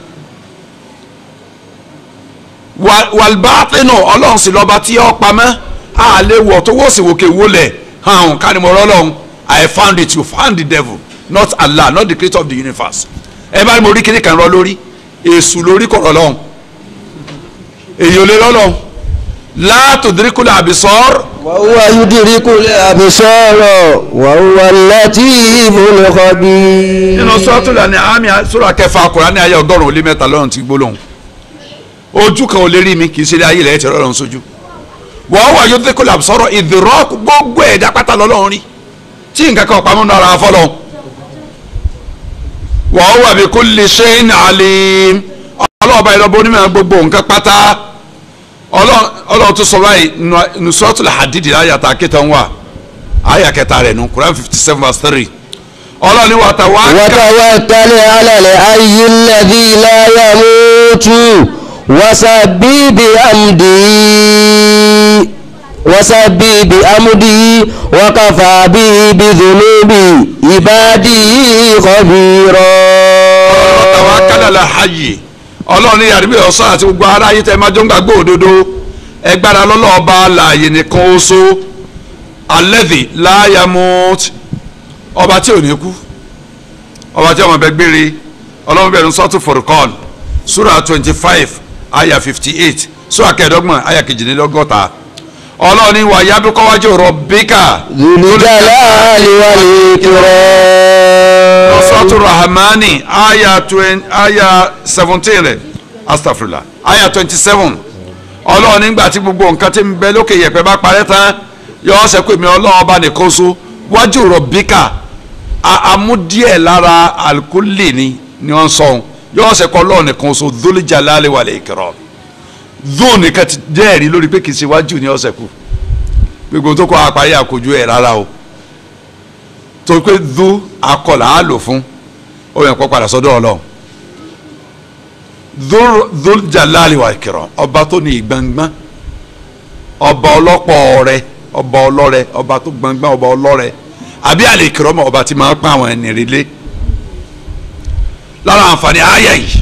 wàlbáàtínù ọlọ́run sì lọ́ba tí ó pamọ́ àléwọ̀ tó wọ́n sì wòkè wọlé hàn kánimọ̀rọ̀ ọlọ́run I found it, you found the devil not Allah, not the creator of the universe ẹ bá ní mo rí kíní kan rọ lórí èṣù lórí kọ̀rọ̀ lọ́hùn èyí ò lè lọ́lọ́hùn látòdìríkùlẹ̀ àbísọ́r. wàhùwà yudírikùlẹ̀ àbísọ́r wàhùwà latiful khabir. nínú suratul An'am sura kẹfà Kùránì ayé ọgọ́rùn-ún ó lé mẹ́ta lọ́rùn ti gbólóhùn ojú kan ò lè rí mi kì í ṣe ayé ilẹ̀ ẹ̀tẹ̀ lọ́rùn sójú wàhùwà yudírikùlẹ̀ àbísọ́r ìdìrọ́kù gbogbo ẹ̀dá pátá lọ́lọ́run rí tí nǹkan kan pamọ́ náà ara fọlọ́ wàhùwà bi kulli shay'in alim ọlọ́ọ̀bá ìrọ̀bọ onímọ̀ gbogbo nǹkan pátá ọlọ́run tó sọ báyìí nù Suratul Hadid ayàtà kẹta ń wà ayà kẹta rẹ̀ nù Quran 57:3 ọlọ́run ní watawakkal ala al-hayyi alladhi la yamutu wasabbih bihamdihi wa kafa bihi bidhunubi ibadihi khabira. watawakkal ala al-hayyi ọlọ́run ní yàrá bí ọ̀sán àti gbogbo ara yìí tẹ́ máa jọ ń gbàgbọ́ òdodo ẹgbàrá lọ́lọ́ọ̀ba láàyè nìkan oṣù alladhi la yamut ọba tí ò ní kú ọba tí ọmọ bẹ gbére ọlọ́run bẹ̀rù sọ́tù Furqan sura 25 aya 58 sura kẹẹ̀dọ́gbọ̀n aya kejìlélọ́gọ́ta ọlọ́run ní wà yábíkọ́ wájú rabbika dhul jalali wal ikram. sọ́tù Rahmani aya 17 rẹ̀ astagfirullah aya 27 ọlọ́run nígbà tí gbogbo nǹkan tí ń bẹ lókè yẹ̀pẹ̀ bá parẹ́ tán yọ ọ́sẹ̀ pé mi ọlọ́run ọba nìkan so wájú rabbika amúdíẹ̀ lára alkulli ni wọ́n sọ yọ ọ́sẹ̀ kọ́ ọlọ́run nìkan so dhul jalali wal ikram dùn nìkan ti dẹ́ẹ̀rí lórí pé kì í ṣe wájú ní ọ̀sẹ̀ kù gbogbo tó kọ́ apáyé àkójú ẹ̀ rárá o tó pé dùn akọ̀là á lò fún ó yẹ kó padà sọ́dọ̀ ọlọ́run dhul jalali wal ikram ọba tó ní ìgbọ̀ngbọ̀n ọba ọlọ́pọ̀ rẹ ọba ọlọ́rẹ ọba tó gbọ̀ngbọ̀n ọba ọlọ́rẹ àbí al ikram ọba tí máa ń pa àwọn ẹni relé lára àǹfààní ayé yìí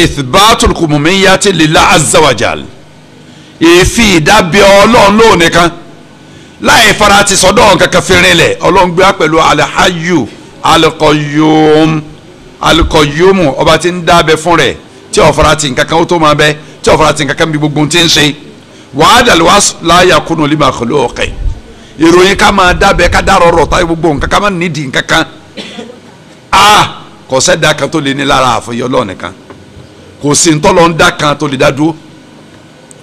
ithbatul kumumiyyati lillahi azza wa jal ìfi ìdábẹ́ ọlọ́run lóun nìkan láì fara ti sọ́dọ̀ kankan fìrin lẹ̀ ọlọ́run gbé pẹ̀lú alhayyu alqayyum ọba tí ń dábẹ́ fún rẹ̀ tí ó fara ti nǹkankan ó tó máa bẹ tí ó fara ti nǹkankan bí gbogbo tí ń ṣe wa'adal wasf la yakunu li makhluqin ìròyìn ká máa dábẹ́ ká dá rọrọ̀ táyé gbogbo nǹkan ká máa nídìí nǹkankan kò sẹ́dá kan tó lè ní lára àfọyọ́ ọlọ́run nìkan kò sí ntọ́lọ́ ń dá kan tó lè dá dúró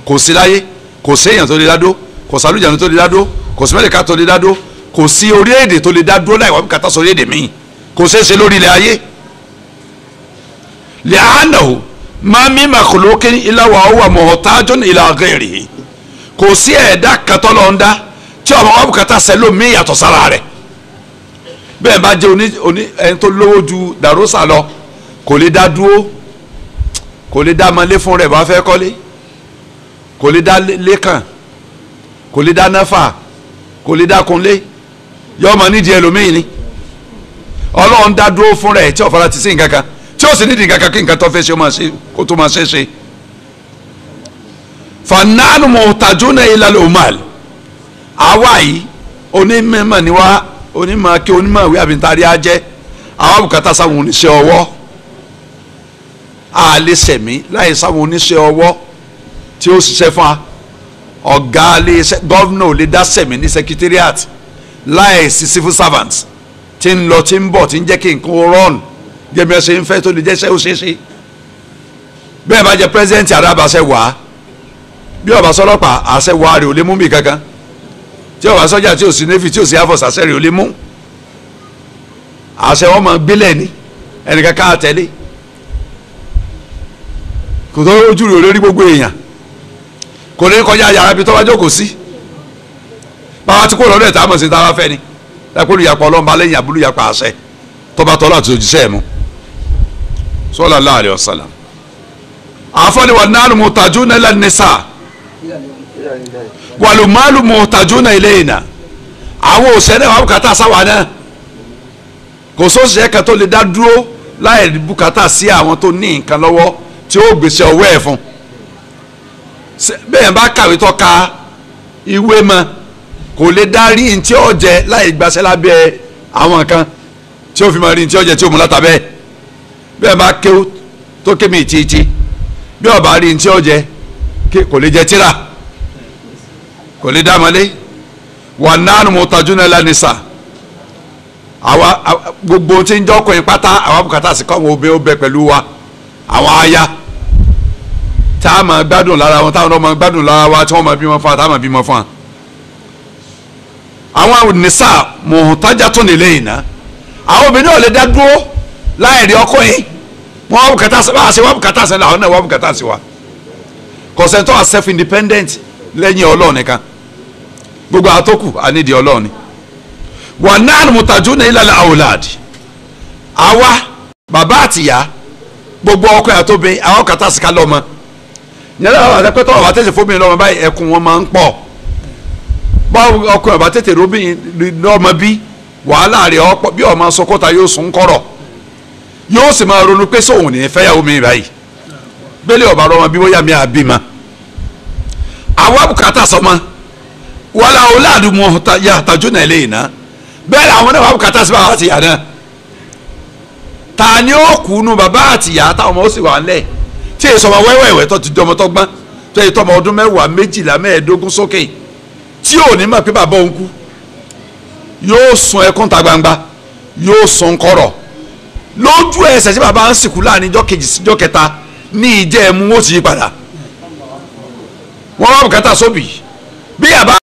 kò sí láyé kò sí èèyàn tó lè dá dúró kò sálùjànú tó lè dá dúró kò sí mẹ́ríkà tó lè dá dúró kò sí orílẹ̀-èdè tó lè dá dúró láì wá bùkátà sórí èdè míì kò ṣeé ṣe lórí ilẹ̀ ayé li'annahu ma min makhluqin illa wa huwa muhtajun ila ghayrihi kò sí ẹ̀dá kẹtọ́ lọ ń dá tí ọmọ wa bùkátà sẹ́lómi yàtọ̀ sára rẹ̀ bẹ́ẹ̀ bá jẹ́ ẹni tó lówó ju dàrósà lọ kò lè dá dúró kò lè dá mọ́lé fún rẹ̀ bá fẹ́ kọ́lé kò lè dá lẹ́kàn kò lè dá náfà kò lè dá kunlé yọ ọmọ nídìí ẹlòmíì ni ọlọ́run dá dúró fún rẹ̀ tí ọ̀fọ̀lá ti sí nǹkan kan tí ó sì nídìí nǹkan kan kí nǹkan tó fẹ́ ṣe kó tó máa ṣe ṣe. fananu muhtajuna ila al-umal àwa yìí onímọ̀ ni wá onímọ̀ kí onímọ̀ ìwé àbíntàrí á jẹ́ àwọn bùkátà sáwọn oníṣẹ́ ọwọ́ àlè sẹ̀mí láì sáwọn oníṣẹ́ ọwọ́ tí ó ṣiṣẹ́ fún wa ọ̀gá gọ́vnà ò lè dá sẹ̀mí ní secretariat láì sí civil servant tí ń lọ tí ń bọ̀ tí ń jẹ́ kí nǹkan rọ́ọ̀nù gẹ́gẹ́ ṣe ń fẹ́ tó lè jẹ́ṣẹ́ ó ṣeé ṣe bẹ́ẹ̀ bá jẹ́ president arábàṣẹ wàá bí ọba sọlọ́pàá àṣẹ wàá rè ò lè mú mi kankan tí ọba sọ́jà tí ò sí navy tí ò sí air force àṣẹ rè ò lè mú àṣẹ wọn máa gbélẹ̀ ní ẹnìkan ká tẹ̀lé kò tó ojú rè olórí gbogbo èèyàn kò ní kọjá yàrá ibi tó bá jókòó sí báwa tí kò lọ́dọ̀ ẹ̀ tá a mọ̀ sí tá a bá fẹ́ ni ẹ̀kọ́ olùyàpọ̀ ọlọ́mọba lẹ́yìn abúlùyàpọ̀ àṣẹ tọba tọ́lá àti òjíṣẹ́ mu sallallahu alaihi wasallam àfọ́ni wà nánú muhtajuna ila nisa wàlùmálù muhtajuna ilayna àwọn òṣèré wà bùkátà sáwà náà kò sóṣìṣẹ́ kan tó lè dá dúró láì bùkátà sí àwọn tó ní nǹkan lọ́wọ́ tí ó gbèsè ọwọ́ ẹ̀ fún bẹ́ẹ̀ bá kàwé tó ka ìwé mọ́ kò lè darí ntí ó jẹ láì gbàṣẹ lábẹ́ àwọn kan tí ó fi máa rí ntí ó jẹ tí ó mú látà bẹ́ẹ̀ bẹ́ẹ̀ bá kéwú tó kémi ìtìtì bí ó bá rí ntí ó jẹ kò lè jẹ tíra kò lè dá mọ́lé wà nánú muhtajuna ila nisa àwa gbogbo tí ń jọkùnrin pátá àwa bùkátà sí kọ́ àwọn obìnrin ó bẹ pẹ̀lú wa àwọn aya tá a máa gbádùn lára wọn táwọn náà máa gbádùn lára wa tí wọ́n máa bímọ fún wa tá a máa bímọ fún wa àwọn nisa muhtajatun ilayna àwọn obìnrin ò lè dá dúró láì rí ọkùnrin wọn wá bùkátà sí wa ṣe wá bùkátà sí làwọn náà wá bùkátà sí wa kọ̀sẹ̀ntọ́ à self independent lẹ́yìn ọlọ́run nìkan gbogbo àtọ́kù ànídìí ọlọ́run ni wà náà muhtajuna ila al-awlad àwa bàbá àtìyá gbogbo ọkùnrin àtòbìn àwọn kàtà sí ká lọ́mọ yẹn lọ́wọ́ àtẹ́pẹ́tọ́ ọ̀bà tẹ̀sẹ̀ fóbìnrin lọ́mọ báyìí ẹkùn wọn máa ń pọ̀ báwo ọkùnrin ọ̀bà tètè róbìnrin lọ́mọ bí wàhálà rẹ̀ ọ̀pọ̀ bí ọmọ sọkọ́ta yóò sùn kọ̀rọ̀ yóò sì máa ronú pé sóhun ní fẹ́yàwó mi báyìí bẹ́lẹ̀ ọ̀bà rọmọ bí wọ́n yà mí àbímọ àwa bùkátà sọmọ wàlà awladu muhtajuna ilayna bẹ́ẹ̀ làwọn náà wà bùkátà sí bàbá àtìyá náà ta ni ó kú nu bàbá àtìyá táwọn ọmọ ó sì wà ńlẹ̀ tí èso ọmọ wẹ́wẹ́wẹ́ tó ti dọmọ tó gbọ́n tó yẹ tọmọ ọdún 10 12 15 sókè tí ò ní mọ̀ pé bàbá òun kú yóò sun ẹkún ta gbangba yóò sun kọ̀rọ̀ lójú ẹsẹ̀ tí bàbá ń sìnkú láàrin ijọ́ kejì síjọ́ kẹta ní ìjẹ́ ẹ̀mú ó ti yí padà wọ́n wá bùkátà sóbì bí yàrá